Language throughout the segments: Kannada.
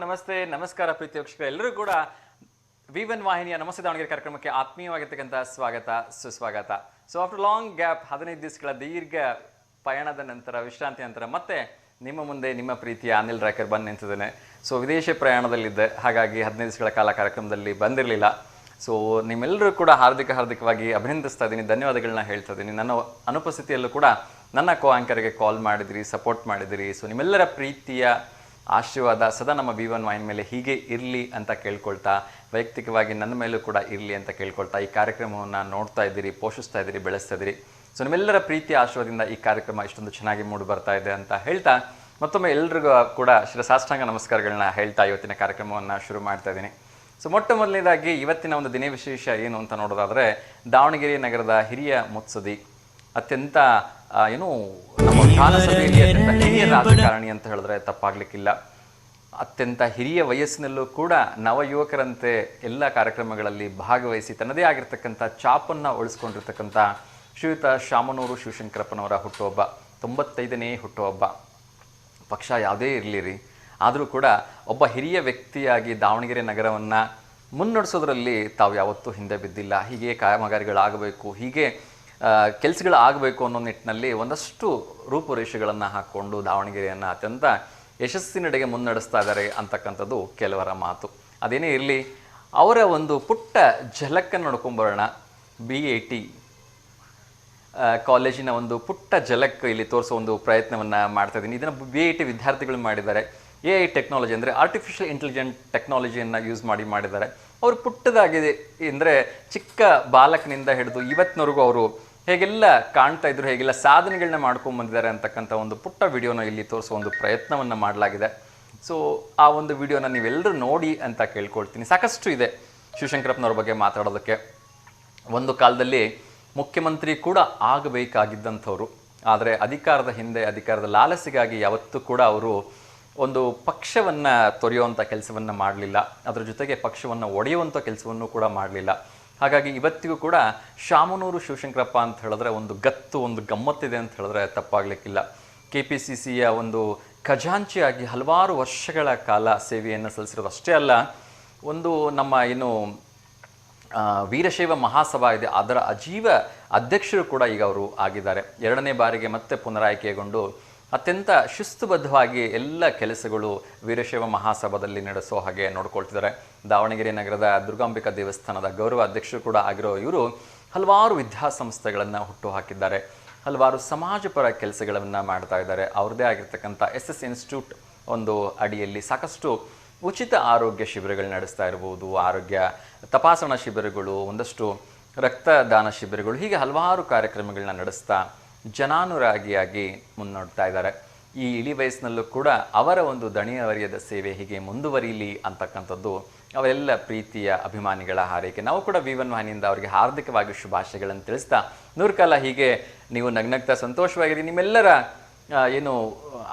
ನಮಸ್ತೆ ನಮಸ್ಕಾರ ಪ್ರೀತಿ ವೀಕ್ಷಕರು ಎಲ್ಲರೂ ಕೂಡ ವಿ1 ವಾಹಿನಿಯ ನಮಸ್ತೆ ದಾವಣಗೆರೆ ಕಾರ್ಯಕ್ರಮಕ್ಕೆ ಆತ್ಮೀಯವಾಗಿರ್ತಕ್ಕಂಥ ಸ್ವಾಗತ ಸುಸ್ವಾಗತ. ಸೊ ಆಫ್ಟರ್ ಲಾಂಗ್ ಗ್ಯಾಪ್ 15 ದಿವಸಗಳ ದೀರ್ಘ ಪಯಣದ ನಂತರ ವಿಶ್ರಾಂತಿ ನಂತರ ಮತ್ತೆ ನಿಮ್ಮ ಮುಂದೆ ನಿಮ್ಮ ಪ್ರೀತಿಯ ಅನಿಲ್ ರಾಕರ್ ಬಂದು ನಿಂತಿದ್ದೇನೆ. ಸೊ ವಿದೇಶ ಪ್ರಯಾಣದಲ್ಲಿದ್ದೆ, ಹಾಗಾಗಿ 15 ದಿವಸಗಳ ಕಾಲ ಕಾರ್ಯಕ್ರಮದಲ್ಲಿ ಬಂದಿರಲಿಲ್ಲ. ಸೊ ನಿಮ್ಮೆಲ್ಲರೂ ಕೂಡ ಹಾರ್ದಿಕವಾಗಿ ಅಭಿನಂದಿಸ್ತಾ ಇದ್ದೀನಿ, ಧನ್ಯವಾದಗಳನ್ನ ಹೇಳ್ತಾ ಇದ್ದೀನಿ. ನನ್ನ ಅನುಪಸ್ಥಿತಿಯಲ್ಲೂ ಕೂಡ ನನ್ನ ಆಂಕರ್ಗೆ ಕಾಲ್ ಮಾಡಿದಿರಿ, ಸಪೋರ್ಟ್ ಮಾಡಿದಿರಿ. ಸೊ ನಿಮ್ಮೆಲ್ಲರ ಪ್ರೀತಿಯ ಆಶೀರ್ವಾದ ಸದಾ ನಮ್ಮ ವಿ1 ವಾಹಿನಿ ಮೇಲೆ ಹೀಗೆ ಇರಲಿ ಅಂತ ಕೇಳ್ಕೊಳ್ತಾ, ವೈಯಕ್ತಿಕವಾಗಿ ನನ್ನ ಮೇಲೂ ಕೂಡ ಇರಲಿ ಅಂತ ಕೇಳ್ಕೊಳ್ತಾ ಈ ಕಾರ್ಯಕ್ರಮವನ್ನು ನೋಡ್ತಾ ಇದ್ದೀರಿ, ಪೋಷಿಸ್ತಾ ಇದ್ದೀರಿ, ಬೆಳೆಸ್ತಾ ಇದ್ದೀರಿ. ಸೊ ನಿಮ್ಮೆಲ್ಲರ ಪ್ರೀತಿಯ ಆಶೀರ್ವಾದದಿಂದ ಈ ಕಾರ್ಯಕ್ರಮ ಇಷ್ಟೊಂದು ಚೆನ್ನಾಗಿ ಮೂಡಿ ಬರ್ತಾ ಇದೆ ಅಂತ ಹೇಳ್ತಾ, ಮತ್ತೊಮ್ಮೆ ಎಲ್ರಿಗೂ ಕೂಡ ಶಿರಸಾಷ್ಟಾಂಗ ನಮಸ್ಕಾರಗಳನ್ನ ಹೇಳ್ತಾ ಇವತ್ತಿನ ಕಾರ್ಯಕ್ರಮವನ್ನು ಶುರು ಮಾಡ್ತಾ ಇದ್ದೀನಿ. ಸೊ ಮೊಟ್ಟ ಮೊದಲನೇದಾಗಿ ಇವತ್ತಿನ ಒಂದು ದಿನ ವಿಶೇಷ ಏನು ಅಂತ ನೋಡೋದಾದರೆ, ದಾವಣಗೆರೆ ನಗರದ ಹಿರಿಯ ಮುತ್ಸದಿ, ಅತ್ಯಂತ ನಮ್ಮ ವಿಧಾನಸಭೆಯಲ್ಲಿ ಅತ್ಯಂತ ಹಿರಿಯ ರಾಜಕಾರಣಿ ಅಂತ ಹೇಳಿದ್ರೆ ತಪ್ಪಾಗ್ಲಿಕ್ಕಿಲ್ಲ. ಅತ್ಯಂತ ಹಿರಿಯ ವಯಸ್ಸಿನಲ್ಲೂ ಕೂಡ ನವಯುವಕರಂತೆ ಎಲ್ಲ ಕಾರ್ಯಕ್ರಮಗಳಲ್ಲಿ ಭಾಗವಹಿಸಿ ತನ್ನದೇ ಆಗಿರ್ತಕ್ಕಂಥ ಚಾಪನ್ನು ಉಳಿಸ್ಕೊಂಡಿರ್ತಕ್ಕಂಥ ಶ್ರೀಯುತ ಶಾಮನೂರು ಶಿವಶಂಕರಪ್ಪನವರ ಹುಟ್ಟುಹಬ್ಬ, 95ನೇ ಹುಟ್ಟುಹಬ್ಬ. ಪಕ್ಷ ಯಾವುದೇ ಇರಲಿ ರೀ, ಆದರೂ ಕೂಡ ಒಬ್ಬ ಹಿರಿಯ ವ್ಯಕ್ತಿಯಾಗಿ ದಾವಣಗೆರೆ ನಗರವನ್ನು ಮುನ್ನಡೆಸೋದ್ರಲ್ಲಿ ತಾವು ಯಾವತ್ತೂ ಹಿಂದೆ ಬಿದ್ದಿಲ್ಲ. ಹೀಗೆ ಕಾಮಗಾರಿಗಳಾಗಬೇಕು, ಹೀಗೆ ಕೆಲಸಗಳಾಗಬೇಕು ಅನ್ನೋ ನಿಟ್ಟಿನಲ್ಲಿ ಒಂದಷ್ಟು ರೂಪುರೇಷೆಗಳನ್ನು ಹಾಕ್ಕೊಂಡು ದಾವಣಗೆರೆಯನ್ನು ಅತ್ಯಂತ ಯಶಸ್ಸಿನೆಡೆಗೆ ಮುನ್ನಡೆಸ್ತಾ ಇದ್ದಾರೆ ಅಂತಕ್ಕಂಥದ್ದು ಕೆಲವರ ಮಾತು. ಅದೇನೇ ಇರಲಿ, ಅವರ ಒಂದು ಪುಟ್ಟ ಝಲಕ್ಕನ್ನು ನೋಡ್ಕೊಂಬರೋಣ. BIT ಕಾಲೇಜಿನ ಒಂದು ಪುಟ್ಟ ಝಲಕ್ ಇಲ್ಲಿ ತೋರಿಸೋ ಒಂದು ಪ್ರಯತ್ನವನ್ನು ಮಾಡ್ತಾ ಇದ್ದೀನಿ. ಇದನ್ನು BIT ವಿದ್ಯಾರ್ಥಿಗಳು ಮಾಡಿದ್ದಾರೆ. AI ಟೆಕ್ನಾಲಜಿ ಅಂದರೆ ಆರ್ಟಿಫಿಷಿಯಲ್ ಇಂಟೆಲಿಜೆಂಟ್ ಟೆಕ್ನಾಲಜಿಯನ್ನು ಯೂಸ್ ಮಾಡಿದ್ದಾರೆ. ಅವರು ಪುಟ್ಟದಾಗಿದೆ ಅಂದರೆ ಚಿಕ್ಕ ಬಾಲಕನಿಂದ ಹಿಡಿದು ಇವತ್ತಿನವರೆಗೂ ಅವರು ಹೇಗೆಲ್ಲ ಕಾಣ್ತಾ ಇದ್ರು, ಹೇಗೆಲ್ಲ ಸಾಧನೆಗಳನ್ನ ಮಾಡ್ಕೊಂಡ್ಬಂದಿದ್ದಾರೆ ಅಂತಕ್ಕಂಥ ಒಂದು ಪುಟ್ಟ ವಿಡಿಯೋನ ಇಲ್ಲಿ ತೋರಿಸೋ ಒಂದು ಪ್ರಯತ್ನವನ್ನು ಮಾಡಲಾಗಿದೆ. ಸೊ ಆ ಒಂದು ವಿಡಿಯೋನ ನೀವೆಲ್ಲರೂ ನೋಡಿ ಅಂತ ಕೇಳ್ಕೊಳ್ತೀನಿ. ಸಾಕಷ್ಟು ಇದೆ ಶಿವಶಂಕರಪ್ಪನವ್ರ ಬಗ್ಗೆ ಮಾತಾಡೋದಕ್ಕೆ. ಒಂದು ಕಾಲದಲ್ಲಿ ಮುಖ್ಯಮಂತ್ರಿ ಕೂಡ ಆಗಬೇಕಾಗಿದ್ದಂಥವ್ರು, ಆದರೆ ಅಧಿಕಾರದ ಹಿಂದೆ ಅಧಿಕಾರದ ಲಾಲಸೆಗಾಗಿ ಯಾವತ್ತೂ ಕೂಡ ಅವರು ಒಂದು ಪಕ್ಷವನ್ನು ತೊರೆಯುವಂಥ ಕೆಲಸವನ್ನು ಮಾಡಲಿಲ್ಲ, ಅದರ ಜೊತೆಗೆ ಪಕ್ಷವನ್ನು ಒಡೆಯುವಂಥ ಕೆಲಸವನ್ನು ಕೂಡ ಮಾಡಲಿಲ್ಲ. ಹಾಗಾಗಿ ಇವತ್ತಿಗೂ ಕೂಡ ಶಾಮನೂರು ಶಿವಶಂಕರಪ್ಪ ಅಂತ ಹೇಳಿದ್ರೆ ಒಂದು ಗತ್ತು, ಒಂದು ಗಮ್ಮತ್ತಿದೆ ಅಂತ ಹೇಳಿದ್ರೆ ತಪ್ಪಾಗಲಿಕ್ಕಿಲ್ಲ. KPCCಯ ಒಂದು ಖಜಾಂಚಿಯಾಗಿ ಹಲವಾರು ವರ್ಷಗಳ ಕಾಲ ಸೇವೆಯನ್ನು ಸಲ್ಲಿಸಿರೋದು ಅಷ್ಟೇ ಅಲ್ಲ, ಒಂದು ನಮ್ಮ ವೀರಶೈವ ಮಹಾಸಭಾ ಇದೆ, ಅದರ ಅಜೀವ ಅಧ್ಯಕ್ಷರು ಕೂಡ ಈಗ ಅವರು ಆಗಿದ್ದಾರೆ. 2ನೇ ಬಾರಿಗೆ ಮತ್ತೆ ಪುನರಾಯ್ಕೆಗೊಂಡು ಅತ್ಯಂತ ಶಿಸ್ತುಬದ್ಧವಾಗಿ ಎಲ್ಲ ಕೆಲಸಗಳು ವೀರಶೈವ ಮಹಾಸಭಾದಲ್ಲಿ ನಡೆಸೋ ಹಾಗೆ ನೋಡ್ಕೊಳ್ತಿದ್ದಾರೆ. ದಾವಣಗೆರೆ ನಗರದ ದುರ್ಗಾಂಬಿಕಾ ದೇವಸ್ಥಾನದ ಗೌರವ ಅಧ್ಯಕ್ಷರು ಕೂಡ ಆಗಿರೋ ಇವರು ಹಲವಾರು ವಿದ್ಯಾಸಂಸ್ಥೆಗಳನ್ನು ಹುಟ್ಟು ಹಾಕಿದ್ದಾರೆ, ಹಲವಾರು ಸಮಾಜಪರ ಕೆಲಸಗಳನ್ನು ಮಾಡ್ತಾ ಇದ್ದಾರೆ. ಅವ್ರದ್ದೇ ಆಗಿರ್ತಕ್ಕಂಥ SS ಇನ್ಸ್ಟಿಟ್ಯೂಟ್ ಒಂದು ಅಡಿಯಲ್ಲಿ ಸಾಕಷ್ಟು ಉಚಿತ ಆರೋಗ್ಯ ಶಿಬಿರಗಳು ನಡೆಸ್ತಾ ಇರ್ಬೋದು, ಆರೋಗ್ಯ ತಪಾಸಣಾ ಶಿಬಿರಗಳು, ಒಂದಷ್ಟು ರಕ್ತದಾನ ಶಿಬಿರಗಳು, ಹೀಗೆ ಹಲವಾರು ಕಾರ್ಯಕ್ರಮಗಳನ್ನ ನಡೆಸ್ತಾ ಜನಾನುರಾಗಿಯಾಗಿ ಮುನ್ನೋಡ್ತಾ ಇದ್ದಾರೆ. ಈ ಇಳಿ ವಯಸ್ಸಿನಲ್ಲೂ ಕೂಡ ಅವರ ಒಂದು ದಣಿಯವರಿಯದ ಸೇವೆ ಹೀಗೆ ಮುಂದುವರಿಯಲಿ ಅಂತಕ್ಕಂಥದ್ದು ಅವರೆಲ್ಲ ಪ್ರೀತಿಯ ಅಭಿಮಾನಿಗಳ ಹಾರೈಕೆ. ನಾವು ಕೂಡ ವಿ1 ವಾಹಿನಿಯಿಂದ ಅವರಿಗೆ ಹಾರ್ದಿಕವಾಗಿ ಶುಭಾಶಯಗಳನ್ನು ತಿಳಿಸ್ತಾ, 100 ಕಾಲ ಹೀಗೆ ನೀವು ನಗ್ನಗ್ತಾ ಸಂತೋಷವಾಗಿರಿ, ನಿಮ್ಮೆಲ್ಲರ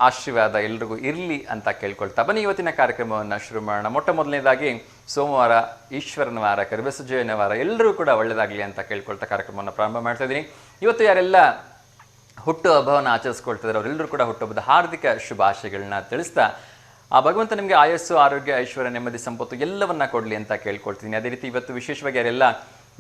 ಆಶೀರ್ವಾದ ಎಲ್ರಿಗೂ ಇರಲಿ ಅಂತ ಕೇಳ್ಕೊಳ್ತಾ ಬನ್ನಿ ಇವತ್ತಿನ ಕಾರ್ಯಕ್ರಮವನ್ನು ಶುರು ಮಾಡೋಣ. ಮೊಟ್ಟ ಮೊದಲನೇದಾಗಿ ಸೋಮವಾರ, ಈಶ್ವರನ ವಾರ, ಕರಿಬಸವಜ್ಜಯನ ವಾರ, ಎಲ್ಲರೂ ಕೂಡ ಒಳ್ಳೆಯದಾಗಲಿ ಅಂತ ಕೇಳ್ಕೊಳ್ತಾ ಕಾರ್ಯಕ್ರಮವನ್ನು ಪ್ರಾರಂಭ ಮಾಡ್ತಾ ಇದ್ದೀನಿ. ಇವತ್ತು ಯಾರೆಲ್ಲ ಹುಟ್ಟು ಹಬ್ಬವನ್ನು ಆಚರಿಸ್ಕೊಳ್ತಿದ್ದಾರೆ ಅವರೆಲ್ಲರೂ ಕೂಡ ಹುಟ್ಟುಹಬ್ಬದ ಹಾರ್ದಿಕ ಶುಭಾಶಯಗಳನ್ನ ತಿಳಿಸ್ತಾ, ಆ ಭಗವಂತ ನಿಮಗೆ ಆಯಸ್ಸು, ಆರೋಗ್ಯ, ಐಶ್ವರ್ಯ, ನೆಮ್ಮದಿ, ಸಂಪತ್ತು ಎಲ್ಲವನ್ನ ಕೊಡಲಿ ಅಂತ ಕೇಳ್ಕೊಳ್ತೀನಿ. ಅದೇ ರೀತಿ ಇವತ್ತು ವಿಶೇಷವಾಗಿ ಯಾರೆಲ್ಲ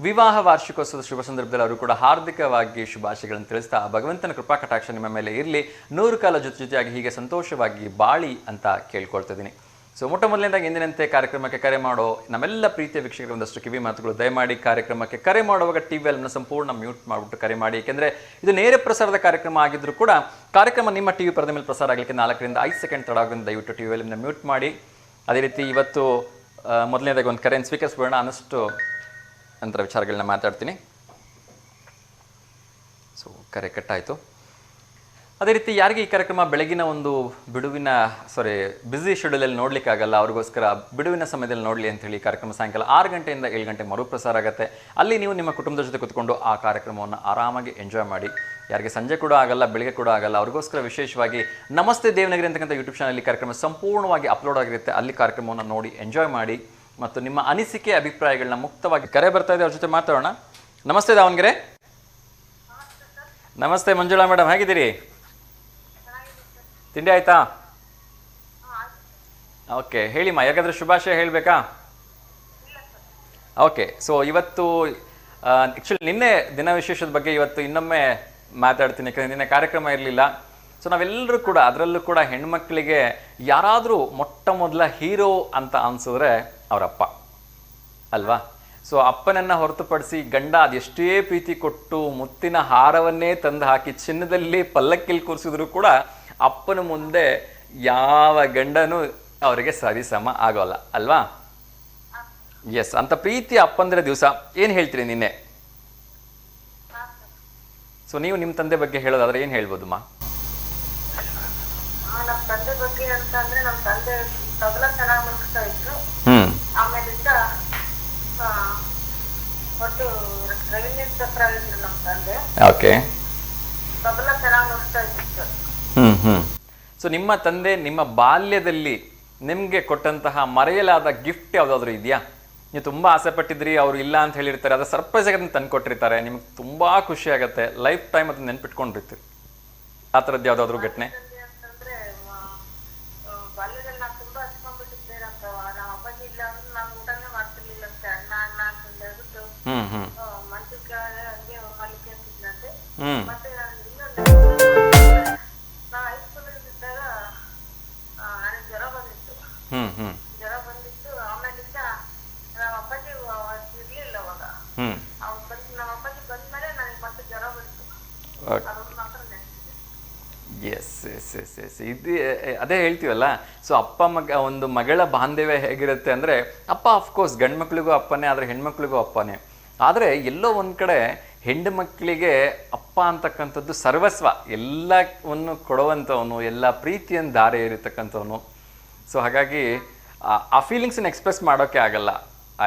ವಿವಾಹ ವಾರ್ಷಿಕೋತ್ಸವದ ಶುಭ ಸಂದರ್ಭದಲ್ಲಿ ಅವರು ಕೂಡ ಹಾರ್ದಿಕವಾಗಿ ಶುಭಾಶಯಗಳನ್ನು ತಿಳಿಸ್ತಾ, ಆ ಭಗವಂತನ ಕೃಪಾ ಕಟಾಕ್ಷ ನಿಮ್ಮ ಮೇಲೆ ಇರಲಿ, 100 ಕಾಲ ಜೊತೆಯಾಗಿ ಹೀಗೆ ಸಂತೋಷವಾಗಿ ಬಾಳಿ ಅಂತ ಕೇಳ್ಕೊಳ್ತಿದ್ದೀನಿ. ಸೊ ಮೊಟ್ಟ ಮೊದಲನೇದಾಗಿ ಎಂದಿನಂತೆ ಕಾರ್ಯಕ್ರಮಕ್ಕೆ ಕರೆ ಮಾಡೋ ನಮ್ಮೆಲ್ಲ ಪ್ರೀತಿಯ ವೀಕ್ಷಕರು ಒಂದಷ್ಟು ಕಿವಿ ಮಾತುಗಳು. ದಯಮಾಡಿ ಕಾರ್ಯಕ್ರಮಕ್ಕೆ ಕರೆ ಮಾಡುವಾಗ TVಯನ್ನು ಸಂಪೂರ್ಣ ಮ್ಯೂಟ್ ಮಾಡಿಬಿಟ್ಟು ಕರೆ ಮಾಡಿ, ಏಕೆಂದರೆ ಇದು ನೇರ ಪ್ರಸಾರದ ಕಾರ್ಯಕ್ರಮ ಆಗಿದ್ದರೂ ಕೂಡ ಕಾರ್ಯಕ್ರಮ ನಿಮ್ಮ TV ಪರದ ಮೇಲೆ ಪ್ರಸಾರ ಆಗಲಿಕ್ಕೆ 4 ರಿಂದ 5 ಸೆಕೆಂಡ್ ತಡ ಆಗೋದ್ರಿಂದ ದಯವಿಟ್ಟು TVಯನ್ನು ಮ್ಯೂಟ್ ಮಾಡಿ. ಅದೇ ರೀತಿ ಇವತ್ತು ಮೊದಲನೇದಾಗಿ ಒಂದು ಕರೆಯನ್ನು ಸ್ವೀಕರಿಸ್ಬೋಣ, ಅನ್ನಷ್ಟು ನಂತರ ವಿಚಾರಗಳನ್ನ ಮಾತಾಡ್ತೀನಿ. ಸೊ ಕರೆ ಕಟ್ಟಾಯಿತು. ಅದೇ ರೀತಿ ಯಾರಿಗೆ ಈ ಕಾರ್ಯಕ್ರಮ ಬೆಳಗಿನ ಒಂದು ಬ್ಯುಸಿ ಶೆಡ್ಯೂಲಲ್ಲಿ ನೋಡಲಿಕ್ಕಾಗಲ್ಲ, ಅವ್ರಿಗೋಸ್ಕರ ಬಿಡುವಿನ ಸಮಯದಲ್ಲಿ ನೋಡಲಿ ಅಂತ ಹೇಳಿ ಕಾರ್ಯಕ್ರಮ ಸಾಯಂಕಾಲ 6 ಗಂಟೆಯಿಂದ 7 ಗಂಟೆ ಮರುಪ್ರಸಾರ ಆಗುತ್ತೆ. ಅಲ್ಲಿ ನೀವು ನಿಮ್ಮ ಕುಟುಂಬದ ಜೊತೆ ಕೂತ್ಕೊಂಡು ಆ ಕಾರ್ಯಕ್ರಮವನ್ನು ಆರಾಮಾಗಿ ಎಂಜಾಯ್ ಮಾಡಿ. ಯಾರಿಗೆ ಸಂಜೆ ಕೂಡ ಆಗಲ್ಲ, ಬೆಳಗ್ಗೆ ಕೂಡ ಆಗಲ್ಲ, ಅವ್ರಿಗೋಸ್ಕರ ವಿಶೇಷವಾಗಿ ನಮಸ್ತೆ ದೇವನಗರಿ ಅಂತಕ್ಕಂಥ ಯೂಟ್ಯೂಬ್ ಚಾನಲ್ ಕಾರ್ಯಕ್ರಮ ಸಂಪೂರ್ಣವಾಗಿ ಅಪ್ಲೋಡ್ ಆಗಿರುತ್ತೆ. ಅಲ್ಲಿ ಕಾರ್ಯಕ್ರಮವನ್ನು ನೋಡಿ ಎಂಜಾಯ್ ಮಾಡಿ ಮತ್ತು ನಿಮ್ಮ ಅನಿಸಿಕೆ ಅಭಿಪ್ರಾಯಗಳನ್ನ ಮುಕ್ತವಾಗಿ ಕರೆ ಬರ್ತಾ ಇದೆ, ಅವ್ರ ಜೊತೆ ಮಾತಾಡೋಣ. ನಮಸ್ತೆ ದಾವಣಗೆರೆ. ನಮಸ್ತೆ ಮಂಜುಳಾ ಮೇಡಮ್, ಹೇಗಿದ್ದೀರಿ? ತಿಂಡಿ ಆಯ್ತಾ? ಓಕೆ ಹೇಳಿಮ್ಮ, ಯಾಕಂದ್ರೆ ಶುಭಾಶಯ ಹೇಳಬೇಕಾ? ಓಕೆ, ಸೊ ಇವತ್ತು ಆ್ಯಕ್ಚುಲಿ ನಿನ್ನೆ ದಿನ ವಿಶೇಷದ ಬಗ್ಗೆ ಇವತ್ತು ಇನ್ನೊಮ್ಮೆ ಮಾತಾಡ್ತೀನಿ, ಯಾಕಂದರೆ ನಿನ್ನೆ ಕಾರ್ಯಕ್ರಮ ಇರಲಿಲ್ಲ. ಸೊ ನಾವೆಲ್ಲರೂ ಕೂಡ, ಅದರಲ್ಲೂ ಕೂಡ ಹೆಣ್ಮಕ್ಳಿಗೆ ಯಾರಾದರೂ ಮೊಟ್ಟ ಮೊದಲ ಹೀರೋ ಅಂತ ಅನಿಸಿದ್ರೆ ಅವರಪ್ಪ ಅಲ್ವಾ? ಸೊ ಅಪ್ಪನನ್ನು ಹೊರತುಪಡಿಸಿ ಗಂಡ ಅದೆಷ್ಟೇ ಪ್ರೀತಿ ಕೊಟ್ಟು ಮುತ್ತಿನ ಹಾರವನ್ನೇ ತಂದು ಹಾಕಿ ಚಿನ್ನದಲ್ಲಿ ಪಲ್ಲಕ್ಕಿಲಿ ಕೂರಿಸಿದ್ರು ಕೂಡ ಅಪ್ಪನ ಮುಂದೆ ಯಾವ ಗಂಡನೂ ಅವರಿಗೆ ಸರಿಸಮ ಆಗೋಲ್ಲ ಅಲ್ವಾ? ಎಸ್, ಅಂತ ಪ್ರೀತಿ ಅಪ್ಪಂದ್ರೆ ದಿವಸ ಏನು ಹೇಳ್ತೀರಿ ನಿನ್ನೆ? ಸೊ ನೀವು ನಿಮ್ಮ ತಂದೆ ಬಗ್ಗೆ ಹೇಳೋದಾದ್ರೆ ಏನು ಹೇಳ್ಬೋದಮ್ಮ? ನಮ್ಮ ತಂದೆ ಬಗ್ಗೆ ಅಂತ ಅಂದ್ರೆ ನಮ್ಮ ತಂದೆ ತಬಲ ಚೆನ್ನಾಗಿ ನುಡಿಸ್ತಾ ಇದ್ರು. ಆಮೇಲಿಂದ ಒಟ್ಟು ರೆವಿನ್ಯೂ ಇನ್ಸ್ಪೆಕ್ಟರ್ ಆಗಿದ್ರು ನಮ್ಮ ತಂದೆ. ಓಕೆ, ತಬಲ ಚೆನ್ನಾಗಿ ನುಡಿಸ್ತಾ ಇದ್ರು. ಸೊ ನಿಮ್ಮ ತಂದೆ ನಿಮ್ಮ ಬಾಲ್ಯದಲ್ಲಿ ನಿಮಗೆ ಕೊಟ್ಟಂತಹ ಮರೆಯಲಾದ ಗಿಫ್ಟ್ ಯಾವುದಾದ್ರೂ ಇದೆಯಾ? ನೀವು ತುಂಬ ಆಸೆ ಪಟ್ಟಿದ್ರಿ, ಅವರು ಇಲ್ಲ ಅಂತ ಹೇಳಿರ್ತಾರೆ, ಅದು ಸರ್ಪ್ರೈಸ್ ಆಗಿ ತಂದು ಕೊಟ್ಟಿರ್ತಾರೆ, ನಿಮ್ಗೆ ತುಂಬ ಖುಷಿ ಆಗುತ್ತೆ, ಲೈಫ್ ಟೈಮ್ ಅದನ್ನ ನೆನ್ಪಿಟ್ಕೊಂಡಿರ್ತೀರಿ, ಆ ಥರದ್ದು ಯಾವುದಾದ್ರೂ ಘಟನೆ? ಅಂತಂದ್ರೆ ಬಾಲ್ಯದಲ್ಲಿ ನಾನು ತುಂಬಾ ಹಚ್ಕೊಂಡ್ಬಿಟ್ಟಿದ್ದೆ. ನಮ್ಮ ಅಪ್ಪಾಜಿ ಇಲ್ಲ ಅಂದ್ರೆ ನಾನು ಊಟನೇ ಮಾಡ್ತಿರ್ಲಿಲ್ಲ ಅಂತೆ. ಅಣ್ಣ ಅಣ್ಣ ಅಂತ ಹೇಳ್ಬಿಟ್ಟು ಮಂಚಕ್ಕೆ ಹಂಗೆ ಮಲಿಕೆ ಅಂತಿದ್ನಂತೆ. ಮತ್ತೆ ನಾನು ಹೈಸ್ಕೂಲಲ್ಲಿ ಇದ್ದಾಗ ನನಗೆ ಜ್ವರ ಬಂದಿತ್ತು. ಆಮೇಲಿಂದ ನಮ್ಮ ಅಪ್ಪಾಜಿ ಇರ್ಲಿಲ್ಲ ಅವಾಗ. ನಮ್ಮ ಅಪ್ಪಾಜಿ ಬಂದ್ಮೇಲೆ ನನಗೆ ಮತ್ತೆ ಜ್ವರ ಬಂತು. ಅದೊಂದು ಮಾತ್ರ ನೆನಪಿದೆ. ಎಸ್ ಎಸ್ ಎಸ್ ಎಸ್ ಇದು ಅದೇ ಹೇಳ್ತೀವಲ್ಲ. ಸೊ ಅಪ್ಪ ಮಗ ಒಂದು ಮಗಳ ಬಾಂಧವ್ಯ ಹೇಗಿರುತ್ತೆ ಅಂದರೆ, ಅಪ್ಪ ಅಫ್ಕೋರ್ಸ್ ಗಂಡು ಮಕ್ಳಿಗೂ ಅಪ್ಪನೇ, ಆದರೆ ಹೆಣ್ಮಕ್ಳಿಗೂ ಅಪ್ಪನೇ. ಆದರೆ ಎಲ್ಲೋ ಒಂದು ಕಡೆ ಹೆಣ್ಣು ಮಕ್ಕಳಿಗೆ ಅಪ್ಪ ಅಂತಕ್ಕಂಥದ್ದು ಸರ್ವಸ್ವ, ಎಲ್ಲವನ್ನು ಕೊಡುವಂಥವನು, ಎಲ್ಲ ಪ್ರೀತಿಯನ್ನು ದಾರಿ ಇರತಕ್ಕಂಥವನು. ಸೊ ಹಾಗಾಗಿ ಆ ಫೀಲಿಂಗ್ಸನ್ನು ಎಕ್ಸ್ಪ್ರೆಸ್ ಮಾಡೋಕ್ಕೆ ಆಗಲ್ಲ,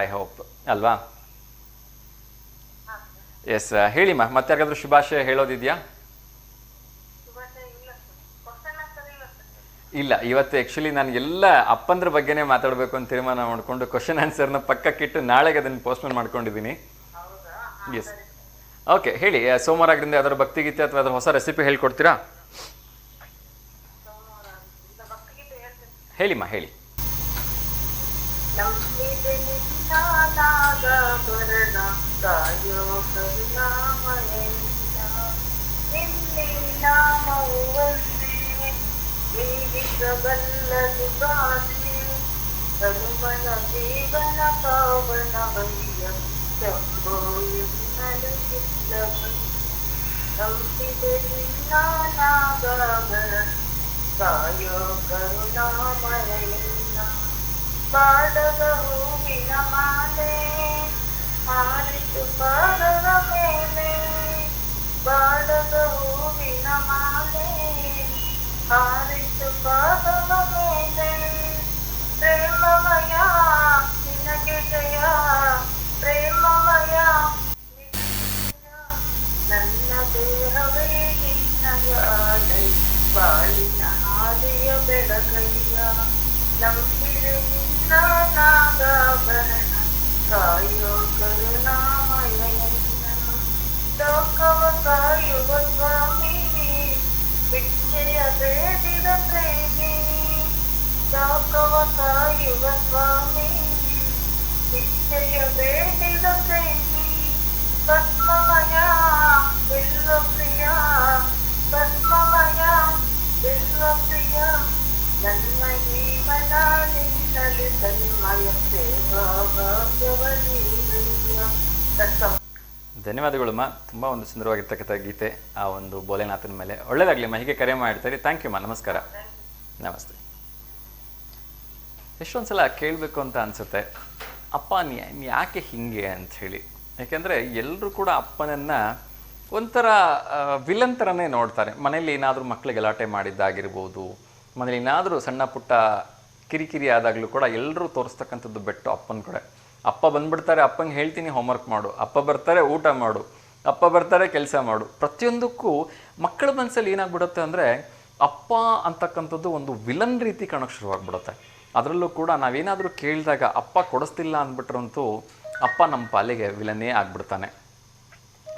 ಐ ಹೋಪ್ ಅಲ್ವಾ? ಎಸ್, ಹೇಳಿಮ್ಮ, ಮತ್ತೆ ಯಾರಿಗಾದ್ರೂ ಶುಭಾಶಯ ಹೇಳೋದಿದೆಯಾ? ಇಲ್ಲ, ಇವತ್ತು ಆ್ಯಕ್ಚುಲಿ ನಾನು ಎಲ್ಲ ಅಪ್ಪಂದ್ರ ಬಗ್ಗೆನೇ ಮಾತಾಡಬೇಕು ಅಂತ ತೀರ್ಮಾನ ಮಾಡಿಕೊಂಡು ಕ್ವಶನ್ ಆನ್ಸರ್ನ ಪಕ್ಕಕ್ಕಿಟ್ಟು ನಾಳೆಗೆ ಅದನ್ನು ಪೋಸ್ಟ್ಪೋನ್ ಮಾಡ್ಕೊಂಡಿದ್ದೀನಿ. ಎಸ್, ಓಕೆ, ಹೇಳಿ. ಸೋಮವಾರದಿಂದ ಯಾವ್ದಾದ್ರು ಭಕ್ತಿಗೀತೆ ಅಥವಾ ಅದ್ರ ಹೊಸ ರೆಸಿಪಿ ಹೇಳ್ಕೊಡ್ತೀರಾ? ಹೇಳಿಮ್ಮ, ಹೇಳಿ. ಹನುಮನ ಜೀವನ ಪಾವನ ವಯ್ಯ ಶಂಭೋ ನಂಬಿದೆ ನಿನ್ನ ನಾಗಾಭರಣ ಕಾಯೋ ಕರುಣಾಮಯನ್ನ ಪಾದದ ಹೂವಿನ ಮಾಲೆ ಹಾರಿತು ಪಾದದ ಮೇಲೆ ಬಾಡದ ಹೂವಿನ ಮಾಲೆ ಹಾರಿತು ಪಾದದ ಮೇಲೆ ಪ್ರೇಮಮಯ ನಿನಗೆ ಜಯ ಪ್ರೇಮಮಯ ನನ್ನ ದೇಹವೇ ನಿನ್ನಯ ಆಲಯ ಬಾಳಿನ ಹಾದಿಯ ಬೆಳಕಯ್ಯ ನಂಬಿದೆ ನಿನ್ನ ನಾಗಾಭರಣ ಕಾಯೋ ಕರುಣಾಮಯನ್ನ ಲೋಕವ ಕಾಯುವ ಸ್ವಾಮಿ ಭಿಕ್ಷೆಯ ಬೇಡಿದ ಪ್ರೇಮಿ ಲೋಕವ ಕಾಯುವ ಸ್ವಾಮಿ ಭಿಕ್ಷೆಯ ಬೇಡಿದ ಪ್ರೇಮಿ ಭಸ್ಮಮಯ ಬಿಲ್ವಪ್ರಿಯ ಭಸ್ಮಮಯ ಬಿಲ್ವಪ್ರಿಯ ನನ್ನ ಜೀವನ ನಿನ್ನಲಿ ತನ್ಮಯ ಸೇವಾ ಭಾಗ್ಯವ ನೀಡುವ. ಧನ್ಯವಾದಗಳಮ್ಮ, ತುಂಬ ಒಂದು ಸುಂದರವಾಗಿರ್ತಕ್ಕಂಥ ಗೀತೆ ಆ ಒಂದು ಭೋಲೆನಾಥನ ಮೇಲೆ. ಒಳ್ಳೇದಾಗಲಿಮ್ಮ, ಹೀಗೆ ಕರೆ ಮಾಡ್ತೀರಿ. ಥ್ಯಾಂಕ್ ಯು ಅಮ್ಮ, ನಮಸ್ಕಾರ. ನಮಸ್ತೆ. ಎಷ್ಟೊಂದು ಸಲ ಕೇಳಬೇಕು ಅಂತ ಅನಿಸುತ್ತೆ, ಅಪ್ಪ ನೀ ಯಾಕೆ ಹೀಗೆ ಅಂಥೇಳಿ. ಯಾಕೆಂದರೆ ಎಲ್ಲರೂ ಕೂಡ ಅಪ್ಪನನ್ನು ಒಂಥರ ವಿಲನ್ ಥರನೇ ನೋಡ್ತಾರೆ. ಮನೇಲಿ ಏನಾದರೂ ಮಕ್ಕಳಿಗೆ ಗಲಾಟೆ ಮಾಡಿದ್ದಾಗಿರ್ಬೋದು, ಮನೇಲಿ ಏನಾದರೂ ಸಣ್ಣ ಪುಟ್ಟ ಕಿರಿಕಿರಿ ಆದಾಗಲೂ ಕೂಡ ಎಲ್ಲರೂ ತೋರಿಸ್ತಕ್ಕಂಥದ್ದು ಬೆಟ್ಟು ಅಪ್ಪನ ಕಡೆ. ಅಪ್ಪ ಬಂದುಬಿಡ್ತಾರೆ, ಅಪ್ಪಂಗೆ ಹೇಳ್ತೀನಿ ಹೋಮ್ವರ್ಕ್ ಮಾಡು, ಅಪ್ಪ ಬರ್ತಾರೆ ಊಟ ಮಾಡು, ಅಪ್ಪ ಬರ್ತಾರೆ ಕೆಲಸ ಮಾಡು. ಪ್ರತಿಯೊಂದಕ್ಕೂ ಮಕ್ಕಳ ಮನಸ್ಸಲ್ಲಿ ಏನಾಗ್ಬಿಡುತ್ತೆ ಅಂದರೆ, ಅಪ್ಪ ಅಂತಕ್ಕಂಥದ್ದು ಒಂದು ವಿಲನ್ ರೀತಿ ಕಾಣೋಕ್ಕೆ ಶುರುವಾಗ್ಬಿಡುತ್ತೆ. ಅದರಲ್ಲೂ ಕೂಡ ನಾವೇನಾದರೂ ಕೇಳಿದಾಗ ಅಪ್ಪ ಕೊಡಿಸ್ತಿಲ್ಲ ಅಂದ್ಬಿಟ್ರಂತೂ ಅಪ್ಪ ನಮ್ಮ ಪಾಲಿಗೆ ವಿಲನ್ನೇ ಆಗ್ಬಿಡ್ತಾನೆ.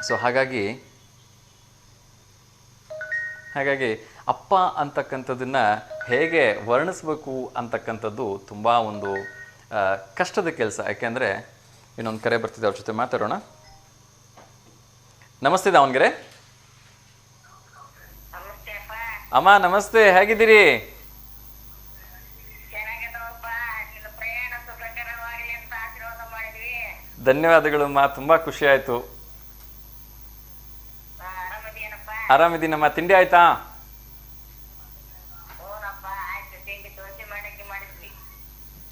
ಸೊ ಹಾಗಾಗಿ ಹಾಗಾಗಿ ಅಪ್ಪ ಅಂತಕ್ಕಂಥದ್ದನ್ನು ಹೇಗೆ ವರ್ಣಿಸ್ಬೇಕು ಅಂತಕ್ಕಂಥದ್ದು ತುಂಬ ಒಂದು ಕಷ್ಟದ ಕೆಲಸ. ಯಾಕೆಂದರೆ ಇನ್ನೊಂದು ಕರೆ ಬರ್ತಿದೆ, ಅವ್ರ ಜೊತೆ ಮಾತಾಡೋಣ. ನಮಸ್ತೆ ದಾವಣಗೆರೆ. ಅಮ್ಮ ನಮಸ್ತೆ, ಹೇಗಿದ್ದೀರಿ? ಧನ್ಯವಾದಗಳಮ್ಮ, ತುಂಬ ಖುಷಿ ಆಯಿತು. ಆರಾಮಿದ್ದೀನಮ್ಮ. ತಿಂಡಿ ಆಯ್ತಾ?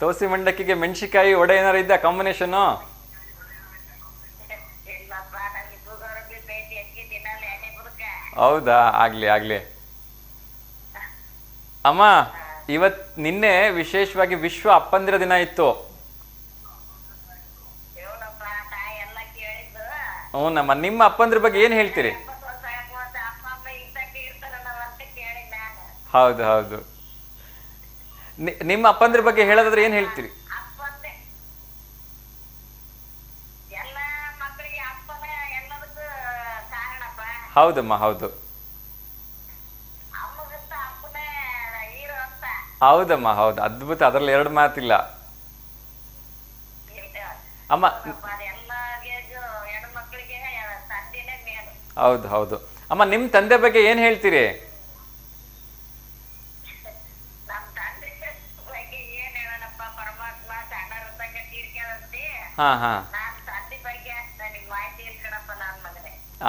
ದೋಸೆ ಮಂಡಕ್ಕಿಗೆ ಮೆಣಸಿಕಾಯಿ ವಡೆ ಏನಾರು ಇದ್ದ ಕಾಂಬಿನೇಷನ್ನು? ಹೌದಾ, ಆಗಲಿ ಆಗಲಿ ಅಮ್ಮ. ನಿನ್ನೆ ವಿಶೇಷವಾಗಿ ವಿಶ್ವ ಅಪ್ಪಂದಿರ ದಿನ ಇತ್ತು. ಹ್ಞೂನಮ್ಮ, ನಿಮ್ಮ ಅಪ್ಪಂದ್ರ ಬಗ್ಗೆ ಏನು ಹೇಳ್ತೀರಿ? ಹೌದು ಹೌದು, ನಿಮ್ಮ ಅಪ್ಪಂದ್ರ ಬಗ್ಗೆ ಹೇಳೋದಾದ್ರೆ ಏನು ಹೇಳ್ತೀರಿ? ಹೌದಮ್ಮ, ಹೌದು ಹೌದಮ್ಮ, ಹೌದು, ಅದ್ಭುತ, ಅದರಲ್ಲಿ ಎರಡು ಮಾತಿಲ್ಲ ಅಮ್ಮ. ಹೌದು ಹೌದು ಅಮ್ಮ, ನಿಮ್ಮ ತಂದೆ ಬಗ್ಗೆ ಏನು ಹೇಳ್ತೀರಿ? ಹಾ ಹಾ,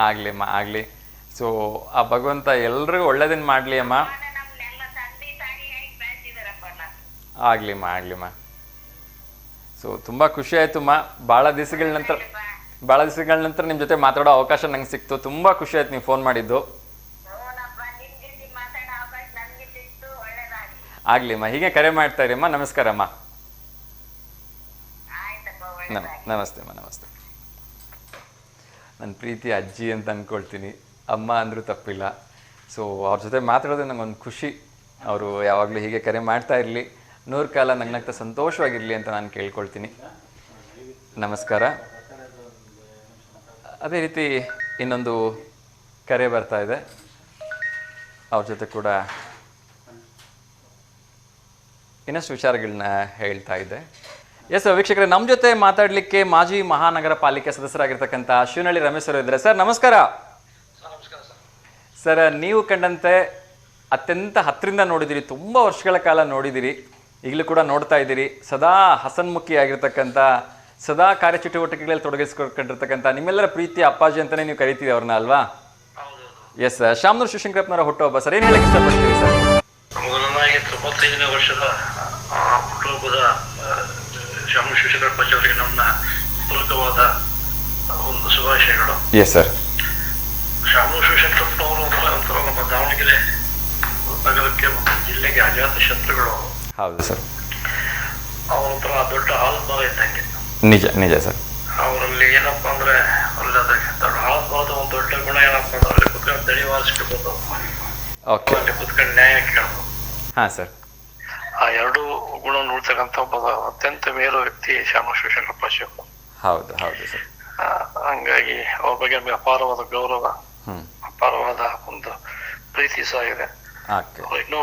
ಆಗ್ಲಿಮ್ಮ ಆಗ್ಲಿ. ಸೊ ಆ ಭಗವಂತ ಎಲ್ರಿಗೂ ಒಳ್ಳೇದನ್ನ ಮಾಡ್ಲಿ ಅಮ್ಮ. ಆಗ್ಲಿಮ್ಮ ಆಗ್ಲಿಮ್ಮ. ಸೊ ತುಂಬ ಖುಷಿ ಆಯ್ತು ಅಮ್ಮ. ಭಾಳ ದಿವಸಗಳ ನಂತರ ನಿಮ್ಮ ಜೊತೆ ಮಾತಾಡೋ ಅವಕಾಶ ನಂಗೆ ಸಿಕ್ತು. ತುಂಬ ಖುಷಿ ಆಯ್ತು ನೀವು ಫೋನ್ ಮಾಡಿದ್ದು. ಆಗ್ಲಿಮ್ಮ, ಹೀಗೆ ಕರೆ ಮಾಡ್ತಾ ಇರಿ ಅಮ್ಮ. ನಮಸ್ಕಾರ ಅಮ್ಮ. ನಮಸ್ತೆ ಅಮ್ಮ, ನಮಸ್ತೆ. ನನ್ನ ಪ್ರೀತಿ ಅಜ್ಜಿ ಅಂತ ಅಂದ್ಕೊಳ್ತೀನಿ, ಅಮ್ಮ ಅಂದರೂ ತಪ್ಪಿಲ್ಲ. ಸೊ ಅವ್ರ ಜೊತೆ ಮಾತಾಡೋದು ನಂಗೊಂದು ಖುಷಿ. ಅವರು ಯಾವಾಗಲೂ ಹೀಗೆ ಕರೆ ಮಾಡ್ತಾ ಇರಲಿ, 100 ಕಾಲ ನಗ್ನಗ್ತಾ ಸಂತೋಷವಾಗಿರಲಿ ಅಂತ ನಾನು ಕೇಳ್ಕೊಳ್ತೀನಿ. ನಮಸ್ಕಾರ. ಅದೇ ರೀತಿ ಇನ್ನೊಂದು ಕರೆ ಬರ್ತಾ ಇದೆ, ಅವ್ರ ಜೊತೆ ಕೂಡ ಇನ್ನಷ್ಟು ವಿಚಾರಗಳನ್ನ ಹೇಳ್ತಾ ಇದ್ದೆ. ಎಸ್ ವೀಕ್ಷಕರೇ, ನಮ್ಮ ಜೊತೆ ಮಾತಾಡಲಿಕ್ಕೆ ಮಾಜಿ ಮಹಾನಗರ ಪಾಲಿಕೆ ಸದಸ್ಯರಾಗಿರ್ತಕ್ಕಂಥ ಶಿವನಹಳ್ಳಿ ರಮೇಶ್ ಅವರು ಇದ್ದಾರೆ. ಸರ್ ನಮಸ್ಕಾರ. ಸರ್, ನೀವು ಕಂಡಂತೆ ಅತ್ಯಂತ ಹತ್ತಿರದಿಂದ ನೋಡಿದಿರಿ, ತುಂಬ ವರ್ಷಗಳ ಕಾಲ ನೋಡಿದಿರಿ, ಈಗಲೂ ಕೂಡ ನೋಡ್ತಾ ಇದ್ದೀರಿ. ಸದಾ ಹಸನ್ಮುಖಿಯಾಗಿರ್ತಕ್ಕಂಥ, ಸದಾ ಕಾರ್ಯಚಟುವಟಿಕೆಗಳಲ್ಲಿ ತೊಡಗಿಸ್ಕೊಂಡಿರ್ತಕ್ಕಂಥ ನಿಮ್ಮೆಲ್ಲರ ಪ್ರೀತಿಯ ಅಪ್ಪಾಜಿ ಅಂತಲೇ ನೀವು ಕರಿತೀವಿ ಅವ್ರನ್ನ, ಅಲ್ವಾ? ಎಸ್, ಶಾಮನೂರು ಶಿವಶಂಕರಪ್ಪನವರ ಹುಟ್ಟುಹಬ್ಬ ಸರ್, ಏನು ಹೇಳಕ್ಕೆ ಇಷ್ಟಪಡ್ತೀವಿ ಸರ್? ಮೊದಲನಾಗಿ 95ನೇ ವರ್ಷದ ಹುಟ್ಟುಹಬ್ಬದ ಶಾಮನೂರು ಶಿವಶಂಕರಪ್ಪಾಜಿ ಅವರಿಗೆ ನನ್ನ ಪೂರಕವಾದ ಒಂದು ಶುಭಾಶಯಗಳು. Yes sir. ಶಾಮನೂರು ಶಿವಶಂಕರಪ್ಪ ಅವರು ಒಂಥರ ನಮ್ಮ ದಾವಣಗೆರೆ ನಗರಕ್ಕೆ ಮತ್ತು ಜಿಲ್ಲೆಗೆ ಅಜಾತ ಶತ್ರುಗಳು. ಹೌದು ಸರ್. ಅವರೊಂಥರ ದೊಡ್ಡ ಹಾಲುಭಾವ ಇದ್ದಂಗೆ. ನಿಜ ನಿಜ ಸರ್. ಅವರಲ್ಲಿ ಏನಪ್ಪಾ ಅಂದ್ರೆ, ಅಲ್ಲಿ ದೊಡ್ಡ ಹಾಲುಭಾವದ ಒಂದು ದೊಡ್ಡ ಗುಣ ಏನಪ್ಪಾ ಅಂದ್ರೆ, ಅಲ್ಲಿ ಕುತ್ಕೊಂಡು ತಡಿ ವಾರಿಸ್ಕೊಳ್ಬೋದು, ಅಲ್ಲಿ ಕುತ್ಕೊಂಡು ನ್ಯಾಯ ಕೇಳ್ಬೋದು. ಹಾಂ ಸರ್. ಆ ಎರಡು ಗುಣ ನೋಡ್ತಕ್ಕಂಥ ಒಬ್ಬ ಅತ್ಯಂತ ಮೇರು ವ್ಯಕ್ತಿ ಶಾಮನೂರು ಶಿವಶಂಕರಪ್ಪಾಜಿ ಅವರು. ಹೌದು ಹೌದು ಸರ್. ಹಂಗಾಗಿ ಅವ್ರ ಬಗ್ಗೆ ನಮಗೆ ಅಪಾರವಾದ ಗೌರವ, ಅಪಾರವಾದ ಒಂದು ಪ್ರೀತಿ ಸಹ ಇದೆ. ಇನ್ನೂ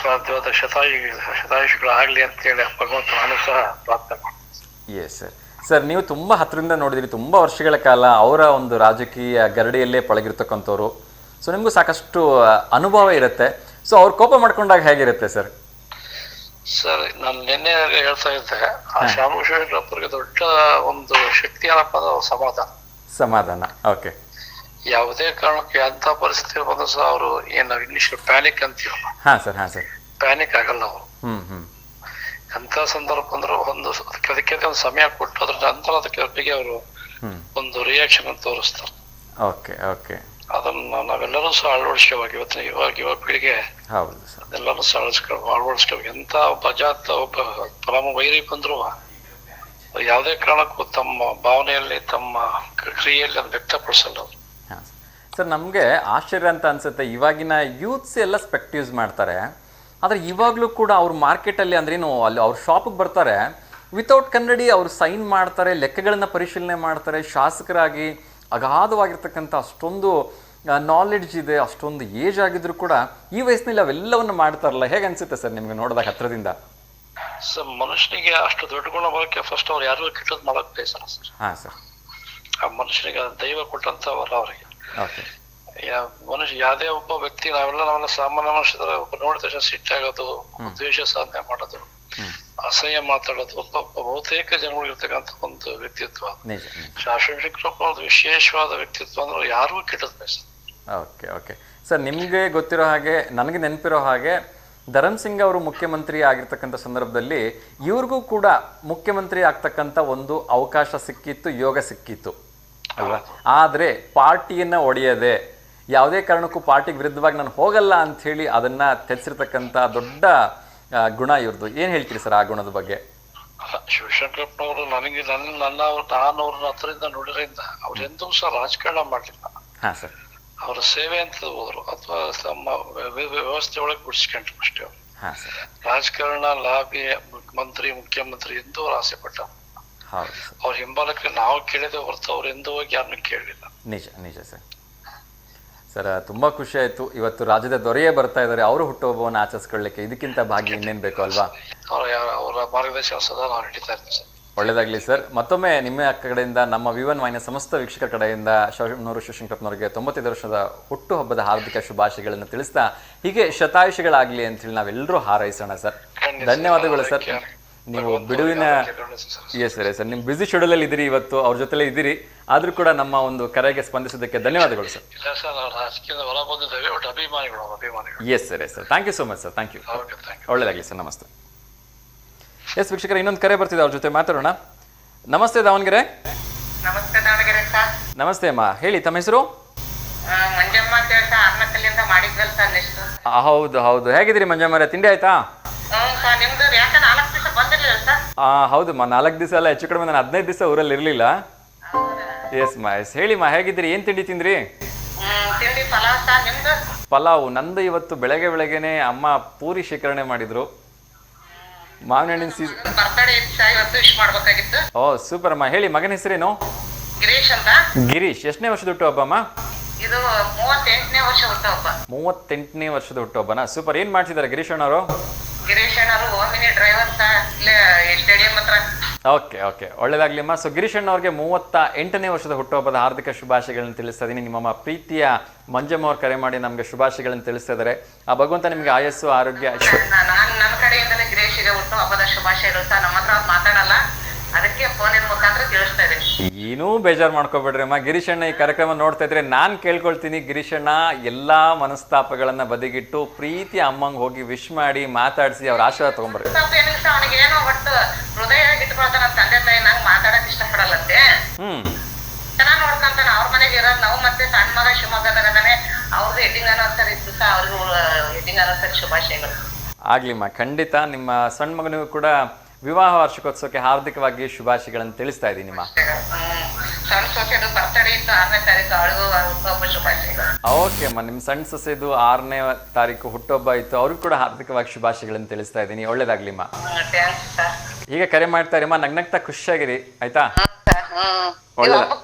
ಸಾಧ್ಯವಾದ ಶತಾಯುಷಿಗಳಾಗಲಿ ಅಂತೇಳಿ ಭಗವಂತ ನಾನು ಸಹ ಪ್ರಾರ್ಥನೆ ಮಾಡ್ತೀನಿ. Yes sir. ಸರ್, ನೀವು ತುಂಬ ಹತ್ತಿರದಿಂದ ನೋಡಿದಿರಿ, ತುಂಬ ವರ್ಷಗಳ ಕಾಲ ಅವರ ಒಂದು ರಾಜಕೀಯ ಗರಡಿಯಲ್ಲೇ ಪಳಗಿರ್ತಕ್ಕಂಥವ್ರು. ಸೊ ನಿಮಗೂ ಸಾಕಷ್ಟು ಅನುಭವ ಇರುತ್ತೆ. ಸೊ ಅವ್ರು ಕೋಪ ಮಾಡ್ಕೊಂಡಾಗ ಹೇಗಿರುತ್ತೆ ಸರ್? ಸರ್, ನಾನು ನಿನ್ನೆ ಹೇಳ್ತಾ ಇದ್ದೆ, ಆ ಶಾಮನೂರು ಶಿವಶಂಕರಪ್ಪರಿಗೆ ದೊಡ್ಡ ಒಂದು ಶಕ್ತಿ ಏನಪ್ಪ ಅಂದ್ರೆ ಸಮಾಧಾನ. ಓಕೆ. ಯಾವುದೇ ಕಾರಣಕ್ಕೆ ಅಂತ ಪರಿಸ್ಥಿತಿ ಬಂದ್ರು ಸಹ ಅವರು ಏನು ಇಂಗ್ಲಿಷ್ ಪ್ಯಾನಿಕ್ ಅಂತೀವಲ್ಲ, ಹಾ ಸರ್, ಹಾ ಸರ್, ಪ್ಯಾನಿಕ್ ಆಗಲ್ಲ ಅವರು. ಎಂತ ಸಂದರ್ಭ ಅಂದ್ರು ಅದಕ್ಕೆ ಒಂದು ಸಮಯ ಕೊಟ್ಟು ಅದ್ರ ನಂತರ ಅದಕ್ಕೆ ಬಗ್ಗೆ ಅವರು ಒಂದು ರಿಯಾಕ್ಷನ್ ಅಂತ ತೋರಿಸ್ತಾರೆ. Okay okay. ಅದನ್ನ ನಾವೆಲ್ಲರೂ ಸಹ ಅಳವಡಿಸ್ಕೋಬೇಕು. ಇವಾಗ ಯುವ ಪೀಳಿಗೆ ಎಲ್ಲರೂ ಸಹ ಅಳವಡಿಸ್ಕೋಬೇಕು. ಎಂತ ಒಬ್ಬ ಪರಮ ವೈರಿ ಬಂದ್ರು ಯಾವುದೇ ಕಾರಣಕ್ಕೂ ತಮ್ಮ ಭಾವನೆಯಲ್ಲಿ, ತಮ್ಮ ಕ್ರಿಯೆಯಲ್ಲಿ ಅದು ವ್ಯಕ್ತಪಡಿಸಲ್ಲ. ಸರ್, ನಮಗೆ ಆಶ್ಚರ್ಯ ಅಂತ ಅನ್ಸುತ್ತೆ, ಇವಾಗಿನ ಯೂತ್ಸ್ ಎಲ್ಲ ಸ್ಪೆಕ್ಟ್ ಯೂಸ್ ಮಾಡ್ತಾರೆ, ಆದರೆ ಇವಾಗಲೂ ಕೂಡ ಅವ್ರು ಮಾರ್ಕೆಟಲ್ಲಿ ಅಂದ್ರೇನು ಅಲ್ಲಿ ಅವ್ರ ಶಾಪಿಗೆ ಬರ್ತಾರೆ, ವಿತೌಟ್ ಕನ್ನಡಿ ಅವ್ರು ಸೈನ್ ಮಾಡ್ತಾರೆ, ಲೆಕ್ಕಗಳನ್ನು ಪರಿಶೀಲನೆ ಮಾಡ್ತಾರೆ. ಶಾಸಕರಾಗಿ ಅಗಾಧವಾಗಿರ್ತಕ್ಕಂಥ ಅಷ್ಟೊಂದು ನಾಲೆಡ್ಜ್ ಇದೆ, ಅಷ್ಟೊಂದು ಏಜ್ ಆಗಿದ್ರು ಕೂಡ ಈ ವಯಸ್ಸಿನಲ್ಲಿ ಅವೆಲ್ಲವನ್ನು ಮಾಡ್ತಾರಲ್ಲ, ಹೇಗೆ ಅನ್ಸುತ್ತೆ ಸರ್ ನಿಮ್ಗೆ ನೋಡಿದಾಗ ಹತ್ರದಿಂದ? ಸರ್ ಮನುಷ್ಯನಿಗೆ ಅಷ್ಟು ದೊಡ್ಡ ಗುಣ ಬರೋಕೆ ಫಸ್ಟ್ ಅವ್ರು ಯಾರಿಗೂ ಕೆಟ್ಟದ್ ಮಾಡಕ್ ಬಯಸಲ್ಲ ಸರ್. ಹಾಂ ಸರ್. ಆ ಮನುಷ್ಯನಿಗೆ ದೈವ ಕೊಟ್ಟಂತ ವರ ಅವರಿಗೆ. ಓಕೆ. ಮನುಷ್ಯ ಯಾವುದೇ ಒಬ್ಬ ವ್ಯಕ್ತಿ ನಾವೆಲ್ಲ ಸಾಮಾನ್ಯ ಮನುಷ್ಯರ ನೋಡಿದ ತಕ್ಷಣ ಸಿಟ್ಟಾಗೋದು, ದ್ವೇಷ ಸಾಧನೆ ಮಾಡೋದು, ಅಸಹ್ಯ ಮಾತಾಡೋದು ಬಹುತೇಕ ಜನಗಳಿರ್ತಕ್ಕಂಥ ಒಂದು ವ್ಯಕ್ತಿತ್ವ. ಶಾಶ್ವತರೂಪ ಒಂದು ವಿಶೇಷವಾದ ವ್ಯಕ್ತಿತ್ವ ಅಂದ್ರೆ ಯಾರಿಗೂ ಕೆಟ್ಟದ್ ಬಯಸಲ್ಲ. ಓಕೆ ಓಕೆ ಸರ್, ನಿಮಗೆ ಗೊತ್ತಿರೋ ಹಾಗೆ, ನನಗೆ ನೆನಪಿರೋ ಹಾಗೆ ಧರಮ್ ಸಿಂಗ್ ಅವರು ಮುಖ್ಯಮಂತ್ರಿ ಆಗಿರ್ತಕ್ಕಂಥ ಸಂದರ್ಭದಲ್ಲಿ ಇವ್ರಿಗೂ ಕೂಡ ಮುಖ್ಯಮಂತ್ರಿ ಆಗ್ತಕ್ಕಂಥ ಒಂದು ಅವಕಾಶ ಸಿಕ್ಕಿತ್ತು, ಯೋಗ ಸಿಕ್ಕಿತ್ತು ಅಲ್ವಾ? ಆದರೆ ಪಾರ್ಟಿಯನ್ನು ಒಡೆಯದೆ ಯಾವುದೇ ಕಾರಣಕ್ಕೂ ಪಾರ್ಟಿಗೆ ವಿರುದ್ಧವಾಗಿ ನಾನು ಹೋಗಲ್ಲ ಅಂಥೇಳಿ ಅದನ್ನು ತೆಗೆಸಿರ್ತಕ್ಕಂಥ ದೊಡ್ಡ ಗುಣ ಇವ್ರದ್ದು. ಏನು ಹೇಳ್ತೀರಿ ಸರ್ ಆ ಗುಣದ ಬಗ್ಗೆ? ಶಿವಶಂಕರಪ್ಪನವರು ನನಗೆ ನಾನು ಅವ್ರನ್ನ ಹತ್ರದಿಂದ ನೋಡಿದ್ರಿಂದ ಅವ್ರು ಎಂದೂ ಸಹ ರಾಜಕಾರಣ ಮಾಡಲಿಲ್ಲ. ಹಾಂ ಸರ್. ಅವರ ಸೇವೆ ಅಂತ ಹೋದ್ರು ಅಥವಾ ತಮ್ಮ ವ್ಯವಸ್ಥೆ ಒಳಗೆ ಗುಡಿಸ್ಕೊಂಡ್ರು ಅಷ್ಟೇ. ಹಾಂ ಸರ್. ರಾಜಕಾರಣ, ಲಾಬಿ, ಮುಖ್ಯಮಂತ್ರಿ ಎಂದೂ ಅವ್ರು ಆಸೆ ಪಟ್ಟ. ಹೌದು. ಅವ್ರ ಹಿಂಬಾಲಕ್ಕೆ ನಾವು ಕೇಳಿದೆ ಹೊರತು ಅವ್ರು ಎಂದೂ ಹೋಗಿ ಯಾರನ್ನೂ ಕೇಳಲಿಲ್ಲ. ನಿಜ ನಿಜ ಸರ್. ಸರ್ ತುಂಬ ಖುಷಿ ಆಯಿತು. ಇವತ್ತು ರಾಜ್ಯದ ದೊರೆಯೇ ಬರ್ತಾ ಇದ್ದಾರೆ, ಅವರು ಹುಟ್ಟುಹಬ್ಬವನ್ನು ಆಚರಿಸ್ಕೊಳ್ಳಿಕ್ಕೆ. ಇದಕ್ಕಿಂತ ಭಾಗ್ಯ ಇನ್ನೇನು ಬೇಕು ಅಲ್ವಾ? ಅವರ ಮಾರ್ಗದರ್ಶನ ಸದಾ ನಾವು ನಡೀತಾ ಇರ್ತೀವಿ ಸರ್. ಒಳ್ಳೆಯದಾಗಲಿ ಸರ್. ಮತ್ತೊಮ್ಮೆ ನಿಮ್ಮ ಕಡೆಯಿಂದ, ನಮ್ಮ V1 ವಾಹಿನಿಯ ಸಮಸ್ತ ವೀಕ್ಷಕರ ಕಡೆಯಿಂದ ಶಿವಶಂಕರಪ್ಪನವರಿಗೆ 95 ವರ್ಷದ ಹುಟ್ಟುಹಬ್ಬದ ಹಾರ್ದಿಕ ಶುಭಾಶಯಗಳನ್ನು ತಿಳಿಸ್ತಾ, ಹೀಗೆ ಶತಾಯುಷಿಗಳಾಗಲಿ ಅಂತೇಳಿ ನಾವೆಲ್ಲರೂ ಹಾರೈಸೋಣ ಸರ್. ಧನ್ಯವಾದಗಳು ಸರ್. ನೀವು ಬಿಡುವಿನ ಸರ್ ನಿಮ್ಮ ಬ್ಯುಸಿ ಶೆಡ್ಯೂಲಲ್ಲಿ ಇದ್ದೀರಿ, ಇವತ್ತು ಅವ್ರ ಜೊತೆಲೇ ಇದ್ದೀರಿ, ಆದರೂ ಕೂಡ ನಮ್ಮ ಒಂದು ಕರೆಗೆ ಸ್ಪಂದಿಸೋದಕ್ಕೆ ಧನ್ಯವಾದಗಳು sir. Yes sir. Thank you so much sir. Thank you. ಒಳ್ಳೆಯದಾಗಲಿ ಸರ್. ನಮಸ್ತೆ. ಎಸ್ ವೀಕ್ಷಕರ, ಇನ್ನೊಂದು ಕರೆ ಬರ್ತಿದೆ, ಅವ್ರ ಜೊತೆ ಮಾತಾಡೋಣ. ನಮಸ್ತೆ ದಾವಣಗೆರೆ. ನಮಸ್ತೆ ದಾವಣಗೆರೆ ಸರ್. ನಮಸ್ತೆ ಅಮ್ಮ, ಹೇಳಿ ತಮ್ಮ ಹೆಸರು? ಮಂಜಮ್ಮ ಅಂತ ಹೇಳಿ ಆರ್ನಕಲ್ಲಿಂದ ಮಾಡಿದ್ವಲ್ಲ ಸರ್ ನೆಕ್ಸ್ಟ್. ಹೌದು ಹೌದು. ಹೇಗಿದ್ದೀರಿ ಮಂಜಮ್ಮರೇ? ತಿಂಡಿ ಆಯ್ತಾ? ಸರ್ ನಿಮ್ದು ಯಾಕೆ 4 ದಿವಸ ಬಂದಿರಲಿಲ್ಲ ಸರ್? ಹೌದಮ್ಮ, 4 ದಿವಸ ಅಲ್ಲ, ಹೆಚ್ಚು ಕಡಿಮೆ ನಾನು 15 ದಿವಸ ಊರಲ್ಲಿ ಇರಲಿಲ್ಲ. ಎಸ್ ಮಾ, ಎಸ್ ಹೇಳಿಮ್ಮ, ಹೇಗಿದ್ದೀರಿ? ಏನು ತಿಂಡಿ ತಿಂದ್ರಿ? ತಿಂಡಿ ಪಲಾವ್ ಸರ್. ನಿಮ್ದು? ಪಲಾವು. ನಂದು ಇವತ್ತು ಬೆಳಗ್ಗೆನೆ ಅಮ್ಮ ಪೂರಿ ಶೇಖರಣೆ ಮಾಡಿದ್ರು. ಮಾವಿನ ಹಣ್ಣಿನ ಬರ್ತಡೇ ಇವತ್ತು ವಿಶ್ ಮಾಡ್ಬೇಕಾಗಿತ್ತು. ಓ ಸೂಪರ್ ಅಮ್ಮ. ಹೇಳಿ, ಮಗನ ಹೆಸರೇನು? ಗಿರೀಶ್ ಅಂತ. ಗಿರೀಶ್. ಎಷ್ಟನೇ ವರ್ಷದ ಹುಟ್ಟುಹಬ್ಬಮ್ಮ? ಇದು 38ನೇ ವರ್ಷ ಹುಟ್ಟುಹಬ್ಬ. 38ನೇ ವರ್ಷದ ಹುಟ್ಟುಹಬ್ಬನಾ? ಸೂಪರ್. ಏನ್ ಮಾಡ್ತಿದ್ದಾರೆ ಗಿರೀಶ್ ಅಣ್ಣವರು? ಗಿರೀಶ್ ಅಣ್ಣವರು ಓಮಿನಿ ಡ್ರೈವರ್ ಸರ್, ಇಲ್ಲೇ ಸ್ಟೇಡಿಯಂ ಹತ್ರ. ಓಕೆ ಓಕೆ, ಒಳ್ಳೇದಾಗ್ಲಿಮ್ಮ. ಸೊ ಗಿರೀಶ್ ಅಣ್ಣವ್ರಿಗೆ 38ನೇ ವರ್ಷದ ಹುಟ್ಟುಹಬ್ಬದ ಹಾರ್ದಿಕ ಶುಭಾಶಯಗಳನ್ನು ತಿಳಿಸ್ತಾ ಇದ್ದೀನಿ. ನಿಮ್ಮ ಪ್ರೀತಿಯ ಮಂಜಮ್ಮ ಅವ್ರು ಕರೆ ಮಾಡಿ ನಮಗೆ ಶುಭಾಶಯಗಳನ್ನು ತಿಳಿಸ್ತಾ ಇದ್ದಾರೆ. ಆ ಭಗವಂತ ನಿಮ್ಗೆ ಆಯಸ್ಸು, ಆರೋಗ್ಯ. ನನ್ನ ಕಡೆಯಿಂದಲೇ ಗಿರೀಶಿಗೆ ಹುಟ್ಟುಹಬ್ಬದ ಶುಭಾಶಯಗಳು ಸರ್. ನಮ್ಮ ಹತ್ರ ಮಾತಾಡಲ್ಲ, ಅದಕ್ಕೆ ಫೋನಿನ ಮುಖಾಂತರ ತಿಳಿಸ್ತಾ ಇದ್ದೀನಿ. ಏನೂ ಬೇಜಾರು ಮಾಡ್ಕೋಬೇಡ್ರಿ ಅಮ್ಮ. ಗಿರೀಶ್ ಅಣ್ಣ ಈ ಕಾರ್ಯಕ್ರಮ ನೋಡ್ತಾ ಇದ್ರೆ ನಾನು ಕೇಳ್ಕೊಳ್ತೀನಿ, ಗಿರೀಶ್ ಅಣ್ಣ ಎಲ್ಲಾ ಮನಸ್ತಾಪಗಳನ್ನ ಬದಿಗಿಟ್ಟು ಪ್ರೀತಿ ಅಮ್ಮಂಗೆ ಹೋಗಿ ವಿಶ್ ಮಾಡಿ ಮಾತಾಡಿಸಿ ಅವ್ರ ಆಶೀರ್ವಾದ ತಗೊಂಡ್ಬರ್ರಿ. ಅವನಿಗೆ ಏನೋ ಒಟ್ಟು ಹೃದಯ ಇಟ್ಕೊಳ್ತಾನ, ತಂದೆ ತಾಯಿ ನಂಗೆ ಮಾತಾಡಕ್ ಇಷ್ಟಪಡಲ್ಲಂತೆ. ಚೆನ್ನಾಗಿ ನೋಡ್ಕೊಂತಾನ. ಅವ್ರ ಮನೆಗೆ ಇರೋದು ನಾವು. ಮತ್ತೆ ಸಣ್ಣ ಮಗ ಶಿವಮೊಗ್ಗದಾಗದಾನೆ, ಅವ್ರದ್ದು ಎಡ್ಡಿಂಗ್ ಅನ್ನೋಸರಿ ಇತ್ತು ಸರ್. ಅವ್ರಿಗೂ ಎಡ್ಡಿಂಗ್ ಅನ್ನೋಸರಿ ಶುಭಾಶಯಗಳು. ಆಗ್ಲಿಮ್ಮ, ಖಂಡಿತ. ನಿಮ್ಮ ಸಣ್ಣ ಮಗನಿಗೂ ಕೂಡ ವಿವಾಹ ವಾರ್ಷಿಕೋತ್ಸವಕ್ಕೆ ಹಾರ್ದಿಕವಾಗಿ ಶುಭಾಶಯಗಳನ್ನು ತಿಳಿಸ್ತಾ ಇದ್ದೀನಿ. ನಿಮ್ಮ ಸಣ್ಣ ಸೊಸೆದು ಬರ್ತಡೇ ಇತ್ತು 6ನೇ ತಾರೀಕು, ಅವಳಿಗೂ ಹುಟ್ಟುಹಬ್ಬ ಶುಭಾಶಯಗಳು. ಓಕೆ ಅಮ್ಮ, ನಿಮ್ಮ ಸಣ್ಣ ಸೊಸೆದು 6ನೇ ತಾರೀಕು ಹುಟ್ಟುಹಬ್ಬ ಇತ್ತು, ಅವ್ರಿಗೂ ಕೂಡ ಹಾರ್ದಿಕವಾಗಿ ಶುಭಾಶಯಗಳನ್ನು ತಿಳಿಸ್ತಾ ಇದ್ದೀನಿ. ಒಳ್ಳೇದಾಗ್ಲಿಮ್ಮ. ಈಗ ಕರೆ ಮಾಡ್ತಾ ಇರಮ್ಮ, ನಗ್ನಗ್ತಾ ಖುಷಿಯಾಗಿರಿ ಆಯ್ತಾ?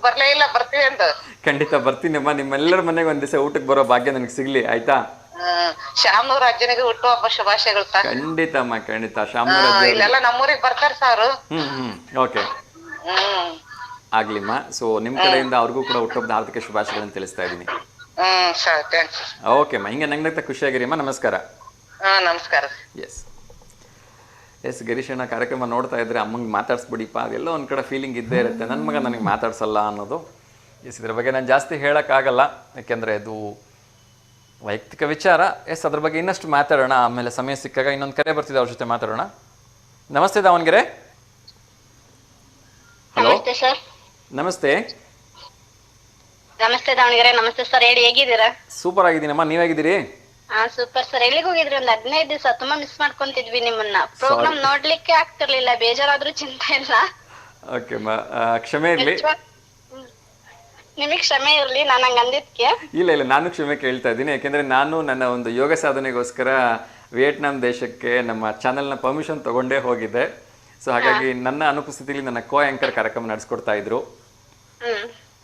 ಬರ್ಲೇ ಇಲ್ಲ, ಬರ್ತೀವಿ ಅಂತ. ಖಂಡಿತ ಬರ್ತೀನಮ್ಮ. ನಿಮ್ಮೆಲ್ಲರ ಮನೆಗೆ ಒಂದ್ ದಿವಸ ಊಟಕ್ಕೆ ಬರೋ ಭಾಗ್ಯ ನನಗೆ ಸಿಗ್ಲಿ ಆಯ್ತಾ? ಶ್ಯಾಮನೂರ್ ಅಜ್ಜನಿಗೆ ಹುಟ್ಟುಹಬ್ಬ ಶುಭಾಶಯಗಳು ಸರ್. ಖಂಡಿತ ಅಮ್ಮ, ಖಂಡಿತ. ಶ್ಯಾಮನೂರ್ ಅಜ್ಜ ಇಲ್ಲೆಲ್ಲ ನಮ್ಮೂರಿಗೆ ಬರ್ತಾರ ಸರ್. ಓಕೆ, ಆಗ್ಲಿಮ್ಮ. ಸೊ ನಿಮ್ ಕಡೆಯಿಂದ ಅವ್ರಿಗೂ ಕೂಡ ಹುಟ್ಟುಹಬ್ಬದ ಹಾರ್ದಿಕ ಶುಭಾಶಯಗಳನ್ನು ತಿಳಿಸ್ತಾ ಇದ್ದೀನಿ. ಓಕೆ ಅಮ್ಮ, ಹಿಂಗೆ ನಗ್ನಗ್ತಾ ಖುಷಿಯಾಗಿರಿ ಅಮ್ಮ. ನಮಸ್ಕಾರ. ನಮಸ್ಕಾರ. ಎಸ್ ಎಸ್ ಗಿರೀಶ್ ಅಣ್ಣ ಕಾರ್ಯಕ್ರಮ ನೋಡ್ತಾ ಇದ್ರೆ ಅಮ್ಮಂಗೆ ಮಾತಾಡ್ಸ್ಬಿಡಿಪ್ಪ, ಅದೆಲ್ಲೋ ಒಂದು ಕಡೆ ಫೀಲಿಂಗ್ ಇದ್ದೇ ಇರುತ್ತೆ, ನನ್ನ ಮಗ ನನಗೆ ಮಾತಾಡ್ಸಲ್ಲ ಅನ್ನೋದು. ಎಸ್, ಇದ್ರ ಬಗ್ಗೆ ನಾನು ಜಾಸ್ತಿ ಹೇಳೋಕ್ಕಾಗಲ್ಲ, ಯಾಕೆಂದರೆ ಅದು ವೈಯಕ್ತಿಕ ವಿಚಾರ. ಎಸ್, ಅದ್ರ ಬಗ್ಗೆ ಇನ್ನಷ್ಟು ಮಾತಾಡೋಣ ಆಮೇಲೆ ಸಮಯ ಸಿಕ್ಕಾಗ. ಇನ್ನೊಂದು ಕರೆ ಬರ್ತಿದೆ, ಅವ್ರ ಜೊತೆ ಮಾತಾಡೋಣ. ನಮಸ್ತೆ ದಾವಣಗೆರೆ. Hello sir. ನಮಸ್ತೆ. ನಮಸ್ತೆ ದಾವಣಗೆರೆ. ನಮಸ್ತೆ ಸರ್, ಹೇಳಿ, ಹೇಗಿದ್ದೀರಾ? ಸೂಪರ್ ಆಗಿದ್ದೀನಮ್ಮ, ನೀವ್ ಹೇಗಿದ್ದೀರಿ? Super sir. ಎಲ್ಲಿಗೆ ಹೋಗಿದ್ರಿ? ಒಂದು 15 ದಿವಸ ತುಂಬಾ ಮಿಸ್ ಮಾಡ್ಕೊಂತಿದ್ವಿ ನಿಮ್ಮನ್ನ. ಪ್ರೋಗ್ರಾಮ್ ನೋಡ್ಲಿಕ್ಕೆ ಆಗ್ತಿರ್ಲಿಲ್ಲ, ಬೇಜಾರಾದ್ರೂ ಚಿಂತೆ ಇಲ್ಲ. ಓಕೆ ಅಮ್ಮ, ಕ್ಷಮೆ ಇರ್ಲಿ. ನಿಮಗ್ ಕ್ಷಮೆ ಇರ್ಲಿ ನಾನು ಹಂಗ ಅಂದಿದ್ಕೆ. ಇಲ್ಲ, ನಾನು ಕ್ಷಮೆ ಕೇಳ್ತಾ ಇದ್ದೀನಿ, ಯಾಕೆಂದ್ರೆ ನಾನು ನನ್ನ ಒಂದು ಯೋಗ ಸಾಧನೆಗೋಸ್ಕರ ವಿಯೆಟ್ನಾಂ ದೇಶಕ್ಕೆ ನಮ್ಮ ಚಾನೆಲ್ನ ಪರ್ಮಿಷನ್ ತಗೊಂಡೇ ಹೋಗಿದ್ದೆ. ಸೊ ಹಾಗಾಗಿ ನನ್ನ ಅನುಪಸ್ಥಿತಿಯಲ್ಲಿ ನನ್ನ ಕೋ ಆಂಕರ್ ಕಾರ್ಯಕ್ರಮ ನಡೆಸ್ಕೊಡ್ತಾ ಇದ್ರು.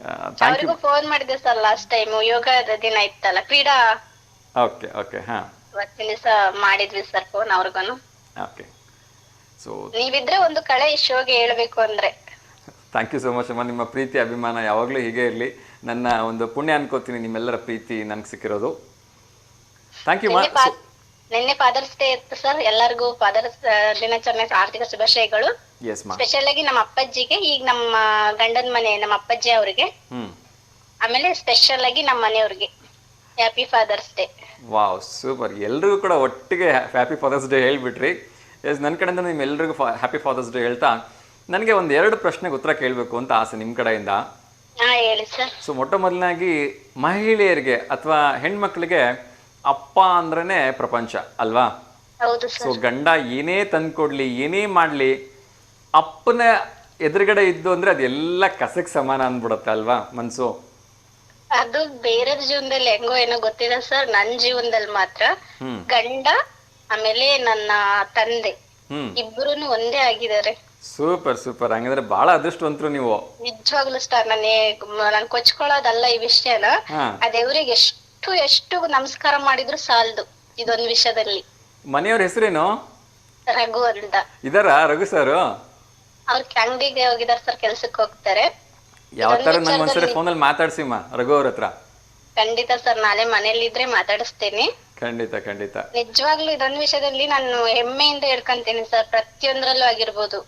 Thank you. ಅವ್ರಿಗೂ ಫೋನ್ ಮಾಡಿದೆ ಸರ್ ಲಾಸ್ಟ್ ಟೈಮ್ ಯೋಗದ ದಿನ ಇತ್ತಲ್ಲ ಕ್ರೀಡಾ ಓಕೆ ಓಕೆ ಹಾಂ ಅವತ್ತಿನ ದಿವಸ ಮಾಡಿದ್ವಿ ಸರ್ ಫೋನ್ ಅವ್ರಿಗೂ. ಓಕೆ. ಸೊ ನೀವಿದ್ರೆ ಒಂದು ಕಳೆ ಈ ಶೋಗೆ ಹೇಳ್ಬೇಕು ಅಂದ್ರೆ. ಥ್ಯಾಂಕ್ ಯು ಸೋ ಮಚ್ ಅಮ್ಮ. ನಿಮ್ಮ ಪ್ರೀತಿ ಅಭಿಮಾನ ಯಾವಾಗಲೂ ಹೀಗೆ ಇರಲಿ. ನನ್ನ ಒಂದು ಪುಣ್ಯ ಅನ್ಕೋತೀನಿ ನಿಮ್ಮೆಲ್ಲರ ಪ್ರೀತಿ ನನಗೆ ಸಿಕ್ಕಿರೋದು. ಥ್ಯಾಂಕ್ ಯು ಮಾ. ನಿನ್ನೆ ಫಾದರ್ಸ್ ಡೇ ಇತ್ತು ಸರ್, ಎಲ್ಲರಿಗೂ ಫಾದರ್ಸ್ ದಿನಾಚರಣೆ ಆರ್ಥಿಕ ಶುಭಾಶಯಗಳು. ಎಸ್ ಮಾ. ಸ್ಪೆಷಲ್ ಆಗಿ ನಮ್ಮ ಅಪ್ಪಾಜಿಗೆ, ಈಗ ನಮ್ಮ ಗಂಡನ ಮನೆ ನಮ್ಮ ಅಪ್ಪಾಜಿ ಅವ್ರಿಗೆ, ಆಮೇಲೆ ಸ್ಪೆಷಲ್ ಆಗಿ ನಮ್ಮ ಮನೆಯವ್ರಿಗೆ happy father's day. Wow super. ಎಲ್ರಿಗೂ ಕೂಡ ಒಟ್ಟಿಗೆ ಹ್ಯಾಪಿ ಫಾದರ್ಸ್ ಡೇ ಹೇಳ್ಬಿಟ್ರಿ. ಎಸ್, ನನ್ನ ಕಡೆಯಿಂದ ನಿಮ್ಮೆಲ್ಲರಿಗೂ ಹ್ಯಾಪಿ ಫಾದರ್ಸ್ ಡೇ ಹೇಳ್ತಾ ನನಗೆ ಒಂದು 2 ಪ್ರಶ್ನೆಗೆ ಉತ್ತರ ಕೇಳಬೇಕು ಅಂತ ಆಸೆ ನಿಮ್ಮ ಕಡೆಯಿಂದ. ಹೇಳಿ ಸರ್. ಸೊ ಮೊಟ್ಟ ಮೊದಲನಾಗಿ ಮಹಿಳೆಯರಿಗೆ ಅಥವಾ ಹೆಣ್ಮಕ್ಳಿಗೆ ಅಪ್ಪ ಅಂದ್ರೇ ಪ್ರಪಂಚ ಅಲ್ವಾ? ಹೌದು ಸೊ ಸರ್. ಗಂಡ ಏನೇ ತಂದ್ಕೊಡ್ಲಿ ಏನೇ ಮಾಡಲಿ ಅಪ್ಪನ ಎದುರುಗಡೆ ಇದ್ದು ಅಂದ್ರೆ ಅದೆಲ್ಲ ಕಸಕ್ಕೆ ಸಮಾನ ಅಂದ್ಬಿಡುತ್ತೆ ಅಲ್ವಾ ಮನ್ಸು? ಅದು ಬೇರೆ ಜೀವನದಲ್ಲಿ ಹೆಂಗೋ ಏನೋ ಗೊತ್ತಿಲ್ಲ ಸರ್, ನನ್ ಜೀವನದಲ್ಲಿ ಮಾತ್ರ ಗಂಡ ಆಮೇಲೆ ನನ್ನ ತಂದೆ ಇಬ್ರುನು ಒಂದೇ ಆಗಿದ್ದಾರೆ. Super super. ಹಂಗಂದ್ರೆ ಬಹಳ ಅದೃಷ್ಟವಂತರು ನೀವು. ನಿಜವಾಗ್ಲೂ ಸ್ಟಾರ್, ನಾನ್ ಕೊಚ್ಕೊಳ್ಳೋದಲ್ಲ ಈ ವಿಷಯನ. ಆ ದೇವ್ರಿಗೆ ಎಷ್ಟು ನಮಸ್ಕಾರ ಮಾಡಿದ್ರು ಸಾಲದು ಇದೊಂದು ವಿಷಯದಲ್ಲಿ. ಮನೆಯವ್ರ ಹೆಸರೇನು? ರಘು ಅಂತ ಇದಾರ ರಘು ಸರ್? ಅವ್ರ ಅಂಗಡಿಗೆ ಹೋಗಿದಾರ ಸರ್, ಕೆಲ್ಸಕ್ಕೆ ಹೋಗ್ತಾರೆ. ಯಾವ ತರ ನನ್ ಒಂದ್ಸರಿ ಫೋನಲ್ಲಿ ಮಾತಾಡ್ಸಿಮ್ಮ ರಘು ಅವ್ರ ಹತ್ರ. ಖಂಡಿತ ಸರ್, ನಾಳೆ ಮನೇಲಿ ಇದ್ರೆ ಮಾತಾಡಿಸ್ತೇನೆ. ಖಂಡಿತ ಖಂಡಿತ. ನಿಜವಾಗ್ಲೂ ಇದೊಂದು ವಿಷಯದಲ್ಲಿ ನಾನು ಹೆಮ್ಮೆಯಿಂದ ಹೇಳ್ಕೊಂತೀನಿ ಸರ್, ಪ್ರತಿಯೊಂದ್ರಲ್ಲೂ ಆಗಿರ್ಬೋದು.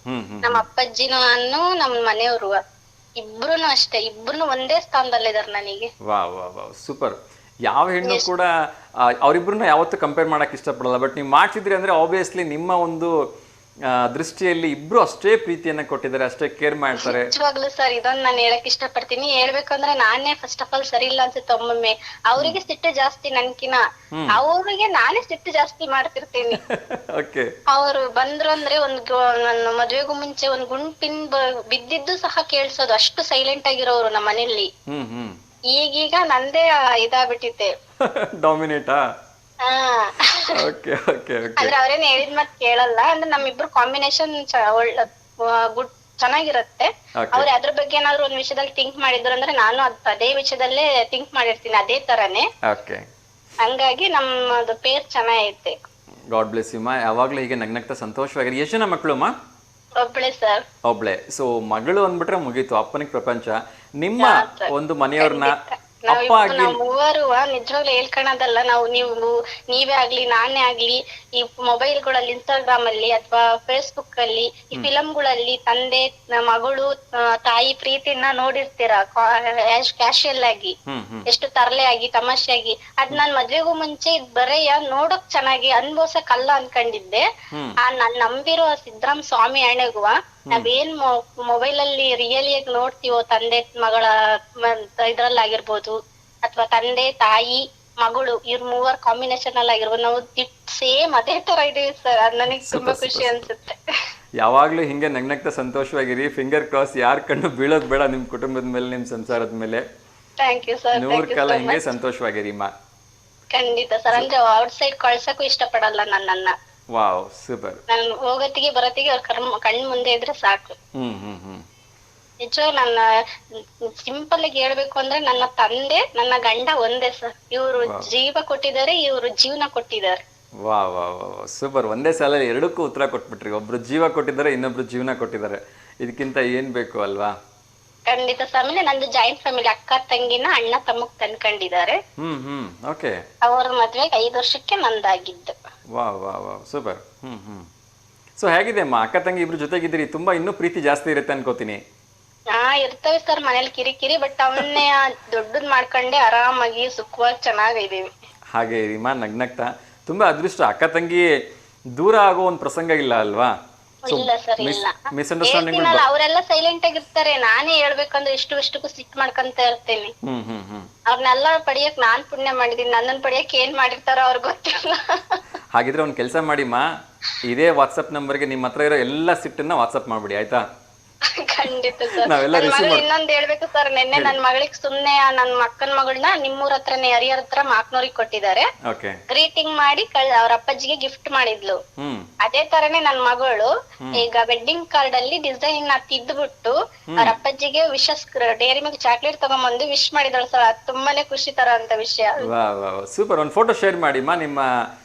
ನಮ್ಮ ಅಪ್ಪಾಜಿನೂ ನಾನು ನಮ್ಮ ಮನೆಯವರು ಇಬ್ರುನು ಅಷ್ಟೇ, ಇಬ್ರುನು ಒಂದೇ ಸ್ಥಾನದಲ್ಲಿದಾರೆ ನನಗೆ. ವಾ ವಾ ವಾ ಸೂಪರ್. ಯಾವ ಹೆಣ್ಣು ಕೂಡ ಅವ್ರಿಬ್ರನ್ನ ಯಾವತ್ತೂ ಕಂಪೇರ್ ಮಾಡಕ್ ಇಷ್ಟಪಡಲ್ಲ. ಬಟ್ ನೀವು ಮಾಡ್ಸಿದ್ರಿ ಅಂದ್ರೆ ಆಬ್ವಿಯಸ್ಲಿ ನಿಮ್ಮ ಒಂದು ದೃಷ್ಟಿಯಲ್ಲಿ ಇಬ್ರು ಅಷ್ಟೇ ಪ್ರೀತಿಯನ್ನ ಕೊಟ್ಟಿದ್ದಾರೆ, ಅಷ್ಟೇ ಕೇರ್ ಮಾಡ್ತಾರೆ. ನಿಜವಾಗ್ಲೂ ಸರ್, ಇದೊಂದು ನಾನು ಹೇಳಕ್ ಇಷ್ಟಪಡ್ತೀನಿ. ಹೇಳ್ಬೇಕಂದ್ರೆ ನಾನೇ ಫಸ್ಟ್ ಆಫ್ ಆಲ್ ಸರಿ ಇಲ್ಲ ಅನ್ಸುತ್ತೆ ಒಮ್ಮೊಮ್ಮೆ. ಅವ್ರಿಗೆ ಸಿಟ್ಟು ಜಾಸ್ತಿ ನನ್ಕಿನ, ಅವ್ರಿಗೆ ನಾನೇ ಸಿಟ್ಟು ಜಾಸ್ತಿ ಮಾಡ್ತಿರ್ತೀನಿ. ಅವ್ರು ಬಂದ್ರು ಅಂದ್ರೆ ನನ್ನ ಮದ್ವೆಗೂ ಮುಂಚೆ ಒಂದ್ ಗುಂಪಿನ್ ಬಿದ್ದಿದ್ದು ಸಹ ಕೇಳ್ಸೋದು, ಅಷ್ಟು ಸೈಲೆಂಟ್ ಆಗಿರೋರು ನಮ್ಮ ಮನೇಲಿ. ಈಗೀಗ ನಂದೇ ಇದಾಗ್ಬಿಟ್ಟಿತ್ತೆ, ಡಾಮಿನೇಟಾ? ಅಂದ್ರೆ ಅವ್ರೇನ್ ಹೇಳಿದ್ ಮತ್ ಕೇಳಲ್ಲ. ಅಂದ್ರೆ ನಮ್ಮಿಬ್ರು ಕಾಂಬಿನೇಷನ್ ಗುಡ್ ಚೆನ್ನಾಗಿರುತ್ತೆ. ಅವ್ರು ಅದ್ರ ಬಗ್ಗೆ ಏನಾದ್ರು ಒಂದ್ ವಿಷಯದಲ್ಲಿ ಥಿಂಕ್ ಮಾಡಿದ್ರು ಅಂದ್ರೆ ನಾನು ಅದೇ ವಿಷಯದಲ್ಲೇ ಥಿಂಕ್ ಮಾಡಿರ್ತೀನಿ ಅದೇ ತರಾನೇ. ಹಂಗಾಗಿ ನಮ್ಮದು ಪೇರ್ ಚೆನ್ನಾಗೈತೆ. ಗಾಡ್ ಬ್ಲೆಸ್ ಯು ಮಾ. ಯಾವಾಗ್ಲೂ ಹೀಗೆ ನಗ್ನಗ್ತಾ ಸಂತೋಷವಾಗಿರಿ. ಎಷ್ಟು ಜನ ಮಕ್ಕಳು ಮಾ? ಒಬ್ಳೆ ಸರ್. ಒಬ್ಳೆ. ಸೊ ಮಗಳು ಅಂದ್ಬಿಟ್ರೆ ಮುಗೀತು, ಅಪ್ಪನಿಗೆ ಪ್ರಪಂಚ. ನಿಮ್ಮ ಒಂದು ಮನೆಯವ್ರನ್ನ ಅಪ್ಪ ಆಗಿ ಮೂವರು ನಿಜವಾಗ್ಲೂ ಹೇಳ್ಕೊಳೋದಲ್ಲ, ನೀವೇ ಆಗ್ಲಿ ನಾನೇ ಆಗ್ಲಿ ಈ ಮೊಬೈಲ್ಗಳಲ್ಲಿ ಇನ್ಸ್ಟಾಗ್ರಾಮ್ ಅಲ್ಲಿ ಅಥವಾ ಫೇಸ್ಬುಕ್ ಅಲ್ಲಿ ಈ ಫಿಲಂಗಳಲ್ಲಿ ತಂದೆ ಮಗಳು ತಾಯಿ ಪ್ರೀತಿನ ನೋಡಿರ್ತೀರಾ ಕ್ಯಾಶುಯಲ್ ಆಗಿ, ಎಷ್ಟು ತರಲೆ ಆಗಿ ತಮಾಷೆಯಾಗಿ. ಅದ್ ನಾನ್ ಮದ್ವೆಗೂ ಮುಂಚೆ ಇದ್ ಬರೆಯ ನೋಡಕ್ ಚೆನ್ನಾಗಿ ಅನ್ಭವ್ಸಕ್ ಅಲ್ಲ ಅನ್ಕೊಂಡಿದ್ದೆ. ನಾನ್ ನಂಬಿರೋ ಸಿದ್ದರಾಮ ಸ್ವಾಮಿ ಹಣೆಗುವ ನಾವೇನ್ ಮೊಬೈಲ್ ಅಲ್ಲಿ ರಿಯಲಿಯಾಗಿ ನೋಡ್ತೀವೋ ತಂದೆ ಮಗಳ ಇದ್ರಲ್ಲಾಗಿರ್ಬೋದು ಅಥವಾ ತಂದೆ ತಾಯಿ ಮಗಳು ಇವ್ರ ಮೂವರ್ ಕಾಂಬಿನೇಷನ್ ಅಲ್ಲಿ ಆಗಿರ್ಬೋದು, ನಾವು ಸೇಮ್ ಅದೇ ತರ ಇದೀವಿ ಸರ್. ಅದ್ ನನಗೆ ತುಂಬಾ ಖುಷಿ ಅನ್ಸುತ್ತೆ. ಯಾವಾಗ್ಲೂ ಹಿಂಗೆ ನಗ್ನಗ್ತಾ ಸಂತೋಷವಾಗಿರಿ. ಫಿಂಗರ್ ಕ್ರಾಸ್, ಯಾರ್ ಕಣ್ಣು ಬೀಳೋದ್ ಬೇಡ ನಿಮ್ ಕುಟುಂಬದ ಮೇಲೆ, ನಿಮ್ ಸಂಸಾರದ ಮೇಲೆ. Thank you sir. 100 ಕಾಲ ಹಿಂಗೆ ಸಂತೋಷವಾಗಿರಿ ಮಾ. ಖಂಡಿತ ಸರ್. ಅಂದ್ರೆ ಔಟ್ ಸೈಡ್ ಕಳ್ಸಕ್ಕೂ ಇಷ್ಟಪಡಲ್ಲ ನನ್ನನ್ನ. Wow super. ನಾನು ಹೋಗತ್ತಿಗೆ ಬರತ್ತಿಗೆ ಅವ್ರ ಕಣ್ ಮುಂದೆ ಇದ್ರೆ ಸಾಕು. ನಿಜವಾಗ ನನ್ನ ಸಿಂಪಲ್ ಆಗಿ ಹೇಳ್ಬೇಕು ಅಂದ್ರೆ ನನ್ನ ತಂದೆ ನನ್ನ ಗಂಡ ಒಂದೇ ಸರ್. ಇವ್ರು ಜೀವ ಕೊಟ್ಟಿದ್ದಾರೆ, ಇವ್ರು ಜೀವನ ಕೊಟ್ಟಿದ್ದಾರೆ. ವಾ ವಾ ವಾ ಸೂಪರ್. ಒಂದೇ ಸಾಲ ಎರಡಕ್ಕೂ ಉತ್ತರ ಕೊಟ್ಬಿಟ್ರಿ. ಒಬ್ರು ಜೀವ ಕೊಟ್ಟಿದ್ದಾರೆ, ಇನ್ನೊಬ್ರು ಜೀವನ ಕೊಟ್ಟಿದ್ದಾರೆ. ಇದಕ್ಕಿಂತ ಏನ್ ಬೇಕು ಅಲ್ವಾ? ಖಂಡಿತ ಸರ್. ಆಮೇಲೆ ನಂದು ಜಾಯಿಂಟ್ ಫ್ಯಾಮಿಲಿ, ಅಕ್ಕ ತಂಗಿನ ಅಣ್ಣ ತಮ್ಮಗ್ ತಂದ್ಕೊಂಡಿದ್ದಾರೆ. ಓಕೆ. ಅವ್ರ ಮದ್ವೆಗೆ 5 ವರ್ಷಕ್ಕೆ ನಂದಾಗಿದ್ದು. ವಾ ವಾ ವಾ ಸೂಪರ್. ಸೊ ಹೇಗಿದೆ ಅಮ್ಮ, ಅಕ್ಕ ತಂಗಿ ಇಬ್ರು ಜೊತೆಗಿದ್ದೀರಿ, ತುಂಬಾ ಇನ್ನೂ ಪ್ರೀತಿ ಜಾಸ್ತಿ ಇರುತ್ತೆ ಅನ್ಕೋತೀನಿ. ಇರ್ತವೆ ಸರ್ ಮನೇಲಿ ಕಿರಿಕಿರಿ, ಬಟ್ ಅವನ್ನೇ ದೊಡ್ಡದ್ ಮಾಡ್ಕೊಂಡೆ ಆರಾಮಾಗಿ ಸುಖವಾಗಿ ಚೆನ್ನಾಗಿದೀವಿ. ಹಾಗೆ ಇರಿಮಾ ನಗ್ನಗ್ತಾ. ತುಂಬಾ ಅದೃಷ್ಟ, ಅಕ್ಕ ತಂಗಿ ದೂರ ಆಗೋ ಒಂದ್ ಪ್ರಸಂಗ ಇಲ್ಲ ಅಲ್ವಾ? ಇಲ್ಲ ಸರ್, ಇಲ್ಲ. ಮಿಸ್ಅಂಡರ್ಸ್ಟ್ಯಾಂಡಿಂಗ್. ಅವರೆಲ್ಲ ಸೈಲೆಂಟ್ ಆಗಿರ್ತಾರೆ, ನಾನೇ ಹೇಳ್ಬೇಕಂದ್ರೆ ಇಷ್ಟಕ್ಕೂ ಸಿಟ್ ಮಾಡ್ಕೊಂತ ಇರ್ತೇನೆ. ಅವ್ರನ್ನೆಲ್ಲ ಪಡಿಯಕ್ ನಾನ್ ಪುಣ್ಯ ಮಾಡಿದೀನಿ, ನನ್ನನ್ ಪಡಿಯಕ್ ಏನ್ ಮಾಡಿರ್ತಾರೋ ಅವ್ರಿಗೆ ಗೊತ್ತಿಲ್ಲ. ಹಾಗಿದ್ರೆ ಒಂದ್ ಕೆಲಸ ಮಾಡಿಮ್ಮ, ಇದೇ ವಾಟ್ಸಪ್ ನಂಬರ್ಗೆ ನಿಮ್ಮ ಹತ್ರ ಇರೋ ಎಲ್ಲಾ ಸಿಟ್ಟನ್ನ ವಾಟ್ಸಪ್ ಮಾಡ್ಬಿಡಿ ಆಯ್ತಾ? ಖಂಡಿತ ಸರ್. ನಾವೆಲ್ಲ ನನ್ ರಿಸೀವ್ ಮಗಳು ಮಾಡಿ ಇನ್ನೊಂದ್ ಹೇಳ್ಬೇಕು ಸರ್, ನಿನ್ನೆ ನನ್ ಮಗಳಿಗೆ ಸುಮ್ನೆ ನನ್ ಅಕ್ಕನ ಮಗಳನ್ನ ನಿಮ್ಮೂರ್ ಹತ್ರನೇ ಹರಿಹರ ಹತ್ರ ಮಾಕ್ನೂರಿಗೆ ಕೊಟ್ಟಿದ್ದಾರೆ. ಓಕೆ. ಗ್ರೀಟಿಂಗ್ ಮಾಡಿ ಅವ್ರ ಅಪ್ಪಾಜಿಗೆ ಗಿಫ್ಟ್ ಮಾಡಿದ್ಲು. ಹ್ಮ್ ಅದೇ ತರನೇ ನನ್ ಮಗಳು ಈಗ ವೆಡ್ಡಿಂಗ್ ಕಾರ್ಡ್ ಅಲ್ಲಿ ಡಿಸೈನ್ ತಿದ್ಬಿಟ್ಟು ಅವ್ರ ಅಪ್ಪಾಜಿಗೆ ವಿಶಸ್ ಡೈರಿ ಮಿಲ್ಕ್ ಚಾಕ್ಲೇಟ್ ತಗೊಂಡ್ಬಂದು ವಿಶ್ ಮಾಡಿದಳು ಸರ್. ಅದು ತುಂಬಾನೇ ಖುಷಿ ತರ ಅಂತ ವಿಷಯ. ವಾ ವಾ ಸೂಪರ್. ಒಂದು ಫೋಟೋ ಶೇರ್ ಮಾಡಿಮ್ಮ, ನಿಮ್ಮ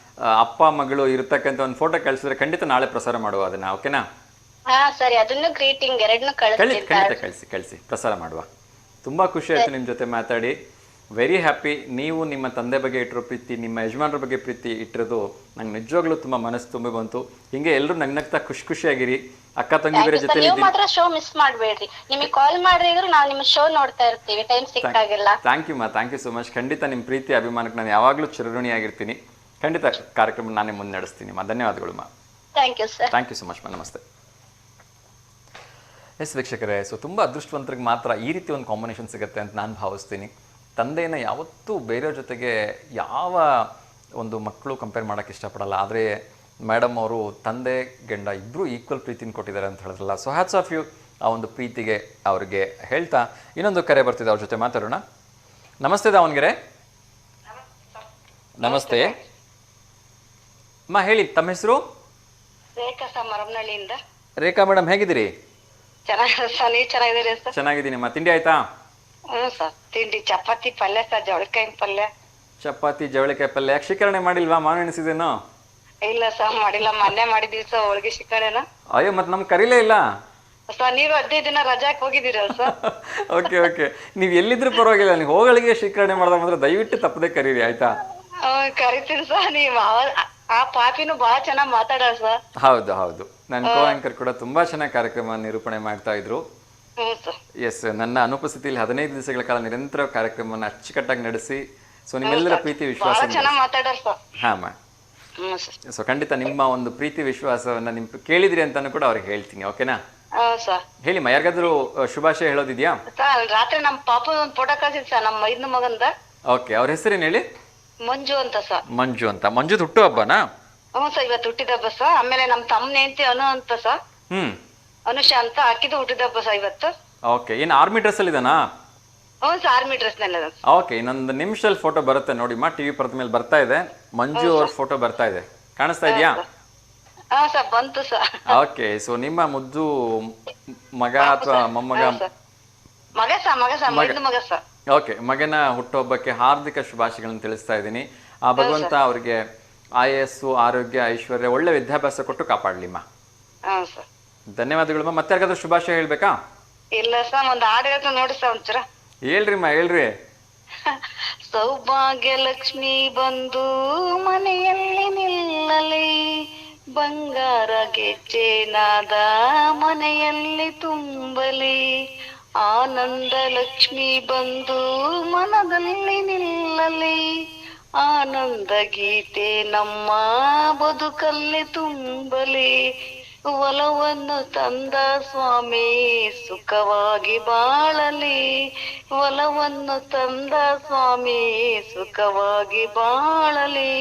ಅಪ್ಪ ಮಗಳು ಇರತಕ್ಕಂಥ ಒಂದು ಫೋಟೋ ಕಳಿಸಿದ್ರೆ ಖಂಡಿತ ನಾಳೆ ಪ್ರಸಾರ ಮಾಡುವ ಅದನ್ನ. ಓಕೆನಾ? ಹಾ ಸರಿ, ಅದನ್ನು ಗ್ರೀಟಿಂಗ್ ಎರಡನ್ನೂ ಖಂಡಿತ ಕಳಿಸಿ ಪ್ರಸಾರ ಮಾಡುವ. ತುಂಬಾ ಖುಷಿ ಆಯ್ತು ನಿಮ್ಮ ಜೊತೆ ಮಾತಾಡಿ. Very happy. ನೀವು ನಿಮ್ಮ ತಂದೆ ಬಗ್ಗೆ ಇಟ್ಟಿರೋ ಪ್ರೀತಿ, ನಿಮ್ಮ ಯಜಮಾನ್ರ ಬಗ್ಗೆ ಪ್ರೀತಿ ಇಟ್ಟಿರೋದು ನಂಗೆ ನಿಜವಾಗ್ಲೂ ತುಂಬ ಮನಸ್ಸು ತುಂಬಿ ಬಂತು. ಹಿಂಗೆ ಎಲ್ಲರೂ ನಗ್ನಗ್ತಾ ಖುಷಿಯಾಗಿರಿ. ಅಕ್ಕ ತಂಗಿ ಬೇರೆ ಜೊತೆ ನೀವು ಮಾತ್ರ ಶೋ ಮಿಸ್ ಮಾಡ್ಬೇಡ್ರಿ. ನಿಮಗೆ ಕಾಲ್ ಮಾಡಿದ್ರು ನಾವು ನಿಮ್ಮ ಶೋ ನೋಡ್ತಾ ಇರ್ತೀವಿ ಟೈಮ್ ಸಿಕ್ಕಾಗೆಲ್ಲ. Thank you so much. ಖಂಡಿತ ನಿಮ್ಮ ಪ್ರೀತಿ ಅಭಿಮಾನಕ್ಕೆ ನಾನು ಯಾವಾಗಲೂ ಚಿರಋಣಿಯಾಗಿರ್ತೀನಿ. ಖಂಡಿತ ಕಾರ್ಯಕ್ರಮ ನಾನೇ ಮುಂದೆ ನಡೆಸ್ತೀನಿ. ಧನ್ಯವಾದಗಳು ಮಾ. Thank you sir. Thank you so much ಮಾ. ನಮಸ್ತೆ. ಎಸ್ ವೀಕ್ಷಕರೇ, ಸೊ ತುಂಬ ಅದೃಷ್ಟವಂತರಿಗೆ ಮಾತ್ರ ಈ ರೀತಿ ಒಂದು ಕಾಂಬಿನೇಷನ್ ಸಿಗುತ್ತೆ ಅಂತ ನಾನು ಭಾವಿಸ್ತೀನಿ. ತಂದೆಯನ್ನು ಯಾವತ್ತೂ ಬೇರೆಯವ್ರ ಜೊತೆಗೆ ಯಾವ ಒಂದು ಮಕ್ಕಳು ಕಂಪೇರ್ ಮಾಡೋಕ್ಕೆ ಇಷ್ಟಪಡಲ್ಲ. ಆದರೆ ಮೇಡಮ್ ಅವರು ತಂದೆ ಗಂಡ ಇಬ್ಬರು ಈಕ್ವಲ್ ಪ್ರೀತಿನ ಕೊಟ್ಟಿದ್ದಾರೆ ಅಂತ ಹೇಳಿದ್ರಲ್ಲ. ಸೊ ಹ್ಯಾಟ್ಸ್ ಆಫ್ ಯು ಆ ಒಂದು ಪ್ರೀತಿಗೆ ಅವ್ರಿಗೆ ಹೇಳ್ತಾ ಇನ್ನೊಂದು ಕರೆ ಬರ್ತಿದೆ, ಅವ್ರ ಜೊತೆ ಮಾತಾಡೋಣ. ನಮಸ್ತೆ ದಾವಣಗೆರೆ. ನಮಸ್ತೆ ಅಮ್ಮ, ಹೇಳಿ ತಮ್ಮ ಹೆಸರು? ರೇಖಾ ಸರ್, ಮರಮನಹಳ್ಳಿಯಿಂದ. ರೇಖಾ ಮೇಡಮ್, ಹೇಗಿದ್ದೀರಿ? ಚೆನ್ನಾಗಿದೆ ಸರ್, ನೀವು ಚೆನ್ನಾಗಿದ್ದೀರಿ ಸರ್? ಚೆನ್ನಾಗಿದ್ದೀನಮ್ಮ. ತಿಂಡಿ ಆಯ್ತಾ? ಹ್ಞೂ ಸರ್, ತಿಂಡಿ ಚಪಾತಿ ಪಲ್ಯ ಸರ್, ಜವಳಿಕಾಯಿ ಪಲ್ಯ. ಚಪಾತಿ ಜವಳಿಕಾಯಿ ಪಲ್ಯ. ಯಾಕೆ ಶಿಕರಣೆ ಮಾಡಿಲ್ವಾ? ಮಾವಿನ ಸೀಸನ್? ಇಲ್ಲ ಸರ್, ಮಾಡಿಲ್ಲ. ಮೊನ್ನೆ ಮಾಡಿದೀವಿ ಸರ್ ಹೋಳಿಗೆ ಶಿಕರಣೆನ. ಅಯ್ಯೋ, ಮತ್ತೆ ನಮ್ಗೆ ಕರೀಲೇ ಇಲ್ಲ ಸರ್. ನೀವು 15 ದಿನ ರಜಾಕ್ ಹೋಗಿದ್ದೀರಲ್ಲ ಸರ್? ಓಕೆ. ನೀವು ಎಲ್ಲಿದ್ರು ಪರವಾಗಿಲ್ಲ, ನೀವು ಹೋಗಳಿಗೆ ಶಿಕರಣೆ ಮಾಡಿದಾಗ ಮಾತ್ರ ದಯವಿಟ್ಟು ತಪ್ಪದೆ ಕರೀರಿ, ಆಯ್ತಾ? ಕರಿತೀನಿ ಸರ್. ನೀವು ಆ ಪಾಪಿನೂ ಬಹಳ ಚೆನ್ನಾಗಿ ಮಾತಾಡೋರು ಸರ್. ಹೌದು. ನನ್ನ ಕೋ ಆಂಕರ್ ಕೂಡ ತುಂಬಾ ಚೆನ್ನಾಗಿ ಕಾರ್ಯಕ್ರಮ ನಿರೂಪಣೆ ಮಾಡ್ತಾ ಇದ್ರು. ಎಸ್, ನನ್ನ ಅನುಪಸ್ಥಿತಿಯಲ್ಲಿ 15 ದಿವಸಗಳ ಕಾಲ ನಿರಂತರ ಕಾರ್ಯಕ್ರಮವನ್ನು ಅಚ್ಚುಕಟ್ಟಾಗಿ ನಡೆಸಿ ಸೊ ನಿಮ್ಮೆಲ್ಲರ ಪ್ರೀತಿ ವಿಶ್ವಾಸ. ಹಾ ಮಾ. ಸೊ ಖಂಡಿತ ನಿಮ್ಮ ಒಂದು ಪ್ರೀತಿ ವಿಶ್ವಾಸವನ್ನ ನಿಮ್ ಕೇಳಿದ್ರಿ ಅಂತಾನು ಕೂಡ ಅವ್ರಿಗೆ ಹೇಳ್ತೀನಿ. ಓಕೆನಾ? ಹೇಳಿಮ್ಮ, ಯಾರಿಗಾದ್ರೂ ಶುಭಾಶಯ ಹೇಳೋದಿದ್ಯಾ? ರಾತ್ರಿ ನಮ್ಮ ಪಾಪ ಒಂದು ಫೋಟೋ ಕಳ್ಸಿದ್ ಸರ್, ನಮ್ಮ ಮೈದ್ನ ಮಗಂದ. ಓಕೆ, ಅವ್ರ ಹೆಸರೇನು ಹೇಳಿ? ಮಂಜು ಅಂತ ಸರ್. ಮಂಜು ಹುಟ್ಟು ಹಬ್ಬನಾ? ಹ್ಞೂ ಸರ್, ಇವತ್ತು ಹುಟ್ಟಿದ ಹಬ್ಬ ಸರ್. ಆಮೇಲೆ ನಮ್ಮ ತಮ್ಮನ ಹೆಂಡತಿ ಅನು ಅಂತ ಸರ್, ಅನುಷಾ ಅಂತ, ಅಕ್ಕಿದು ಹುಟ್ಟಿದ ಹಬ್ಬ ಸರ್ ಇವತ್ತು. ಓಕೆ, ಏನು ಆರ್ಮಿ ಡ್ರೆಸ್ ಅಲ್ಲಿ ಇದಾನಾ? ಹ್ಞೂ ಸರ್, ಆರ್ಮಿ ಡ್ರೆಸ್ ನಲ್ಲಿ. ಓಕೆ, ಇನ್ನೊಂದು ನಿಮಿಷದಲ್ಲಿ ಫೋಟೋ ಬರುತ್ತೆ ನೋಡಿಮ್ಮ, ಟಿವಿ ಪರದ ಮೇಲೆ ಬರ್ತಾ ಇದೆ. ಮಂಜು ಅವ್ರ ಫೋಟೋ ಬರ್ತಾ ಇದೆ, ಕಾಣಿಸ್ತಾ ಇದೆಯಾ? ಹಾ ಸರ್, ಬಂತು ಸರ್. ಓಕೆ, ಸೊ ನಿಮ್ಮ ಮುದ್ದು ಮಗ ಅಥವಾ ಮೊಮ್ಮಗ? ಮಗ ಸರ್. ಓಕೆ, ಮಗನ ಹುಟ್ಟುಹಬ್ಬಕ್ಕೆ ಹಾರ್ದಿಕ ಶುಭಾಶಯಗಳನ್ನು ತಿಳಿಸ್ತಾ ಇದ್ದೀನಿ. ಆ ಭಗವಂತ ಅವ್ರಿಗೆ ಆಯಸ್ಸು, ಆರೋಗ್ಯ, ಐಶ್ವರ್ಯ, ಒಳ್ಳೆ ವಿದ್ಯಾಭ್ಯಾಸ ಕೊಟ್ಟು ಕಾಪಾಡ್ಲಿಮ್ಮ. ಧನ್ಯವಾದಗಳು. ಮತ್ತೆ ಯಾರಿಗಾದ್ರೂ ಶುಭಾಶಯ ಹೇಳ್ಬೇಕಾ? ಇಲ್ಲ ಸರ್, ಒಂದು ಹಾಡು ಹೇಳ್ತಾ ನೋಡಿ ಸರ್ ಒಂಚೂರ. ಹೇಳ್ರಿ. ಸೌಭಾಗ್ಯ ಲಕ್ಷ್ಮಿ ಬಂದು ಮನೆಯಲ್ಲಿ ನಿಲ್ಲಲಿ, ಬಂಗಾರ ಗೆಜ್ಜೆನಾದ ಮನೆಯಲ್ಲಿ ತುಂಬಲಿ, ಆನಂದ ಲಕ್ಷ್ಮಿ ಬಂದು ಮನದಲ್ಲಿ ನಿಲ್ಲಲಿ, ಆನಂದ ಗೀತೆ ನಮ್ಮ ಬದುಕಲ್ಲಿ ತುಂಬಲಿ, ಒಲವನ್ನು ತಂದ ಸ್ವಾಮಿ ಸುಖವಾಗಿ ಬಾಳಲಿ, ಒಲವನ್ನು ತಂದ ಸ್ವಾಮಿ ಸುಖವಾಗಿ ಬಾಳಲಿ,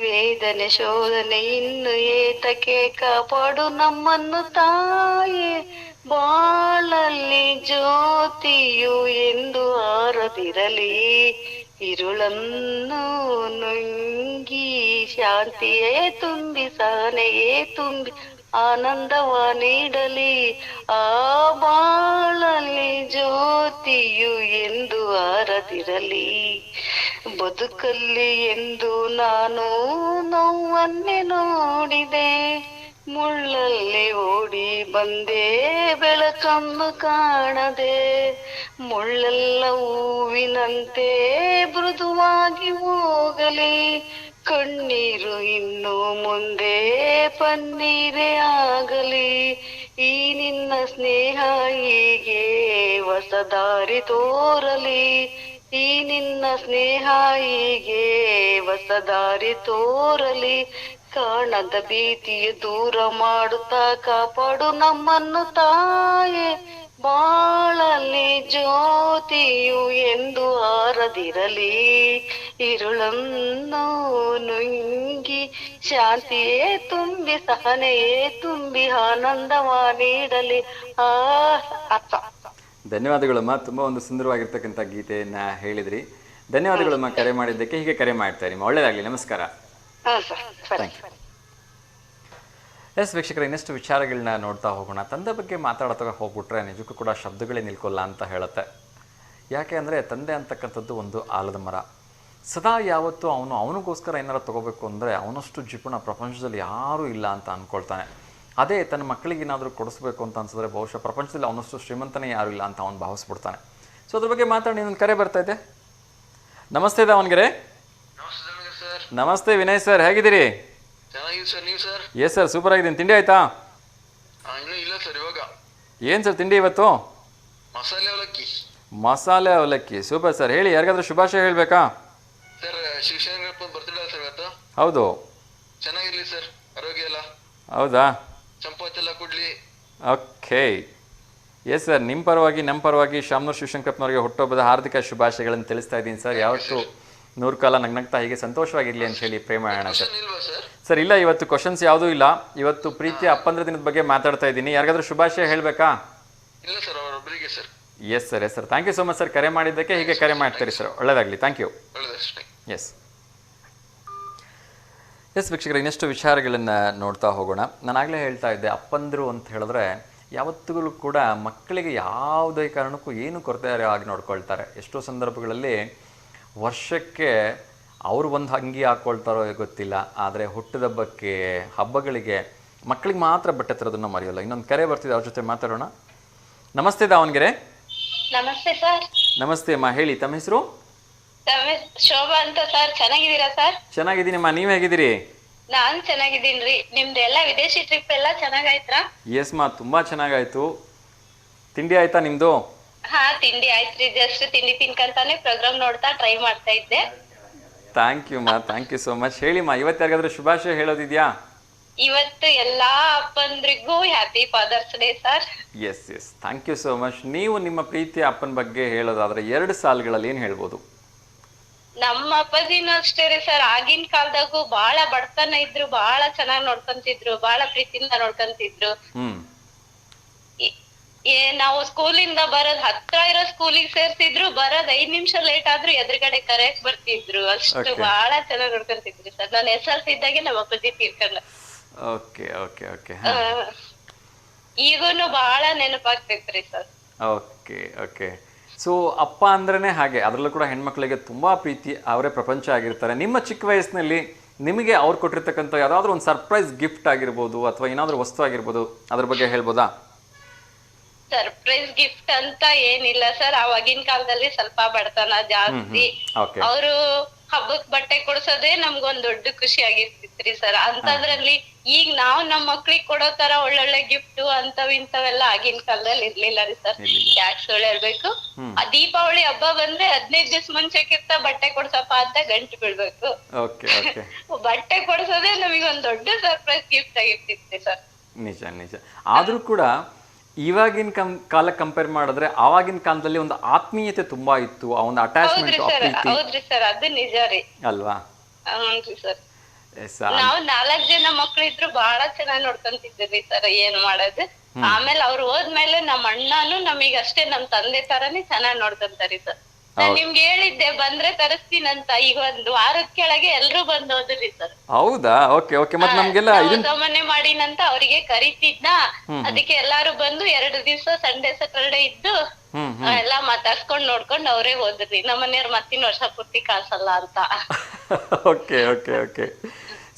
ವೇದನೆ ಶೋಧನೆ ಇನ್ನು ಏತಕ್ಕೆ, ಕಾಪಾಡು ನಮ್ಮನ್ನು ತಾಯೇ, ಬಾಳಲ್ಲಿ ಜ್ಯೋತಿಯು ಎಂದು ಆರದಿರಲಿ, ಇರುಳನ್ನು ನುಂಗಿ ಶಾಂತಿಯೇ ತುಂಬಿ ಸಹನೆಯೇ ತುಂಬಿ ಆನಂದವ ನೀಡಲಿ, ಆ ಬಾಳಲ್ಲಿ ಜ್ಯೋತಿಯು ಎಂದು ಆರದಿರಲಿ, ಬದುಕಲ್ಲಿ ಎಂದು ನಾನು ನೋವನ್ನೇ ನೋಡಿದೆ, ಮುಳ್ಳಲ್ಲಿ ಓಡಿ ಬಂದೆ ಬೆಳಕನ್ನು ಕಾಣದೆ, ಮುಳ್ಳೆಲ್ಲ ಹೂವಿನಂತೆ ಮೃದುವಾಗಿ ಹೋಗಲಿ, ಕಣ್ಣೀರು ಇನ್ನು ಮುಂದೆ ಪನ್ನೀರೇ ಆಗಲಿ, ಈ ನಿನ್ನ ಸ್ನೇಹ ಹೀಗೆ ಹೊಸ ದಾರಿ ತೋರಲಿ, ಈ ನಿನ್ನ ಸ್ನೇಹ ಹೀಗೆ ಹೊಸ ದಾರಿ ತೋರಲಿ, ಕಾಣದ ಭೀತಿಯ ದೂರ ಮಾಡುತ್ತಾ ಕಾಪಾಡು ನಮ್ಮನ್ನು ತಾಯೇ, ಬಾಳಲ್ಲಿ ಜ್ಯೋತಿಯು ಎಂದು ಆರದಿರಲಿ, ಇರುಳನ್ನು ನುಂಗಿ ಶಾಂತಿಯೇ ತುಂಬಿ ಸಹನೆಯೇ ತುಂಬಿ ಆನಂದವ ನೀಡಲಿ ಆ ಅರ್ಥ. ಧನ್ಯವಾದಗಳಮ್ಮ, ತುಂಬ ಒಂದು ಸುಂದರವಾಗಿರ್ತಕ್ಕಂಥ ಗೀತೆಯನ್ನ ಹೇಳಿದ್ರಿ. ಧನ್ಯವಾದಗಳಮ್ಮ ಕರೆ ಮಾಡಿದ್ದಕ್ಕೆ. ಹೀಗೆ ಕರೆ ಮಾಡ್ತಾ ಇರಿ, ಒಳ್ಳೆಯದಾಗಲಿ. ನಮಸ್ಕಾರ. Thank you. ಎಸ್ ವೀಕ್ಷಕರ, ಇನ್ನಷ್ಟು ವಿಚಾರಗಳನ್ನ ನೋಡ್ತಾ ಹೋಗೋಣ. ತಂದೆ ಬಗ್ಗೆ ಮಾತಾಡ್ತಾ ಹೋಗ್ಬಿಟ್ರೆ ನಿಜಕ್ಕೂ ಕೂಡ ಶಬ್ದಗಳೇ ನಿಲ್ಕೊಲ್ಲ ಅಂತ ಹೇಳುತ್ತೆ. ಯಾಕೆ ಅಂದರೆ ತಂದೆ ಅಂತಕ್ಕಂಥದ್ದು ಒಂದು ಆಲದ ಮರ. ಸದಾ ಯಾವತ್ತೂ ಅವನಿಗೋಸ್ಕರ ಏನಾರು ತೊಗೋಬೇಕು ಅಂದರೆ ಅವನಷ್ಟು ಜಿಪುಣ ಪ್ರಪಂಚದಲ್ಲಿ ಯಾರೂ ಇಲ್ಲ ಅಂತ ಅಂದ್ಕೊಳ್ತಾನೆ. ಅದೇ ತನ್ನ ಮಕ್ಕಳಿಗೆ ಏನಾದರೂ ಕೊಡಿಸ್ಬೇಕು ಅಂತ ಅನ್ಸಿದ್ರೆ ಬಹುಶಃ ಪ್ರಪಂಚದಲ್ಲಿ ಅವನಷ್ಟು ಶ್ರೀಮಂತನೇ ಯಾರೂ ಇಲ್ಲ ಅಂತ ಅವನು ಭಾವಿಸ್ಬಿಡ್ತಾನೆ. ಸೊ ಅದ್ರ ಬಗ್ಗೆ ಮಾತಾಡಿ ಇನ್ನೊಂದು ಕರೆ ಬರ್ತಾ ಇದೆ. ನಮಸ್ತೆ ದಾವಣಗೆರೆ. ನಮಸ್ತೆ ವಿನಯ್ ಸರ್, ಹೇಗಿದ್ದೀರಿ? ಎಸ್ ಸರ್, ಸೂಪರ್ ಆಗಿದ್ದೀನಿ. ತಿಂಡಿ ಆಯ್ತಾ? ಏನು ಸರ್ ತಿಂಡಿ ಇವತ್ತು? ಮಸಾಲೆ ಅವಲಕ್ಕಿ. Super sir. ಹೇಳಿ, ಯಾರಿಗಾದ್ರೂ ಶುಭಾಶಯ ಹೇಳಬೇಕಾ? ಹೌದು. ಚೆನ್ನಾಗಿರ್ಲಿ ಸರ್, ಆರೋಗ್ಯ ಎಲ್ಲ. ಹೌದಾ? ಚಂಪಾತೆಲ್ಲ ಕೊಡ್ಲಿ. ಓಕೆ. ಎಸ್ ಸರ್, ನಿಮ್ಮ ಪರವಾಗಿ ನಮ್ಮ ಪರವಾಗಿ ಶಾಮನೂರು ಶಿವಶಂಕರಪ್ಪನವರಿಗೆ ಹುಟ್ಟುಹಬ್ಬದ ಹಾರ್ದಿಕ ಶುಭಾಶಯಗಳನ್ನು ತಿಳಿಸ್ತಾ ಇದ್ದೀನಿ ಸರ್. ಯಾವತ್ತು 100 ಕಾಲ ನಗ್ನಗ್ತಾ ಹೀಗೆ ಸಂತೋಷವಾಗಿರಲಿ ಅಂತ ಹೇಳಿ ಪ್ರೇಮ ಮಾಡೋಣ ಸರ್. ಸರ್ ಇಲ್ಲ, ಇವತ್ತು ಕ್ವಶನ್ಸ್ ಯಾವುದೂ ಇಲ್ಲ. ಇವತ್ತು ಪ್ರೀತಿಯ ಅಪ್ಪಂದ್ರ ದಿನದ ಬಗ್ಗೆ ಮಾತಾಡ್ತಾ ಇದ್ದೀನಿ. ಯಾರಿಗಾದ್ರೂ ಶುಭಾಶಯ ಹೇಳಬೇಕಾ? ಇಲ್ಲ ಸರ್, ಅವರೊಬ್ಬರಿಗೆ sir. Yes sir, yes sir. Thank you so much sir ಕರೆ ಮಾಡಿದ್ದಕ್ಕೆ. ಹೀಗೆ ಕರೆ ಮಾಡ್ತೀರಿ ಸರ್, ಒಳ್ಳೆಯದಾಗಲಿ. Thank you. ಎಸ್ ಎಸ್ ವೀಕ್ಷಕರು, ಇನ್ನಷ್ಟು ವಿಚಾರಗಳನ್ನು ನೋಡ್ತಾ ಹೋಗೋಣ. ನಾನಾಗಲೇ ಹೇಳ್ತಾ ಇದ್ದೆ, ಅಪ್ಪಂದರು ಅಂತ ಹೇಳಿದ್ರೆ ಯಾವತ್ತೂ ಕೂಡ ಮಕ್ಕಳಿಗೆ ಯಾವುದೇ ಕಾರಣಕ್ಕೂ ಏನು ಕೊರತೆ ಆಗಿ ನೋಡ್ಕೊಳ್ತಾರೆ. ಎಷ್ಟೋ ಸಂದರ್ಭಗಳಲ್ಲಿ ವರ್ಷಕ್ಕೆ ಅವರು ಒಂದು ಅಂಗಿ ಹಾಕ್ಕೊಳ್ತಾರೋ ಗೊತ್ತಿಲ್ಲ, ಆದರೆ ಹುಟ್ಟಿದಬ್ಬಕ್ಕೆ ಹಬ್ಬಗಳಿಗೆ ಮಕ್ಕಳಿಗೆ ಮಾತ್ರ ಬಟ್ಟೆ ತರೋದನ್ನು ಮರೆಯೋಲ್ಲ. ಇನ್ನೊಂದು ಕರೆ ಬರ್ತಿದೆ, ಅವ್ರ ಜೊತೆ ಮಾತಾಡೋಣ. ನಮಸ್ತೆ ದಾವಣಗೆರೆ. ನಮಸ್ತೆ ಸರ್. ನಮಸ್ತೆ ಅಮ್ಮ, ಹೇಳಿ ತಮ್ಮ ಹೆಸರು? ಶೋಭಾ ಅಂತ ಸರ್. ಚೆನ್ನಾಗಿದ್ದೀರಾ ಸರ್? ಚೆನ್ನಾಗಿದ್ದೀನಮ್ಮ, ನೀವು ಹೇಗಿದ್ದೀರಿ? ನಾನು ಚೆನ್ನಾಗಿದ್ದೀನ್ರಿ. ನಿಮ್ದು ಎಲ್ಲ ವಿದೇಶಿ ಟ್ರಿಪ್ ಎಲ್ಲ ಚೆನ್ನಾಗಾಯ್ತಾ? ಎಸ್ ಮಾ, ತುಂಬಾ ಚೆನ್ನಾಗಾಯ್ತು. ತಿಂಡಿ ಆಯ್ತಾ ನಿಮ್ದು? ಹಾ, ತಿಂಡಿ ಆಯ್ತ್ರಿ. ಜಸ್ಟ್ ತಿಂಡಿ ತಿನ್ಕಂತಾನೆ ಪ್ರೋಗ್ರಾಮ್ ನೋಡ್ತಾ ಟ್ರೈ ಮಾಡ್ತಾ ಇದ್ದೆ. ಥ್ಯಾಂಕ್ ಯು ಮಾ, ಥ್ಯಾಂಕ್ ಯು ಸೋ ಮಚ್. ಹೇಳಿ ಮಾ, ಇವತ್ತು ಯಾರಿಗಾದ್ರೂ ಶುಭಾಶಯ ಹೇಳೋದಿದ್ಯಾ? ಇವತ್ತು ಎಲ್ಲಾ ಅಪ್ಪಂದ್ರಿಗೂ happy father's day sir. Yes yes, thank you so much. ನೀವು ನಿಮ್ಮ ಪ್ರೀತಿಯ ಅಪ್ಪನ ಬಗ್ಗೆ ಹೇಳೋದಾದ್ರೆ 2 ಸಾಲುಗಳಲ್ಲಿ ಏನು ಹೇಳ್ಬೋದು? ನಮ್ಮ ಅಪ್ಪಾಜಿನೂ ಅಷ್ಟೇ ರೀ ಸರ್. ಆಗಿನ ಕಾಲದಾಗೂ ಬಹಳ ಬಡತನ ಇದ್ರು, ಬಹಳ ಚೆನ್ನಾಗಿ ನೋಡ್ಕೊಂತಿದ್ರು, ಬಹಳ ಪ್ರೀತಿಯಿಂದ ನೋಡ್ಕೊಂತಿದ್ರು. ನಾವು ಸ್ಕೂಲಿಂದ ಬರೋದ್ ಹತ್ರ ಇರೋ ಸ್ಕೂಲಿಗೆ ಸೇರ್ಸಿದ್ರು, ಬರೋದ್ 5 ನಿಮಿಷ ಲೇಟ್ ಆದ್ರೂ ಎದುರುಗಡೆ ಕರೆಯಕ್ ಬರ್ತಿದ್ರು. ಅಷ್ಟು ಬಹಳ ಚೆನ್ನಾಗಿ ನೋಡ್ಕೊಂತಿದ್ರಿ ಸರ್. ನಾನು SLC ಇದ್ದಾಗೆ ನಮ್ಮ ಅಪ್ಪಾಜಿ ತೀರ್ಕೊಂಡ. Okay okay okay. ಈಗೂನು ಬಹಳ ನೆನಪಾಗ್ತೈತ್ರಿ ಸರ್. Okay okay. ಸೊ ಅಪ್ಪ ಅಂದ್ರೇ ಹಾಗೆ, ಅದರಲ್ಲೂ ಕೂಡ ಹೆಣ್ಮಕ್ಳಿಗೆ ತುಂಬಾ ಪ್ರೀತಿ, ಅವರೇ ಪ್ರಪಂಚ ಆಗಿರ್ತಾರೆ. ನಿಮ್ಮ ಚಿಕ್ಕ ವಯಸ್ಸಿನಲ್ಲಿ ನಿಮಗೆ ಅವ್ರು ಕೊಟ್ಟಿರ್ತಕ್ಕಂಥ ಯಾವ್ದಾದ್ರು ಒಂದು ಸರ್ಪ್ರೈಸ್ ಗಿಫ್ಟ್ ಆಗಿರ್ಬೋದು ಅಥವಾ ಏನಾದ್ರೂ ವಸ್ತು ಆಗಿರ್ಬೋದು, ಅದ್ರ ಬಗ್ಗೆ ಹೇಳ್ಬೋದಾ? ಸರ್ಪ್ರೈಸ್ ಗಿಫ್ಟ್ ಅಂತ ಏನಿಲ್ಲ ಸರ್. ಅವಾಗಿನ ಕಾಲದಲ್ಲಿ ಸ್ವಲ್ಪ ಬಡತನ ಜಾಸ್ತಿ. ಅವರು ಹಬ್ಬಕ್ ಬಟ್ಟೆ ಕೊಡ್ಸೋದೇ ನಮ್ಗೊಂದ್ ದೊಡ್ಡ ಖುಷಿ ಆಗಿರ್ತಿತ್ರಿ ಸರ್. ಅಂತದ್ರಲ್ಲಿ ಈಗ ನಾವ್ ನಮ್ ಮಕ್ಳಿಗೆ ಕೊಡೋ ತರ ಒಳ್ಳೊಳ್ಳೆ ಗಿಫ್ಟ್ ಇಂಥವೆಲ್ಲ ಆಗಿನ ಕಾಲದಲ್ಲಿ ಇರ್ಲಿಲ್ಲ ರೀ ಸರ್. ಯಾಕೆ ಸುಳ್ಳು ಹೇಳ್ಬೇಕು? ದೀಪಾವಳಿ ಹಬ್ಬ ಬಂದ್ರೆ 15 ದಿವಸ ಮುಂಚೆಕ್ಕಿಂತ ಬಟ್ಟೆ ಕೊಡ್ಸಪ್ಪ ಅಂತ ಗಂಟು ಬೀಳ್ಬೇಕು. ಬಟ್ಟೆ ಕೊಡ್ಸೋದೇ ನಮಗೊಂದ್ ದೊಡ್ಡ ಸರ್ಪ್ರೈಸ್ ಗಿಫ್ಟ್ ಆಗಿರ್ತಿತ್ರಿ ಸರ್. ನಿಜ ನಿಜ. ಆದ್ರೂ ಕೂಡ ಇವಾಗಿನ ಕಾಲಕ್ಕೆ ಕಂಪೇರ್ ಮಾಡಿದ್ರೆ ಆವಾಗಿನ ಕಾಲದಲ್ಲಿ ಒಂದು ಆತ್ಮೀಯತೆ ತುಂಬಾ ಇತ್ತು, ಆ ಒಂದು ಅಟ್ಯಾಚ್ಮೆಂಟ್. ಹೌದ್ರಿ ಸರ್, ಅದು ನಿಜ ರೀ ಅಲ್ವಾ? ಹ್ಞೂನ್ರಿ ಸರ್. ನಾವ್ 4 ಜನ ಮಕ್ಳು ಇದ್ರು ಬಹಳ ಚೆನ್ನಾಗಿ ನೋಡ್ಕೊಂತಿದ್ರಿ ಸರ್. ಏನ್ ಮಾಡೋದು, ಆಮೇಲೆ ಅವ್ರು ಹೋದ್ಮೇಲೆ ನಮ್ಮ ಅಣ್ಣನು ನಮಗ್ ಅಷ್ಟೇ ನಮ್ ತಂದೆ ತರಾನೇ ಚೆನ್ನಾಗಿ ನೋಡ್ಕೊಂತಾರಿ ಸರ್. ನಾನ್ ನಿಮ್ಗೆ ಹೇಳಿದ್ದೆ ಬಂದ್ರೆ ತರಿಸ್ತೀನಂತ. ಈಗ 1 ವಾರದ ಕೆಳಗೆ ಎಲ್ರು ಬಂದ್ ಹೋದ್ರಿ ಸರ್. ಹೌದಾ? Okay okay. ಮತ್ತೆ ನಮ್ಗೆಲ್ಲ ಗಮನೆ ಮಾಡಿನಂತ ಅವ್ರಿಗೆ ಕರಿತಿದ್ನ. ಅದಕ್ಕೆ ಎಲ್ಲಾರು ಬಂದು 2 ದಿವಸ ಸಂಡೇ ಸ್ಯಾಟರ್ಡೇ ಇದ್ದು ಎಲ್ಲಾ ಮಾತಾಡ್ಸ್ಕೊಂಡ್ ನೋಡ್ಕೊಂಡ್ ಅವರೇ ಹೋದ್ರಿ. ನಮ್ಮನೆಯವ್ರು ಮತ್ತಿನ ವರ್ಷ ಪೂರ್ತಿ ಕಳ್ಸಲ್ಲ ಅಂತ. Okay okay okay.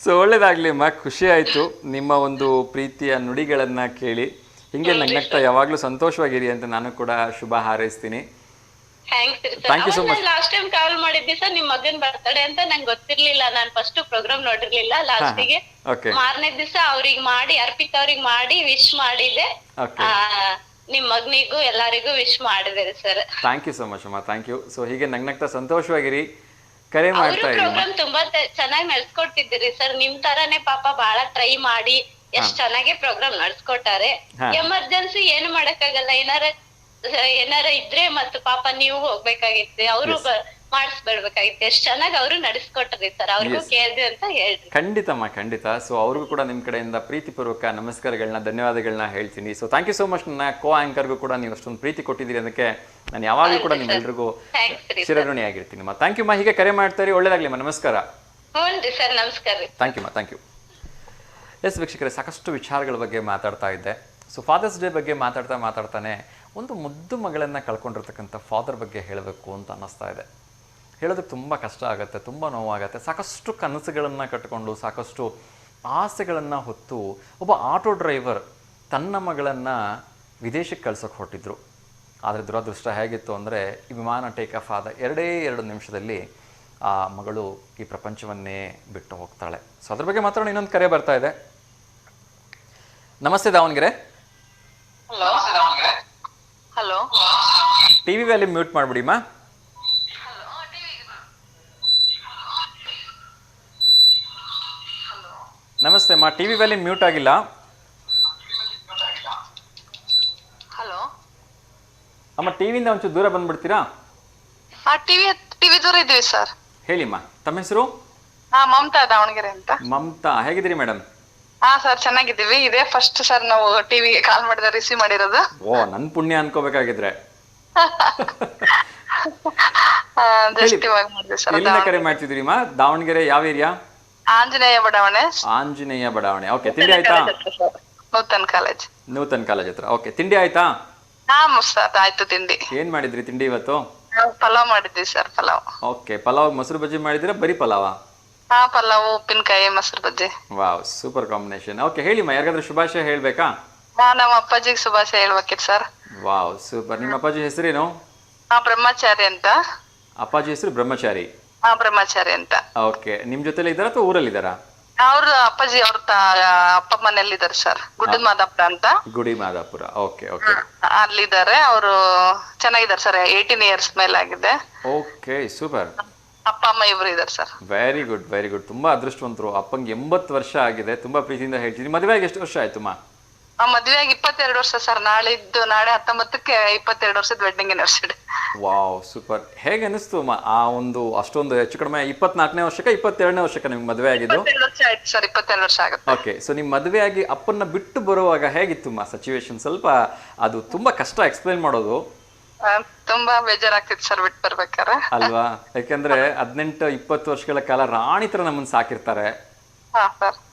ಸೊ ಒಳ್ಳೇದಾಗ್ಲಿ ಅಮ್ಮ, ಖುಷಿ ಆಯ್ತು ನಿಮ್ಮ ಒಂದು ಪ್ರೀತಿಯ ನುಡಿಗಳನ್ನ ಕೇಳಿ. ಹಿಂಗೆ ನಗ್ನಗ್ತಾ ಯಾವಾಗ್ಲೂ ಸಂತೋಷವಾಗಿರಿ ಅಂತ ನಾನು ಕೂಡ ಶುಭ ಹಾರೈಸ್ತೀನಿ. Thank you so much. Last time call ಮಾಡಿದ್ದೆ ಸರ್, ನಿಮ್ ಮಗನ್ ಬರ್ತಡೆ ಅಂತ ನಂಗೆ ಗೊತ್ತಿರ್ಲಿಲ್ಲ. ನಾನ್ ಫಸ್ಟ್ ಪ್ರೋಗ್ರಾಮ್ ನೋಡಿರ್ಲಿಲ್ಲ. ಲಾಸ್ಟಿಗೆ ಮಾರನೇ ದಿವಸ ಅವ್ರಿಗೆ ಮಾಡಿ, ಅರ್ಪಿತ್ ಅವ್ರಿಗೆ ಮಾಡಿ ವಿಶ್ ಮಾಡಿದೆ. ನಿಮ್ ಮಗನಿಗೂ ಎಲ್ಲರಿಗೂ ವಿಶ್ ಮಾಡಿದೆ sir. Thank you so much ಅಮ್ಮ, ಥ್ಯಾಂಕ್ ಯು. ಸೊ ಹೀಗೆ ನಗ್ನಗ್ತಾ ಸಂತೋಷವಾಗಿರಿ, ಕರೆ ಮಾಡ್ತಾ ಇರಿ. ಪ್ರೋಗ್ರಾಮ್ ತುಂಬಾ ಚೆನ್ನಾಗಿ ನಡ್ಸ್ಕೊಡ್ತಿದ್ದೀರಿ ಸರ್. ನಿಮ್ ತರಾನೇ ಪಾಪ ಬಹಳ ಟ್ರೈ ಮಾಡಿ ಎಷ್ಟ್ ಚೆನ್ನಾಗಿ ಪ್ರೋಗ್ರಾಮ್ ನಡ್ಸ್ಕೊಟ್ಟಾರೆ. ಎಮರ್ಜೆನ್ಸಿ ಏನು ಮಾಡಕ್ಕಾಗಲ್ಲ, ಏನಾರ ಏನಾರ ಇದ್ರೆ ಮತ್ತು ಪಾಪ ನೀವು ಹೋಗ್ಬೇಕಾಗಿತ್ತು, ಅವರು ಮಾಡಿಸ್ಬಿಡ್ಬೇಕಾಗಿತ್ತು. ಎಷ್ಟ್ ಚೆನ್ನಾಗಿ ಅವರು ನಡೆಸ್ಕೊಟ್ರಿ ಸರ್, ಅವ್ರಿಗೂ ಕೇಳ್ದೆ ಅಂತ ಹೇಳ್ರಿ. ಖಂಡಿತಮ್ಮ, ಖಂಡಿತ. ಸೊ ಅವ್ರಿಗೂ ಕೂಡ ನಿಮ್ಮ ಕಡೆಯಿಂದ ಪ್ರೀತಿಪೂರ್ವಕ ನಮಸ್ಕಾರಗಳನ್ನ, ಧನ್ಯವಾದಗಳನ್ನ ಹೇಳ್ತೀನಿ. So thank you so much. ನನ್ನ ಕೋ ಆಂಕರ್ಗೂ ಕೂಡ ನೀವು ಅಷ್ಟೊಂದು ಪ್ರೀತಿ ಕೊಟ್ಟಿದ್ದೀರಿ, ಅದಕ್ಕೆ ನಾನು ಯಾವಾಗಲೂ ಕೂಡ ನಿಮ್ಮೆಲ್ರಿಗೂ ಚಿರಋಣಿಯಾಗಿರ್ತೀನಿ. ಥ್ಯಾಂಕ್ ಯು ಮಾ. ಹೀಗೆ ಕರೆ ಮಾಡ್ತಾರೆ, ಒಳ್ಳೇದಾಗ್ಲಿಮ್ಮ. ನಮಸ್ಕಾರ. ಹ್ಞೂ ಸರ್, ನಮಸ್ಕಾರ ರೀ. ಥ್ಯಾಂಕ್ ಯು ಮಾ, ಥ್ಯಾಂಕ್ ಯು. ಎಸ್ ವೀಕ್ಷಕರೇ, ಸಾಕಷ್ಟು ವಿಚಾರಗಳ ಬಗ್ಗೆ ಮಾತಾಡ್ತಾ ಇದ್ದೆ. ಸೊ ಫಾದರ್ಸ್ ಡೇ ಬಗ್ಗೆ ಮಾತಾಡ್ತಾನೆ ಒಂದು ಮುದ್ದು ಮಗಳನ್ನು ಕಳ್ಕೊಂಡಿರ್ತಕ್ಕಂಥ ಫಾದರ್ ಬಗ್ಗೆ ಹೇಳಬೇಕು ಅಂತ ಅನ್ನಿಸ್ತಾ ಇದೆ. ಹೇಳೋದಕ್ಕೆ ತುಂಬ ಕಷ್ಟ ಆಗುತ್ತೆ, ತುಂಬ ನೋವಾಗುತ್ತೆ. ಸಾಕಷ್ಟು ಕನಸುಗಳನ್ನು ಕಟ್ಟಿಕೊಂಡು, ಸಾಕಷ್ಟು ಆಸೆಗಳನ್ನು ಹೊತ್ತು ಒಬ್ಬ ಆಟೋ ಡ್ರೈವರ್ ತನ್ನ ಮಗಳನ್ನು ವಿದೇಶಕ್ಕೆ ಕಳ್ಸೋಕ್ಕೆ ಹೊರಟಿದ್ರು. ಆದರೆ ದುರದೃಷ್ಟ ಹೇಗಿತ್ತು ಅಂದರೆ, ಈ ವಿಮಾನ ಟೇಕ್ ಆಫ್ ಆದ 2 ನಿಮಿಷದಲ್ಲಿ ಆ ಮಗಳು ಈ ಪ್ರಪಂಚವನ್ನೇ ಬಿಟ್ಟು ಹೋಗ್ತಾಳೆ. ಸೊ ಅದ್ರ ಬಗ್ಗೆ ಮಾತಾಡೋಣ. ಇನ್ನೊಂದು ಕರೆ ಬರ್ತಾ ಇದೆ. ನಮಸ್ತೆ Davanagere. Hello, TV value mute ಮಾಡ್ಬಿಡಿಮ್ಮ. ನಮಸ್ತೆ ಅಮ್ಮ, ಟಿವಿ ವ್ಯಾಲ್ಯೂ ಮ್ಯೂಟ್ ಆಗಿಲ್ಲ. ಹಲೋ ಅಮ್ಮ, ಟಿವಿಯಿಂದ ಒಂಚೂರು ದೂರ ಬಂದ್ಬಿಡ್ತೀರಾ? ಟಿವಿ ದೂರ ಇದೀವಿ ಸರ್. ಹೇಳಿಮ್ಮ, ತಮ್ಮ ಹೆಸರು? ಮಮತಾ, ದಾವಣಗೆರೆ ಅಂತ. ಮಮತಾ, ಹೇಗಿದ್ದೀರಿ ಮೇಡಮ್? ಸರ್ ಚೆನ್ನಾಗಿದ್ದೀವಿ. ಇದೇ ಫಸ್ಟ್ ಸರ್ ನಾವು ಟಿವಿಗೆ ಕಾಲ್ ಮಾಡಿದ್ರೆ ರಿಸೀವ್ ಮಾಡಿರೋದು. ಓ, ನನ್ನ ಪುಣ್ಯ ಅನ್ಕೋಬೇಕಾಗಿದ್ರೆ. ಜಸ್ಟ್ ಇವಾಗ ಮಾಡಿದ್ವಿ ಸರ್. ಎಲ್ಲಿಂದ ಕರೆ ಮಾಡ್ತಿದ್ದೀರಿಮ್ಮ? ದಾವಣಗೆರೆ ಯಾವ ಏರಿಯಾ? ಆಂಜನೇಯ ಬಡಾವಣೆ. ಆಂಜನೇಯ ಬಡಾವಣೆ. ಓಕೆ, ತಿಂಡಿ ಆಯ್ತಾ? ನೂತನ್ ಕಾಲೇಜ್. ನೂತನ್ ಕಾಲೇಜ್ ಹತ್ರ. ಓಕೆ, ತಿಂಡಿ ಆಯ್ತಾ? ಸರ್ ಆಯ್ತು ತಿಂಡಿ. ಏನ್ ಮಾಡಿದ್ರಿ ತಿಂಡಿ ಇವತ್ತು? ಪಲಾವ್ ಮಾಡಿದ್ವಿ ಸರ್. ಪಲಾವ್. ಓಕೆ, ಪಲಾವ್ ಮೊಸರು ಬಜ್ಜಿ ಮಾಡಿದಿರಾ, ಬರೀ ಪಲಾವ? ಪಲಾವ್, ಉಪ್ಪಿನಕಾಯಿ, ಮೊಸರು ಬಜ್ಜಿ. Wow, super combination. ಓಕೆ, ಹೇಳಿಮ್ಮ, ಯಾರಿಗಾದ್ರೂ ಶುಭಾಶಯ ಹೇಳ್ಬೇಕಾ? ನಮ್ಮ ಅಪ್ಪಾಜಿಗೆ ಶುಭಾಶಯ ಹೇಳ್ಬೇಕಿತ್ತು ಸರ್. Wow, super. ನಿಮ್ಮ ಅಪ್ಪಾಜಿ ಹೆಸರೇನು? ಬ್ರಹ್ಮಚಾರಿ ಅಂತ. ಅಪ್ಪಾಜಿ ಹೆಸರು ಬ್ರಹ್ಮಚಾರಿ. ಬ್ರಹ್ಮಚಾರಿ ಅಂತ. ಓಕೆ, ನಿಮ್ ಜೊತೆಲಿ ಇದ್ದಾರಾ ಅಥವಾ ಊರಲ್ಲಿ ಇದ್ದಾರಾ? ಅವ್ರ ಅಪ್ಪಾಜಿ ಅವ್ರ ಅಪ್ಪ ಮನೇಲಿ ಇದಾರೆ ಸರ್, ಗುಡ್ಡದ ಮಾದಾಪುರ ಅಂತ. ಗುಡಿ ಮಾದಾಪುರ. ಓಕೆ ಓಕೆ, ಅಲ್ಲಿದ್ದಾರೆ ಅವರು. ಚೆನ್ನಾಗಿದ್ದಾರೆ ಸರ್, 18 years ಮೇಲೆ ಆಗಿದೆ. Okay, super. ಅಪ್ಪ ಅಮ್ಮ ಇಬ್ರು ಇದಾರೆ sir. Very good, very good. ತುಂಬಾ ಅದೃಷ್ಟವಂತರು. ಅಪ್ಪಂಗೆ 80 ವರ್ಷ ಆಗಿದೆ. ತುಂಬಾ ಪ್ರೀತಿಯಿಂದ ಹೇಳ್ತೀನಿ. ಮದುವೆಯಾಗಿ ಎಷ್ಟು ವರ್ಷ ಆಯ್ತು ಮಾ? ಮದ್ವೆಯಾಗಿ 22 ವರ್ಷ ಸರ್. ನಾಳೆ 19ಕ್ಕೆ 22 ವರ್ಷದ ವೆಡ್ಡಿಂಗ್ ಆನಿವರ್ಸರಿ. Wow, super. ಹೇಗೆ ಅನಿಸ್ತು ಮಾ ಆ ಒಂದು ಅಷ್ಟೊಂದು ಹೆಚ್ಚು ಕಡಿಮೆ 24ನೇ ವರ್ಷಕ್ಕೆ 22ನೇ ವರ್ಷಕ್ಕೆ ನಿಮ್ಗೆ ಮದುವೆ ಆಗಿದ್ದು? 22 ವರ್ಷ ಆಯ್ತು ಸರ್. 22 ವರ್ಷ ಆಗುತ್ತೆ. ಓಕೆ, ಸೊ ನಿಮ್ ಮದುವೆ ಆಗಿ ಅಪ್ಪನ್ನ ಬಿಟ್ಟು ಬರುವಾಗ ಹೇಗಿತ್ತು ಮಾ ಸಿಚುವೇಶನ್? ಸ್ವಲ್ಪ ಅದು ತುಂಬಾ ಕಷ್ಟ ಎಕ್ಸ್ಪ್ಲೈನ್ ಮಾಡೋದು. ತುಂಬಾ ಬೇಜಾರಾಗ್ತಿತ್ತು ಸರ್ ಬಿಟ್ಟು ಬರ್ಬೇಕಾರೆ. ಅಲ್ವಾ? ಯಾಕಂದ್ರೆ 18-20 ವರ್ಷಗಳ ಕಾಲ ರಾಣಿ ತರ ನಮ್ಮನ್ನ ಸಾಕಿರ್ತಾರೆ.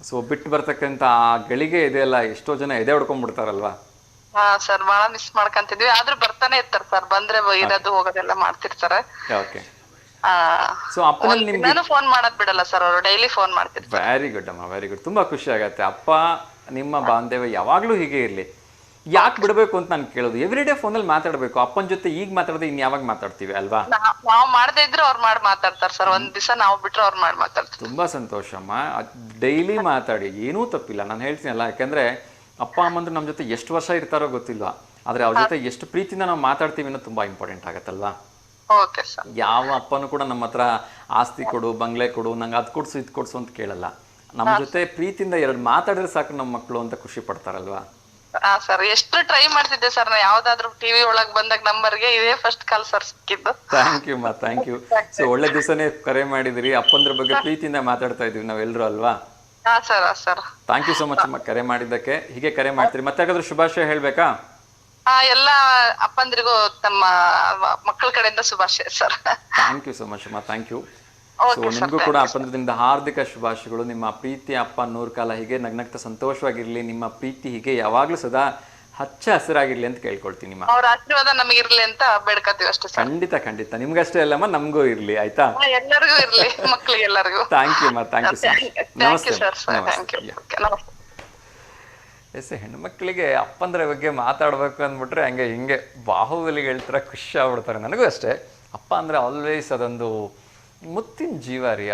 ಸೊ ಬಿಟ್ಟು ಬರ್ತಕ್ಕಂತ ಆ ಗಳಿಗೆ ಇದೆಲ್ಲ ಎಷ್ಟೋ ಜನ ಎದೆ ಹೊಡ್ಕೊಂಡ್ಬಿಡ್ತಾರಲ್ವಾ? ಸರ್ ಬಹಳ ಮಿಸ್ ಮಾಡ್ಕೊಂತಿದ್ವಿ. ಆದ್ರೂ ಬರ್ತಾನೆ ಇರ್ತಾರೆ ಸರ್. ಬಂದ್ರೆ ಇರೋದು ಹೋಗೋದೆಲ್ಲ ಮಾಡ್ತಿರ್ತಾರೆ. ಓಕೆ, ಸೊ ಅಪ್ಪನಲ್ಲಿ ನಿಮ್ಗೆ ನಾನು ಫೋನ್ ಮಾಡೋದ್ ಬಿಡಲ್ಲ ಸರ್, ಅವರು ಡೈಲಿ ಫೋನ್ ಮಾಡ್ತಿರ್ತಾರೆ. ವೆರಿ ಗುಡ್ ಅಮ್ಮ, ವೆರಿ ಗುಡ್. ತುಂಬಾ ಖುಷಿ ಆಗತ್ತೆ. ಅಪ್ಪ ನಿಮ್ಮ ಬಾಂಧವ್ಯ ಯಾವಾಗ್ಲೂ ಹೀಗೆ ಇರ್ಲಿ. ಯಾಕೆ ಬಿಡಬೇಕು ಅಂತ ನಾನು ಕೇಳೋದು. ಎವ್ರಿ ಡೇ ಫೋನಲ್ಲಿ ಮಾತಾಡ್ಬೇಕು. ಅಪ್ಪನ ಜೊತೆ ಈಗ ಮಾತಾಡೋದು ಇನ್ ಯಾವಾಗ ಮಾತಾಡ್ತೀವಿ ಅಲ್ವಾ? ನಾವ್ ಮಾಡದೇ ಇದ್ರೆ ಅವ್ರು ಮಾಡಿ ಮಾತಾಡ್ತಾರೆ ಸರ್. ಒಂದ್ ದಿವಸ ನಾವು ಬಿಟ್ರೆ ಅವ್ರು ಮಾಡಿ ಮಾತಾಡ್ತಾರೆ. ತುಂಬಾ ಸಂತೋಷ ಅಮ್ಮ. ಡೈಲಿ ಮಾತಾಡಿ, ಏನೂ ತಪ್ಪಿಲ್ಲ. ನಾನು ಹೇಳ್ತೀನಲ್ಲ, ಯಾಕಂದ್ರೆ ಅಪ್ಪ ಅಮ್ಮಂದ್ರೆ ನಮ್ಮ ಜೊತೆ ಎಷ್ಟು ವರ್ಷ ಇರ್ತಾರೋ ಗೊತ್ತಿಲ್ಲ, ಆದ್ರೆ ಅವ್ರ ಜೊತೆ ಎಷ್ಟು ಪ್ರೀತಿಯಿಂದ ನಾವು ಮಾತಾಡ್ತೀವಿ ಅನ್ನೋದು ತುಂಬಾ ಇಂಪಾರ್ಟೆಂಟ್ ಆಗತ್ತಲ್ವಾ? Okay sir. ಯಾವ ಅಪ್ಪನೂ ಕೂಡ ನಮ್ಮ ಹತ್ರ ಆಸ್ತಿ ಕೊಡು, ಬಂಗ್ಲೆ ಕೊಡು, ನಂಗೆ ಅದ್ ಕೊಡ್ಸು ಇದ್ ಕೊಡ್ಸು ಅಂತ ಕೇಳಲ್ಲ. ನಮ್ಮ ಜೊತೆ ಪ್ರೀತಿಯಿಂದ 2 ಮಾತಾಡಿದ್ರೆ ಸಾಕು ನಮ್ಮ ಮಕ್ಕಳು ಅಂತ ಖುಷಿ ಪಡ್ತಾರಲ್ವಾ? ಸರ್ ಎಷ್ಟು ಟ್ರೈ ಮಾಡ್ತಿದ್ದೆ ಸರ್. ನಾ ಯಾವ್ದಾದ್ರು ಟಿವಿ ಒಳಗ್ ಬಂದಾಗ ನಂಬರ್ಗೆ ಇದೇ ಫಸ್ಟ್ ಕಾಲ್ ಸರ್ ಸಿಕ್ಕಿದ್ದು. ಥ್ಯಾಂಕ್ ಯು ಮಾ, ಥ್ಯಾಂಕ್ ಯು. ಸೊ ಒಳ್ಳೆ ದಿವಸನೇ ಕರೆ ಮಾಡಿದಿರಿ. ಅಪ್ಪಂದ್ರ ಬಗ್ಗೆ ಪ್ರೀತಿಯಿಂದ ಮಾತಾಡ್ತಾ ಇದೀವಿ ನಾವೆಲ್ಲರೂ ಅಲ್ವಾ? Sir thank you so much ಅಮ್ಮ ಕರೆ ಮಾಡಿದ್ದಕ್ಕೆ. ಹೀಗೆ ಕರೆ ಮಾಡ್ತೀರಿ. ಮತ್ತೆ ಯಾಕಾದ್ರೂ ಶುಭಾಶಯ ಹೇಳ್ಬೇಕಾ? ಎಲ್ಲ ಅಪ್ಪಂದ್ರಿಗೂ ತಮ್ಮ ಮಕ್ಕಳ ಕಡೆಯಿಂದ ಶುಭಾಶಯ sir. Thank you so much ಅಮ್ಮ, ಥ್ಯಾಂಕ್ ಯು. ಸೊ ನಿಮಗೂ ಕೂಡ ಅಪ್ಪಂದ್ರದಿಂದ ಹಾರ್ದಿಕ ಶುಭಾಶಯಗಳು. ನಿಮ್ಮ ಪ್ರೀತಿ ಅಪ್ಪ 100 ಕಾಲ ಹೀಗೆ ನಗ್ನಗ್ತಾ ಸಂತೋಷವಾಗಿರ್ಲಿ. ನಿಮ್ಮ ಪ್ರೀತಿ ಹೀಗೆ ಯಾವಾಗ್ಲೂ ಸದಾ ಹಚ್ಚ ಹಸಿರಾಗಿರ್ಲಿ ಅಂತ ಕೇಳ್ಕೊಳ್ತೀನಿ. ನಿಮ್ಮ ಅವ್ರ ಆಶೀರ್ವಾದ ನಮಗಿರ್ಲಿ ಅಂತ ಬೇಡ್ಕತ್ತೀವಿ ಅಷ್ಟೇ ಸರ್. ಖಂಡಿತ ಖಂಡಿತ. ನಿಮ್ಗಷ್ಟೇ ಅಲ್ಲಮ್ಮ, ನಮಗೂ ಇರ್ಲಿ. ಆಯ್ತಾ? ಎಲ್ಲರಿಗೂ ಇರ್ಲಿ, ಮಕ್ಳಿಗೆಲ್ಲರಿಗೂ. ಥ್ಯಾಂಕ್ ಯು ಅಮ್ಮ, ಥ್ಯಾಂಕ್ ಯು ಸೊ ಮಚ್. ನಮಸ್ತೆ. ಎಸ್, ಹೆಣ್ಮಕ್ಳಿಗೆ ಅಪ್ಪಂದ್ರ ಬಗ್ಗೆ ಮಾತಾಡ್ಬೇಕು ಅಂದ್ಬಿಟ್ರೆ ಹಂಗೆ ಹಿಂಗೆ ಬಾಹುಬಲಿಗಳ ಥರ ಖುಷಿ ಆಗ್ಬಿಡ್ತಾರೆ. ನನಗೂ ಅಷ್ಟೇ. ಅಪ್ಪ ಅಂದರೆ ಆಲ್ವೇಸ್ ಅದೊಂದು ಮುತ್ತಿನ ಜೀವ ರೀ.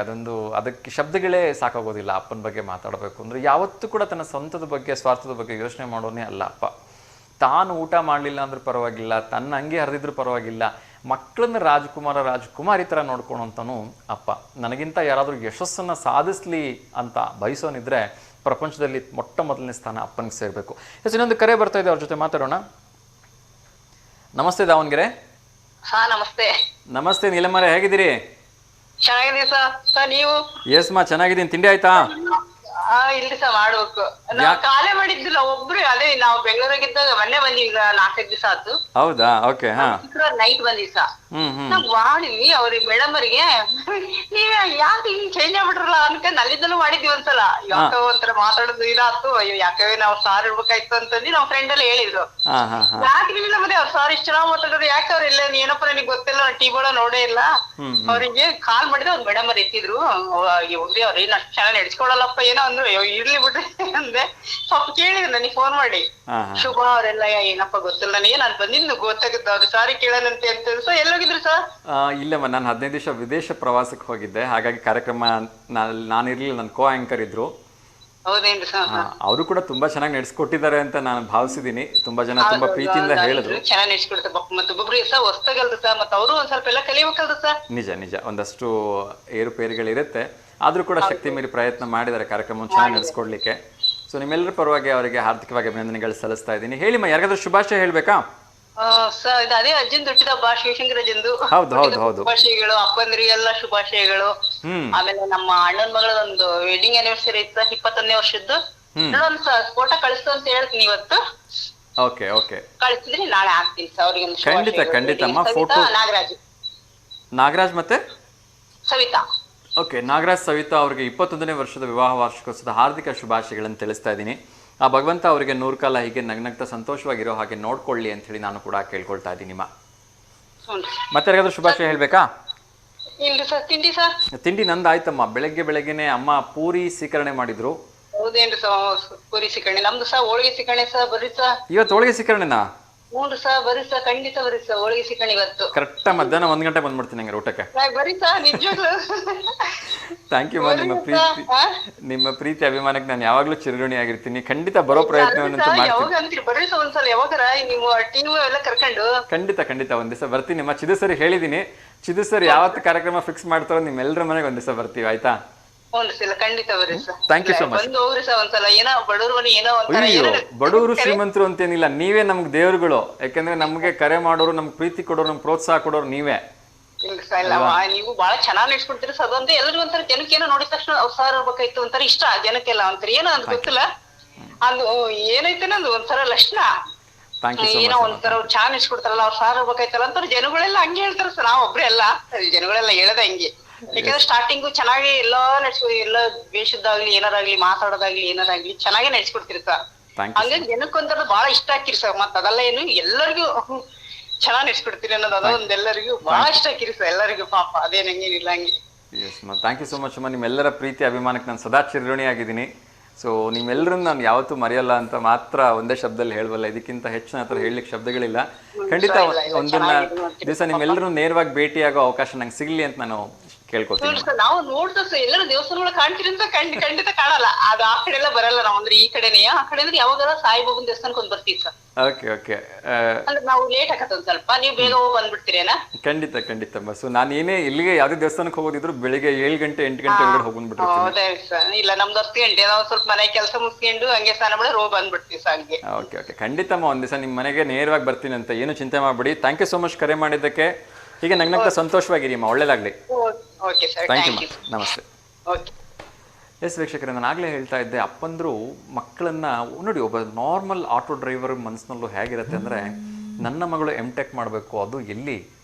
ಅದಕ್ಕೆ ಶಬ್ದಗಳೇ ಸಾಕಾಗೋದಿಲ್ಲ. ಅಪ್ಪನ ಬಗ್ಗೆ ಮಾತಾಡಬೇಕು ಅಂದರೆ ಯಾವತ್ತೂ ಕೂಡ ತನ್ನ ಸ್ವಂತದ ಬಗ್ಗೆ, ಸ್ವಾರ್ಥದ ಬಗ್ಗೆ ಯೋಚನೆ ಮಾಡೋನೇ ಅಲ್ಲ ಅಪ್ಪ. ತಾನು ಊಟ ಮಾಡಲಿಲ್ಲ ಅಂದ್ರೂ ಪರವಾಗಿಲ್ಲ, ತನ್ನ ಅಂಗಿ ಹರಿದಿದ್ರೂ ಪರವಾಗಿಲ್ಲ, ಮಕ್ಕಳನ್ನ ರಾಜಕುಮಾರಿ ಥರ ನೋಡ್ಕೊಳೋಂತನೂ ಅಪ್ಪ. ನನಗಿಂತ ಯಾರಾದರೂ ಯಶಸ್ಸನ್ನು ಸಾಧಿಸ್ಲಿ ಅಂತ ಬಯಸೋನಿದ್ರೆ ಪ್ರಪಂಚದಲ್ಲಿ ಮೊಟ್ಟ ಮೊದಲನೇ ಸ್ಥಾನ ಅಪ್ಪನಿಗೆ ಸೇರಬೇಕು. ಇನ್ನೊಂದು ಕರೆ ಬರ್ತಾ ಇದೆ, ಅವ್ರ ಜೊತೆ ಮಾತಾಡೋಣ. ನಮಸ್ತೆ ದಾವಣಗೆರೆ. ಹಾ ನಮಸ್ತೆ. ನಮಸ್ತೆ ನೀಲಮ್ಮರೆ, ಹೇಗಿದ್ದೀರಿ? ಚೆನ್ನಾಗಿದ್ದೀವಿ ಸರ್. ನೀವು? ಎಸ್ ಮಾ, ಚೆನ್ನಾಗಿದ್ದೀನಿ. ತಿಂಡಿ ಆಯ್ತಾ? ಇಲ್ರಿ ಸರ್, ಮಾಡ್ಬೇಕು. ನಾವ್ ಕಾಲೇ ಮಾಡಿದ್ದಿಲ್ಲ ಒಬ್ರು. ಅದೇ ನಾವು ಬೆಂಗಳೂರಾಗಿದ್ದಾಗ ಮೊನ್ನೆ ಬಂದಿವಿ, 4-5 ದಿವಸ ಆಯ್ತು. ಹೌದಾ? ಓಕೆ. ಹಾ, ನೈಟ್ ಬಂದಿವಿ ಸರ್. ನಾವ್ ಮಾಡಿದ್ವಿ ಅವ್ರಿಗೆ, ಮೇಡಮ್ ಅವರಿಗೆ, ನೀವೇ ಯಾಕೆ ಹಿಂಗ್ ಚೇಂಜ್ ಆಗ್ಬಿಟ್ರಲ್ಲ ಅನ್ಕೊಂಡ್ ಅಲ್ಲಿದ್ದಲ್ಲೂ ಮಾಡಿದ್ವಿ ಒಂದ್ಸಲ. ಯಾಕೋ ಒಂಥರ ಮಾತಾಡೋದು ಇದಾತು. ಅಯ್ಯೋ ಯಾಕೆ ನಾವು ಸಾರ್ ಇರ್ಬೇಕಾಯ್ತು ಅಂತಂದು ನಾವ್ ಫ್ರೆಂಡ್ ಎಲ್ಲ ಹೇಳಿದ್ರು. ಯಾಕೆ ನಿಮ್ಮಿಲ್ಲ ಮತ್ತೆ ಅವ್ರು ಸಾರ್ ಇಷ್ಟ ಚೆನ್ನಾಗ್ ಮಾತಾಡೋರು, ಯಾಕೆ ಅವ್ರ ಇಲ್ಲ ಏನಪ್ಪ ನನಗೆ ಗೊತ್ತಿಲ್ಲ, ಟಿ ಬೋರ್ಡ್ ನೋಡೇ ಇಲ್ಲ. ಅವ್ರಿಗೆ ಕಾಲ್ ಮಾಡಿದ್ರೆ ಅವ್ರ ಮೇಡಮ್ ಅವ್ರು ಎತ್ತಿದ್ರು. ಹೋಗ್ರಿ ಅವ್ರು ಏನ್ ಅಷ್ಟು ಚೆನ್ನಾಗಿ ನಡ್ಸ್ಕೊಳಲ್ಲಪ್ಪ ಏನೋ ಅಂದ್ರು. ಇರ್ಲಿ ಬಿಡ್ರಿ ಅಂದೆ. ಸ್ವಲ್ಪ ಕೇಳಿದ್ರು ನನಗೆ ಫೋನ್ ಮಾಡಿ, ಶುಭ ಅವರೆಲ್ಲ ಏನಪ್ಪ ಗೊತ್ತಿಲ್ಲ ನನಗೆ, ನಾನ್ ಬಂದಿದ್ದು ಗೊತ್ತಾಗುತ್ತೆ ಅವ್ರು ಸಾರಿ ಕೇಳೋಣಂತೆ ಅಂತ. ಸರ್ ಎಲ್ಲೋಗಿದ್ರು ಸರ್? ಇಲ್ಲಮ್ಮ, ನಾನು 15 ದಿವಸ ವಿದೇಶ ಪ್ರವಾಸಕ್ಕೆ ಹೋಗಿದ್ದೆ. ಹಾಗಾಗಿ ಕಾರ್ಯಕ್ರಮ ನಾನಿರ್ಲಿಲ್ಲ, ನನ್ನ ಕೋ ಆಂಕರ್ ಇದ್ರು. ಹೌದೇನ್ರಿ ಸರ್? ಅವರು ಕೂಡ ತುಂಬಾ ಚೆನ್ನಾಗಿ ನಡೆಸ್ಕೊಟ್ಟಿದ್ದಾರೆ ಅಂತ ನಾನು ಭಾವಿಸಿದೀನಿ. ತುಂಬಾ ಜನ ತುಂಬಾ ಪ್ರೀತಿಯಿಂದ ಹೇಳಿದ್ರು. ಚೆನ್ನಾಗಿ ನಡೆಸ್ಕೊಡ್ತಾರೆ ಮತ್ತೆ ಒಬ್ಬೊಬ್ರು ಸರ್ ಹೊಸ್ತಾಗಲ್ರಿ ಸರ್, ಮತ್ತೆ ಅವರು ಒಂದ್ ಸ್ವಲ್ಪ ಎಲ್ಲ ಕಲಿಬೇಕಲ್ರಿ ಸರ್. ನಿಜ ನಿಜ, ಒಂದಷ್ಟು ಏರುಪೇರುಗಳಿರುತ್ತೆ. ಆದ್ರೂ ಕೂಡ ಶಕ್ತಿ ಮೀರಿ ಪ್ರಯತ್ನ ಮಾಡಿದ್ದಾರೆ ಕಾರ್ಯಕ್ರಮ ಚೆನ್ನಾಗಿ ನಡೆಸ್ಕೊಡ್ಲಿಕ್ಕೆ. ಸೊ ನಿಮ್ಮೆಲ್ಲರ ಪರವಾಗಿ ಅವರಿಗೆ ಹಾರ್ದಿಕವಾಗಿ ಅಭಿನಂದನೆಗಳು ಸಲ್ಲಿಸ್ತಾ ಇದ್ದೀನಿ. ಹೇಳಿಮ್ಮ, ಯಾರಿಗಾದ್ರೂ ಶುಭಾಶಯ ಹೇಳ್ಬೇಕಾ? ಸರ್ ಇದು ಅದೇ ಅಜ್ಜನ್ ಹುಟ್ಟಿದ ಹಬ್ಬ, ಶಿವಶಂಕರ ಅಜ್ಜಂದು ಹೌದು ಹೌದು ಹೌದು. ಶುಭಾಶಯಗಳು. ಅಪ್ಪಂದ್ರಿಗೆಲ್ಲ ಶುಭಾಶಯಗಳು. ಆಮೇಲೆ ನಮ್ಮ ಅಣ್ಣನ ಮಗಳ ಒಂದು ವೆಡ್ಡಿಂಗ್ ಆನಿವರ್ಸರಿ ಇತ್ತು, 21ನೇ ವರ್ಷದ್ದು. ಒಂದು ಫೋಟೋ ಕಳಿಸ್ತು ಅಂತ ಹೇಳ್ತೀನಿ ಇವತ್ತು. ಓಕೆ ಓಕೆ, ಕಳಿಸಿದ್ರಿ ನಾಳೆ ಹಾಕ್ತೀನಿ ಸರ್ ಅವ್ರಿಗೆ. ಖಂಡಿತ ಖಂಡಿತಮ್ಮ. ಫೋಟೋ ನಾಗರಾಜ್ ಮತ್ತೆ ಸವಿತಾ. ಓಕೆ, ನಾಗರಾಜ್ ಸವಿತಾ ಅವರಿಗೆ 21ನೇ ವರ್ಷದ ವಿವಾಹ ವಾರ್ಷಿಕೋತ್ಸವದ ಹಾರ್ದಿಕ ಶುಭಾಶಯಗಳನ್ನು ತಿಳಿಸ್ತಾ ಇದ್ದೀನಿ. ಆ ಭಗವಂತ ಅವರಿಗೆ 100 ಕಾಲ ಹೀಗೆ ನಗ್ನಗ್ತಾ ಸಂತೋಷವಾಗಿರೋ ಹಾಗೆ ನೋಡ್ಕೊಳ್ಳಿ ಅಂತ ಹೇಳಿ ನಾನು ಕೂಡ ಕೇಳ್ಕೊಳ್ತಾ ಇದ್ದೀನಿ. ಮತ್ತೆ ಯಾರಿಗಾದ್ರೂ ಶುಭಾಶಯ ಹೇಳ್ಬೇಕಾ? ಇಲ್ರಿ ಸರ್. ತಿಂಡಿ ಸರ್? ತಿಂಡಿ ನಂದಾಯ್ತಮ್ಮ. ಬೆಳಗ್ಗೆನೆ ಅಮ್ಮ ಪೂರಿ ಸೀಕರಣೆ ಮಾಡಿದ್ರು. ಹೌದೇನ್ರಿ ಸರ್? ಪೂರಿ ಸೀಕರಣೆ ನಮ್ದು ಸರ್. ಹೋಳಿಗೆ ಸೀಕರಣೆ ಸರ್. ಬರ್ರಿ ಸರ್. ಇವತ್ತು ಹೋಳಿಗೆ ಸೀಕರಣೆನಾ? ಹ್ಞೂ ಸರ್, ಬರ್ರಿ ಸರ್, ಖಂಡಿತ ಬರ್ರಿ ಸರ್. ಹೋಳಿಗೆ ಸೀಕರಣೆ ಇವತ್ತು ಕರೆಕ್ಟ್ ಮಧ್ಯಾಹ್ನ 1 ಗಂಟೆ ಬಂದ್ಬಿಡ್ತೀನಿ ಹಂಗಾರೆ ಊಟಕ್ಕೆ. ಬರ್ರಿ ಸರ್, ನಿಜವಾಗ್ಲೂ. ಥ್ಯಾಂಕ್ ಯು ಮಾ. ನಿಮ್ಮ ಪ್ರೀತಿ ಅಭಿಮಾನಕ್ಕೆ ನಾನು ಯಾವಾಗ್ಲೂ ಚಿರಋಣಿ ಆಗಿರ್ತೀನಿ. ಖಂಡಿತ ಬರೋ ಪ್ರಯತ್ನವನ್ನು ಮಾಡ್ತೀನಿ. ಬರ್ರಿ ಸರ್ ಒಂದ್ಸಲ, ಯಾವಾಗಾರ ನೀವು ಟೀಮ್ ಎಲ್ಲ ಕರ್ಕೊಂಡು. ಖಂಡಿತ ಒಂದ್ ದಿವಸ ಬರ್ತೀನಿ. ಚಿದು ಸರಿ ಹೇಳಿದೀನಿ. ಚಿದು ಸರ್ ಯಾವತ್ತು ಕಾರ್ಯಕ್ರಮ ಫಿಕ್ಸ್ ಮಾಡ್ತಾರೋ ನಿಮ್ಮೆಲ್ಲರ ಮನೆಗೆ ಒಂದ್ ದಿವಸ ಬರ್ತೀವಿ, ಆಯ್ತಾ? ಖಂಡಿತ ಬರ್ರಿ sir. Thank you so much. ಬಂದು ಹೋಗ್ರಿ ಸರ್ ಒಂದ್ಸಲ. ಏನೋ ಬಡವರು, ಏನೋ ಬಡವರು ಶ್ರೀಮಂತರು ಅಂತೇನಿಲ್ಲ, ನೀವೇ ನಮ್ಗೆ ದೇವ್ರುಗಳು. ಯಾಕಂದ್ರೆ ನಮ್ಗೆ ಕರೆ ಮಾಡೋರು, ನಮ್ಗೆ ಪ್ರೀತಿ ಕೊಡೋರು, ನಮ್ಗೆ ಪ್ರೋತ್ಸಾಹ ಕೊಡೋರು ನೀವೇ. ನೀವು ಬಹಳ ಚೆನ್ನಾಗಿ ನಡೆಸ್ಕೊಡ್ತೀರಿ ಸರ್. ಅದಂದ್ರೆ ಎಲ್ಲರಿಗೂ ಒಂಥರ ಜನಕ್ಕೆ ಏನೋ ನೋಡಿದ ತಕ್ಷಣ ಅವ್ರ ಸಾರ್ ಇರ್ಬೇಕಾಯ್ತು ಒಂಥರ ಇಷ್ಟ ಜನಕ್ಕೆಲ್ಲ. ಒಂಥರ ಏನೋ ಅಂತ ಗೊತ್ತಿಲ್ಲ, ಅದು ಏನೈತೆ ಅದು ಒಂಥರ ಲಕ್ಷಣ. ಏನೋ ಒಂಥರ ಅವ್ರು ಚೆನ್ನಾಗಿ ನಡೆಸ್ಕೊಡ್ತಾರಲ್ಲ, ಅವ್ರ ಸಾರ್ ಇರ್ಬೇಕಾಯ್ತಲ್ಲ ಅಂತ ಜನಗಳೆಲ್ಲ ಹಂಗೆ ಹೇಳ್ತಾರ ಸರ್. ನಾವ್ ಒಬ್ರೇ ಅಲ್ಲ, ಜನಗಳೆಲ್ಲ ಹೇಳದ ಹಂಗೆ. ಯಾಕಂದ್ರೆ ಸ್ಟಾರ್ಟಿಂಗು ಚೆನ್ನಾಗಿ ಎಲ್ಲಾ ಎಲ್ಲ ವೇಷದ್ದಾಗ್ಲಿ, ಏನಾರಾಗ್ಲಿ, ಮಾತಾಡೋದಾಗ್ಲಿ, ಏನಾರಾಗ್ಲಿ ಚೆನ್ನಾಗೇ ನಡೆಸ್ಕೊಡ್ತೀರಿ ಸರ್. ಹಂಗಾಗಿ ಜನಕ್ಕೊಂಥರ ಬಹಳ ಇಷ್ಟ ಹಾಕಿರಿ ಸರ್. ಮತ್ತ ಅದೆಲ್ಲ ಏನು ಎಲ್ಲರಿಗೂ ಚೆನ್ನಾಗಿ ನಡೆಸ್ಕೊಡ್ತೀರಿ ಅನ್ನೋದು ಅದೊಂದು ಎಲ್ಲರಿಗೂ ಬಹಳ ಇಷ್ಟ ಹಾಕಿರಿ ಸರ್. ಎಲ್ಲರಿಗೂ ಪಾಪ ಅದೇನ್ ಹಂಗೇನಿಲ್ಲ ಹಂಗೆ. ಎಸ್ ಮಾ, ಥ್ಯಾಂಕ್ ಯು ಸೋ ಮಚ್ ಅಮ್ಮ. ನಿಮ್ಮೆಲ್ಲರ ಪ್ರೀತಿ ಅಭಿಮಾನಕ್ಕೆ ನಾನು ಸದಾ ಚಿರಋಣಿ ಆಗಿದ್ದೀನಿ. ಸೊ ನಿಮ್ಮೆಲ್ಲರನ್ನ ನಾನು ಯಾವತ್ತೂ ಮರೆಯಲ್ಲ ಅಂತ ಮಾತ್ರ ಒಂದೇ ಶಬ್ದದಲ್ಲಿ ಹೇಳಬಲ್ಲ. ಇದಕ್ಕಿಂತ ಹೆಚ್ಚು ನನ್ನ ಹತ್ರ ಹೇಳಲಿಕ್ಕೆ ಶಬ್ದಗಳಿಲ್ಲ. ಖಂಡಿತ ಒಂದನ್ನ ದಿವಸ ನಿಮ್ಮೆಲ್ಲರೂ ನೇರವಾಗಿ ಭೇಟಿಯಾಗೋ ಅವಕಾಶ ನಂಗೆ ಸಿಗ್ಲಿ ಅಂತ ನಾನು ಕೇಳ್ಕೊತೀನಿ. ನಾವು ನೋಡ್ದ ಎಲ್ಲರೂ ದೇವಸ್ಥಾನಗಳು ಕಾಣ್ತೀರಿ ಅಂತ ಖಂಡಿತ ಕಾಣಲ್ಲ. ಅದು ಆ ಕಡೆ ಎಲ್ಲ ಬರಲ್ಲ. ನಾವು ಅಂದ್ರೆ ಈ ಕಡೆನೇ. ಆ ಕಡೆ ಅಂದ್ರೆ ಯಾವಾಗಾರ ಸಾಯಿಬಾಬನ್ ದೇವಸ್ಥಾನಕ್ಕೆ ಒಂದ್ ಬರ್ತೀವಿ ಸರ್. Okay okay. ಅಂದ್ರೆ ನಾವು ಲೇಟ್ ಆಗತ್ತ ಒಂದ್ ಸ್ವಲ್ಪ, ನೀವು ಬೇಗ ಹೋಗಿ ಬಂದ್ಬಿಡ್ತೀರೇನಾ? ಖಂಡಿತ ಬಸ್. ನಾನು ಏನೇ ಇಲ್ಲಿಗೆ ಯಾವ್ದೇ ದೇವಸ್ಥಾನಕ್ಕೆ ಹೋಗೋದಿದ್ರು ಬೆಳಿಗ್ಗೆ 7 ಗಂಟೆ 8 ಗಂಟೆ ಒಳಗಡೆ ಹೋಗ್ಬಿಡ್ಬಿಡ್ತೀನಿ. ಹೌದಾ ಸರ್? ಇಲ್ಲ ನಮ್ದು 10 ಗಂಟೆ. ನಾವು ಸ್ವಲ್ಪ ಮನೆ ಕೆಲಸ ಮುಗಿಸ್ಕೊಂಡು ಹಂಗೆ ಸ್ನಾನ ಮಾಡಿ ಹೋಗಿ ಬಂದ್ಬಿಡ್ತೀವಿ ಸರ್ ಹಂಗೆ. ಓಕೆ ಓಕೆ, ಖಂಡಿತಮ್ಮ ಒಂದ್ ದಿವಸ ನಿಮ್ಮ ಮನೆಗೆ ನೇರವಾಗಿ ಬರ್ತೀನಿ ಅಂತ, ಏನು ಚಿಂತೆ ಮಾಡ್ಬಿಡಿ. ಥ್ಯಾಂಕ್ ಯು ಸೋ ಮಚ್ ಕರೆ ಮಾಡಿದ್ದಕ್ಕೆ. ಹೀಗೆ ನಗ್ನಗ್ತಾ ಸಂತೋಷವಾಗಿರಿ ಅಮ್ಮ. ಒಳ್ಳೇದಾಗ್ಲಿ. Thank you. ನಮಸ್ತೆ. ಎಸ್ ವೀಕ್ಷಕರೇ, ನಾನು ಆಗಲೇ ಹೇಳ್ತಾ ಇದ್ದೆ, ಅಪ್ಪಂದರು ಮಕ್ಕಳನ್ನು ನೋಡಿ, ಒಬ್ಬ ನಾರ್ಮಲ್ ಆಟೋ ಡ್ರೈವರ್ ಮನಸ್ಸಿನಲ್ಲೂ ಹೇಗಿರುತ್ತೆ ಅಂದರೆ, ನನ್ನ ಮಗಳು M.Tech ಮಾಡಬೇಕು, ಅದು ಎಲ್ಲಿ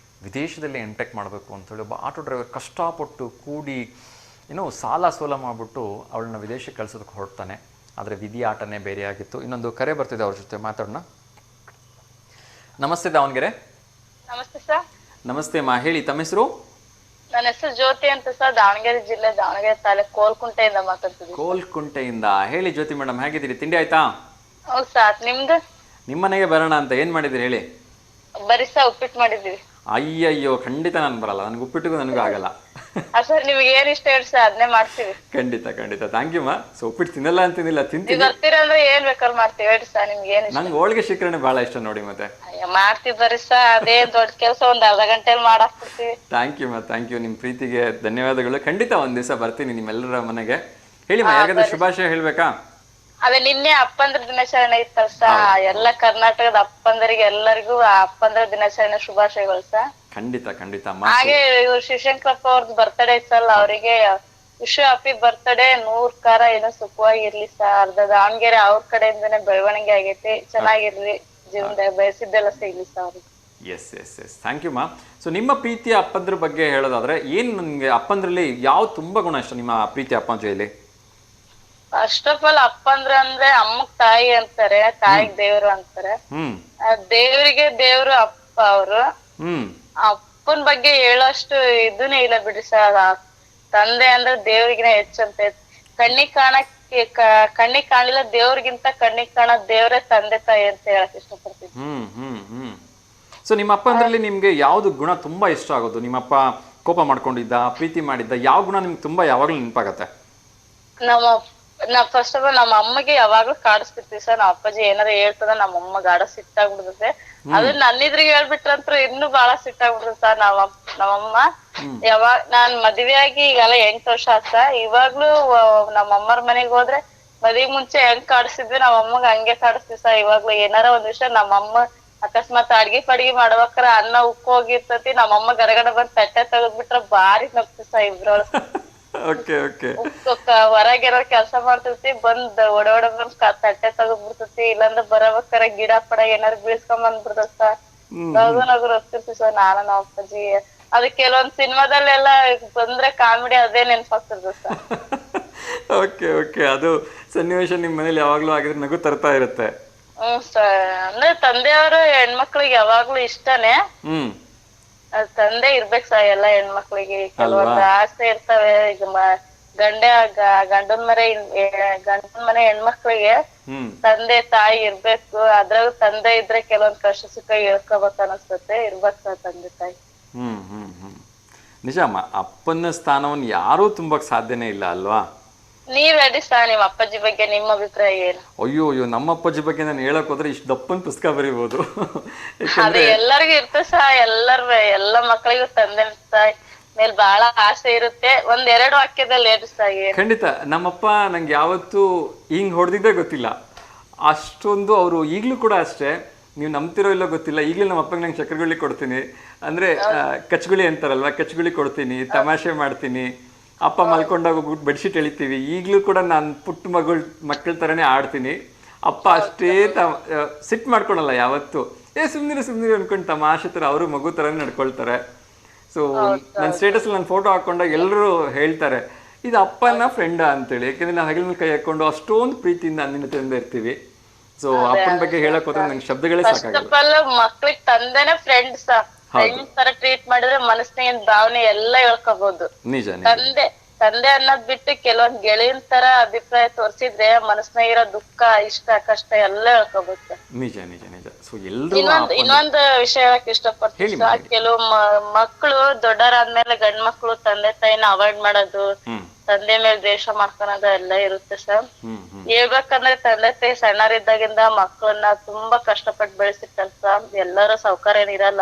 ವಿದೇಶದಲ್ಲಿ M.Tech ಮಾಡಬೇಕು ಅಂಥೇಳಿ ಒಬ್ಬ ಆಟೋ ಡ್ರೈವರ್ ಕಷ್ಟಪಟ್ಟು ಕೂಡಿ ಏನೋ ಸಾಲ ಸೋಲ ಮಾಡಿಬಿಟ್ಟು ಅವಳನ್ನ ವಿದೇಶಕ್ಕೆ ಕಳ್ಸೋದಕ್ಕೆ ಹೊರಡ್ತಾನೆ. ಆದರೆ ವಿಧಿ ಆಟನೇ ಬೇರೆ ಆಗಿತ್ತು. ಇನ್ನೊಂದು ಕರೆ ಬರ್ತಿದೆ, ಅವ್ರ ಜೊತೆ ಮಾತಾಡೋಣ. ನಮಸ್ತೆ ದಾವಣಗೆರೆ. ನಮಸ್ತೆ ಸರ್. ನಮಸ್ತೆ ಅಮ್ಮ, ಹೇಳಿ ತಮ್ಮ ಹೆಸರು? ನನ್ನ ಹೆಸರು ಜ್ಯೋತಿ ಅಂತ ಸರ್. ದಾವಣಗೆರೆ ಜಿಲ್ಲೆ, ದಾವಣಗೆರೆ ತಾಲೂಕು, ಕೋಲ್ಕುಂಟೆಯಿಂದ ಮಾತಾಡ್ತಿದ್ದೀನಿ. ಕೋಲ್ಕುಂಟೆಯಿಂದ. ಹೇಳಿ ಜ್ಯೋತಿ ಮೇಡಮ್, ಹೇಗಿದ್ದೀರಿ? ತಿಂಡಿ ಆಯ್ತಾ? ಹೌದು ಸರ್. ನಿಮ್ದು? ನಿಮ್ಮ ಮನೆಗೆ ಬರೋಣ ಅಂತ ಏನ್ ಮಾಡಿದಿರಿ ಹೇಳಿ? ಬರೀ ಸರ್ ಉಪ್ಪಿಟ್ಟು ಮಾಡಿದ್ದೀವಿ. ಅಯ್ಯಯ್ಯೋ, ಖಂಡಿತ ನಾನು ಬರಲ್ಲ. ನನಗೆ ಉಪ್ಪಿಟ್ಟಿಗೂ ನನಗೂ ಆಗಲ್ಲ. ಸರ್ ನಿಮ್ಗೆ ಏನ್ ಇಷ್ಟ ಹೇಳಿ ಸರ್, ಅದನ್ನೇ ಮಾಡ್ತೀವಿ. ಖಂಡಿತ ಥ್ಯಾಂಕ್ ಯು ಮಾ. ಸೊ ಉಪ್ಪಿಟ್ಟು ತಿನ್ನಲ್ಲ ಅಂತಿಲ್ಲ, ತಿಂತೀನಿ. ಬರ್ತೀರಂದ್ರೆ ಏನ್ ಬೇಕಾದ್ರೂ ಮಾಡ್ತೀವಿ ಹೇಳಿ ಸರ್. ನಿಮ್ಗೆ ಏನ್ ಇಷ್ಟ? ನಂಗೆ ಹೋಳಿಗೆ ಶಿಖರಣೆ ಬಹಳ ಇಷ್ಟ ನೋಡಿ. ಮತ್ತೆ ಮಾಡ್ತೀವಿ ಬರ್ರಿ ಸರ್. ಅದೇ ದೊಡ್ಡ ಕೆಲಸ ಒಂದ್ ಅರ್ಧ ಗಂಟೆಲಿ ಮಾಡಾಕ್ಬಿಡ್ತೀವಿ. ಥ್ಯಾಂಕ್ ಯು ಮಾ, ಥ್ಯಾಂಕ್ ಯು. ನಿಮ್ ಪ್ರೀತಿಗೆ ಧನ್ಯವಾದಗಳು. ಖಂಡಿತ ಒಂದ್ ದಿವಸ ಬರ್ತೀನಿ ನಿಮ್ಮೆಲ್ಲರ ಮನೆಗೆ. ಹೇಳಿ ಮಾ, ಯಾರಿಗಾದ್ರೂ ಶುಭಾಶಯ ಹೇಳ್ಬೇಕಾ? ಅದೇ ನಿನ್ನೆ ಅಪ್ಪಂದ್ರ ದಿನಾಚರಣೆ ಇತ್ತಲ್ಲ ಸ ಎಲ್ಲ ಕರ್ನಾಟಕದ ಅಪ್ಪಂದರಿಗೆ ಎಲ್ಲರಿಗೂ ಆ ಅಪ್ಪಂದ್ರ ದಿನಾಚರಣೆ ಶುಭಾಶಯಗಳು ಸ. ಖಂಡಿತ ಖಂಡಿತ ಅಮ್ಮ. ಹಾಗೆ ಇವ್ರು ಶಿವಶಂಕರಪ್ಪ ಅವ್ರದ್ದು ಬರ್ತಡೇ ಇತ್ತಲ್ಲ, ಅವರಿಗೆ ವಿಶ್ ಹ್ಯಾಪಿ ಬರ್ತ್ಡೇ, 100 ಕಾರ ಏನೋ ಸುಖವಾಗಿರ್ಲಿ ಸ. ಅರ್ಧ ದಾವಣಗೆರೆ ಅವ್ರ ಕಡೆಯಿಂದನೇ ಬೆಳವಣಿಗೆ ಆಗೈತಿ, ಚೆನ್ನಾಗಿರ್ಲಿ, ಜೀವನದಾಗ ಬಯಸಿದ್ದೆಲ್ಲ ಸಿಗ್ಲಿ ಸ ಅವ್ರಿಗೆ. Yes yes yes, thank you ಮಾ. ಸೊ ನಿಮ್ಮ ಪ್ರೀತಿಯ ಅಪ್ಪಂದ್ರ ಬಗ್ಗೆ ಹೇಳೋದಾದ್ರೆ ಏನು ನಿಮಗೆ ಅಪ್ಪಂದ್ರಲ್ಲಿ ಯಾವ ತುಂಬಾ ಗುಣ ಇಷ್ಟ ನಿಮ್ಮ ಪ್ರೀತಿ ಅಪ್ಪಂದ್ರಲ್ಲಿ? ಫಸ್ಟ್ ಆಫ್ ಆಲ್ ಅಪ್ಪಂದ್ರ ಅಂದ್ರೆ ಅಮ್ಮಗ್ ತಾಯಿ ಅಂತಾರೆ, ತಾಯಿಗ್ ದೇವ್ರು ಅಂತಾರೆ. ದೇವ್ರಿಗೆ ದೇವ್ರು ಅಪ್ಪ ಅವರು. ಅಪ್ಪನ್ ಬಗ್ಗೆ ಹೇಳೋಷ್ಟು ಇದನ್ನೇ ಇಲ್ಲ ಬಿಡ್ರಿ ಸರ್. ತಂದೆ ಅಂದ್ರೆ ದೇವ್ರಿಗಿನ ಹೆಚ್ಚಂತೆ. ಕಣ್ಣಿಗ್ ಕಾಣಿಲ್ಲ ದೇವ್ರಿಗಿಂತ ಕಣ್ಣಿಗ್ ಕಾಣೋದ್ ದೇವ್ರೆ ತಂದೆ ತಾಯಿ ಅಂತ ಹೇಳಕ್ ಇಷ್ಟಪಡ್ತೀನಿ. ಸೊ ನಿಮ್ಮ ಅಪ್ಪಂದ್ರಲ್ಲಿ ನಿಮ್ಗೆ ಯಾವ್ದು ಗುಣ ತುಂಬಾ ಇಷ್ಟ ಆಗೋದು? ನಿಮ್ಮಪ್ಪ ಕೋಪ ಮಾಡ್ಕೊಂಡಿದ್ದ, ಪ್ರೀತಿ ಮಾಡಿದ್ದ, ಯಾವ ಗುಣ ನಿಮ್ಗೆ ತುಂಬಾ ಯಾವಾಗ್ಲೂ ನೆನಪಾಗತ್ತೆ? ಫಸ್ಟ್ ಆಫ್ ಆಲ್ ನಮ್ಮ ಅಮ್ಮಗೆ ಯಾವಾಗ್ಲೂ ಕಾಡಿಸ್ತಿರ್ತೀವಿ ಸರ್. ನಮ್ಮ ಅಪ್ಪಾಜಿ ಏನಾರ ಹೇಳ್ತದ ನಮ್ಮ ಅಮ್ಮ ಗಾಢ ಸಿಟ್ಟಾಗ್ಬಿಡ್ತದೆ. ಅದನ್ನ ನನ್ನಿದ್ರಿಗೆ ಹೇಳ್ಬಿಟ್ರಂತ್ರು ಇನ್ನೂ ಬಾಳ ಸಿಟ್ಟಾಗ್ಬಿಡ್ತದೆ ಸರ್. ನಮ್ಮಮ್ಮ ನಾನ್ ಮದ್ವೆ ಆಗಿ ಈಗೆಲ್ಲ 8 ವರ್ಷ ಆತ. ಇವಾಗ್ಲೂ ನಮ್ಮಮ್ಮರ ಮನೆಗ್ ಹೋದ್ರೆ ಮದ್ವೆ ಮುಂಚೆ ಹೆಂಗ್ ಕಾಡಿಸ್ತಿದ್ವಿ ನಮ್ಮ ಅಮ್ಮಗ್ ಹಂಗೆ ಕಾಡಿಸ್ತೀವಿ ಸರ್. ಇವಾಗ್ಲೂ ಏನಾರ ಒಂದ್ ವಿಷಯ ನಮ್ಮಮ್ಮ ಅಕಸ್ಮಾತ್ ಅಡ್ಗಿ ಪಡ್ಗಿ ಮಾಡ್ಬೇಕಾರ ಅನ್ನ ಉಕ್ಕು ಹೋಗಿರ್ತತಿ, ನಮ್ಮಮ್ಮ ಗರಗಡ ಬಂದ್ ತಟ್ಟೆ ತೆಗೆದ್ಬಿಟ್ರ ಬಾರಿ ನಗ್ತಿ ಸರ್ ಇಬ್ರೊಳ. ಹೊರಗೆಲ್ಲ ಕೆಲ್ಸ ಮಾಡ್ತಿರ್ತಿ, ಬಂದ್ ಒಡ ಬಂದ್ ತಟ್ಟೆ ತೆಗೆದ್ಬಿಡ್ತತಿ. ಇಲ್ಲಾಂದ್ರೆ ಬರಬೇಕಾರ ಗಿಡ ಪಡ ಏನಾರು ಬೀಳ್ಸ್ಕೊಂಡ್ ಬಂದ್ಬಿಡ್ತದ ಸರ್. ನಗು ಹೋಗ್ತಿರ್ತಿ ಸರ್ ನಾನು ನಮ್ಮ ಅಪ್ಪಾಜಿ. ಅದು ಕೆಲವೊಂದ್ ಸಿನಿಮಾದಲ್ಲೆಲ್ಲ ಬಂದ್ರೆ ಕಾಮಿಡಿ ಅದೇ ನೆನ್ಪಾಗ್ತಿರ್ತದ ಸರ್. ಓಕೆ ಅದು ಸನ್ನಿವೇಶ ನಿಮ್ ಮನೇಲಿ ಯಾವಾಗ್ಲೂ ಆಗಿದ್ರೆ ನಗು ತರ್ತಾ ಇರುತ್ತೆ. ಸರ್ ಅಂದ್ರೆ ತಂದೆಯವರು ಹೆಣ್ಮಕ್ಳಿಗೆ ಯಾವಾಗ್ಲೂ ಇಷ್ಟನೇ. ತಂದೆ ಇರ್ಬೇಕ್ ಸರ್ ಎಲ್ಲ ಹೆಣ್ಮಕ್ಳಿಗೆ. ಕೆಲವೊಂದು ಆಸೆ ಇರ್ತವೆ. ಈಗ ಗಂಡನ್ ಮನೆ ಹೆಣ್ಮಕ್ಳಿಗೆ ತಂದೆ ತಾಯಿ ಇರ್ಬೇಕು. ಅದ್ರಾಗ ತಂದೆ ಇದ್ರೆ ಕೆಲವೊಂದ್ ಕಷ್ಟ ಸುಖ ಹೇಳ್ಕೋಬೇಕು ಅನಸ್ತತೆ. ಇರ್ಬೇಕು ಸರ್ ತಂದೆ ತಾಯಿ. ನಿಜಮ್ಮ, ಅಪ್ಪನ ಸ್ಥಾನವನ್ನು ಯಾರೂ ತುಂಬಕ್ ಸಾಧ್ಯನೇ ಇಲ್ಲ ಅಲ್ವಾ? ನೀವ್ ಹೇಳಿ ಸರ್ ನಿಮ್ ಅಪ್ಪಾಜಿ ಬಗ್ಗೆ ನಿಮ್ಮ ಅಭಿಪ್ರಾಯ ಏನು? ಅಯ್ಯೋ ನಮ್ಮ ಅಪ್ಪಾಜಿ ಬಗ್ಗೆ ನಾನು ಹೇಳಕ್ ಹೋದ್ರೆ ಇಷ್ಟು ದಪ್ಪನ್ ಪುಸ್ತಕ ಬರೀಬಹುದು. ಅದು ಎಲ್ಲರಿಗೂ ಇರ್ತದೆ ಸರ್. ಎಲ್ಲ ಮಕ್ಕಳಿಗೂ ತಂದೆ ತಾಯಿ ಮೇಲೆ ಬಹಳ ಆಸೆ ಇರುತ್ತೆ. 1-2 ವಾಕ್ಯದಲ್ಲಿ ಹೇಳಿ ಸರ್. ಖಂಡಿತ. ನಮ್ಮಪ್ಪ ನಂಗೆ ಯಾವತ್ತೂ ಹಿಂಗ್ ಹೊಡೆದಿದ್ದೇ ಗೊತ್ತಿಲ್ಲ. ಅಷ್ಟೊಂದು ಅವರು ಈಗ್ಲೂ ಕೂಡ ಅಷ್ಟೇ. ನೀವು ನಂಬ್ತಿರೋ ಇಲ್ಲೋ ಗೊತ್ತಿಲ್ಲ, ಈಗಲೂ ನಮ್ಮ ಅಪ್ಪಗೆ ನಂಗೆ ಚಕ್ರಗುಳಿ ಕೊಡ್ತೀನಿ. ಅಂದ್ರೆ ಕಚ್ಗುಳಿ ಅಂತಾರಲ್ವಾ, ಕಚ್ಗುಳಿ ಕೊಡ್ತೀನಿ, ತಮಾಷೆ ಮಾಡ್ತೀನಿ. ಅಪ್ಪ ಮಲ್ಕೊಂಡಾಗ ಹೋಗ್ಬಿಟ್ಟು ಬೆಡ್ಶೀಟ್ ಎಳಿತೀವಿ. ಈಗಲೂ ಕೂಡ ನಾನು ಪುಟ್ಟ ಮಕ್ಕಳ ಥರನೇ ಆಡ್ತೀನಿ. ಅಪ್ಪ ಅಷ್ಟೇ ಸಿಟ್ಟು ಮಾಡ್ಕೊಳಲ್ಲ ಯಾವತ್ತು. ಸುಮ್ಮನಿರು ಅನ್ಕೊಂಡು ತಮಾಷೆ ಥರ ಅವರು ಮಗು ಥರನೇ ನಡ್ಕೊಳ್ತಾರೆ. ಸೊ ನನ್ನ ಸ್ಟೇಟಸಲ್ಲಿ ನನ್ನ ಫೋಟೋ ಹಾಕೊಂಡಾಗ ಎಲ್ಲರೂ ಹೇಳ್ತಾರೆ ಇದು ಅಪ್ಪನ ಫ್ರೆಂಡಾ ಅಂತೇಳಿ. ಯಾಕೆಂದ್ರೆ ನಾವು ಹೆಗಲ ಮೇಲೆ ಕೈ ಹಾಕೊಂಡು ಅಷ್ಟೊಂದು ಪ್ರೀತಿಯಿಂದ ಅನ್ಯೋನ್ಯತೆಯಿಂದ ಇರ್ತೀವಿ. ಸೊ ಅಪ್ಪನ ಬಗ್ಗೆ ಹೇಳಕ್ ಹೋದ್ರೆ ನಂಗೆ ಶಬ್ದಗಳೇ ಸಾಕಾಗಲ್ಲ. ಮಕ್ಳಿಗೆ ತಂದೆನೇ ಫ್ರೆಂಡ್ಸ್ ತರ ಟ್ರೀಟ್ ಮಾಡಿದ್ರೆ ಮನಸ್ಸಿನ ಭಾವನೆ ಎಲ್ಲ ಹೇಳ್ಕೋಬಹುದು. ತಂದೆ ಅನ್ನೋದ್ ಬಿಟ್ಟು ಕೆಲವೊಂದ್ ಗೆಳೆಯನ್ ತರ ಅಭಿಪ್ರಾಯ ತೋರ್ಸಿದ್ರೆ ಮನಸ್ಸಿನಾಗ ಇರೋ ದುಃಖ, ಇಷ್ಟ, ಕಷ್ಟ ಎಲ್ಲ ಹೇಳ್ಕೋಬಹುದು. ನಿಜ. ಸೊ ಇನ್ನೊಂದು ವಿಷಯ ಹೇಳಕ್ ಇಷ್ಟಪಡ್ತೀನಿ. ಕೆಲವು ಮಕ್ಕಳು ದೊಡ್ಡರಾದ್ಮೇಲೆ ಗಂಡ್ ಮಕ್ಳು ತಂದೆ ತಾಯಿನ ಅವಾಯ್ಡ್ ಮಾಡೋದು, ತಂದೆ ಮೇಲೆ ದ್ವೇಷ ಮಾಡ್ಕೊಳೋದು ಎಲ್ಲ ಇರುತ್ತೆ ಸರ್. ಹೇಳ್ಬೇಕಂದ್ರೆ ತಂದೆ ತಾಯಿ ಸಣ್ಣರಿದ್ದಾಗಿಂದ ಮಕ್ಕಳನ್ನ ತುಂಬಾ ಕಷ್ಟಪಟ್ಟು ಬೆಳೆಸಿರ್ತಾರೆ ಸರ್. ಎಲ್ಲರೂ ಸೌಕರ್ಯ ಇರಲ್ಲ,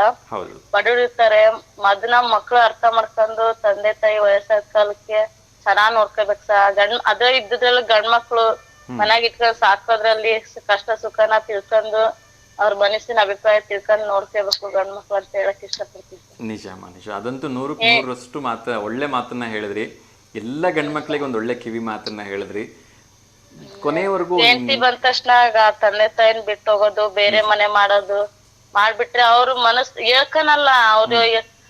ಬಡವರಿರ್ತಾರೆ. ಮೊದ್ಲ ಮಕ್ಳು ಅರ್ಥ ಮಾಡ್ಕೊಂಡು ತಂದೆ ತಾಯಿ ವಯಸ್ಸಾದ ಕಾಲಕ್ಕೆ ಚೆನ್ನಾಗ್ ನೋಡ್ಕೋಬೇಕು ಸರ್. ಅದೇ ಇದ್ದಿದ್ರಲ್ಲಿ ಗಂಡ್ ಮಕ್ಳು ಮನ್ಯಾಗ ಇಟ್ಕೊಂಡ್ ಸಾಕೋದ್ರಲ್ಲಿ ಕಷ್ಟ ಸುಖನ ತಿಳ್ಕೊಂಡು ಅವ್ರ ಮನಸ್ಸಿನ ಅಭಿಪ್ರಾಯ ತಿಳ್ಕೊಂಡು ನೋಡ್ಕೋಬೇಕು ಗಂಡ್ ಮಕ್ಳು ಅಂತ ಹೇಳಕ್ ಇಷ್ಟಪಡ್ತೀನಿ. ನಿಜ. ಅದಂತೂ 100% ಮಾತ್ರ ಒಳ್ಳೆ ಮಾತನ್ನ ಹೇಳಿದ್ರಿ. ಎಲ್ಲ ಗಂಡ್ ಮಕ್ಳಿಗೆ ಒಂದ್ ಒಳ್ಳೆ ಕಿವಿ ಮಾತನ್ನ ಹೇಳಿದ್ರಿ. ಕೊನೆಯವರೆಗೂ ಹೆಂಡತಿ ಬಂದ ತಕ್ಷಣ ತಂದೆ ತಾಯಿನ ಬಿಟ್ಟು ಹೋಗೋದು, ಬೇರೆ ಮನೆ ಮಾಡೋದು ಮಾಡ್ಬಿಟ್ರೆ ಅವ್ರ ಮನಸ್ ಹೇಳ್ಕನಲ್ಲ.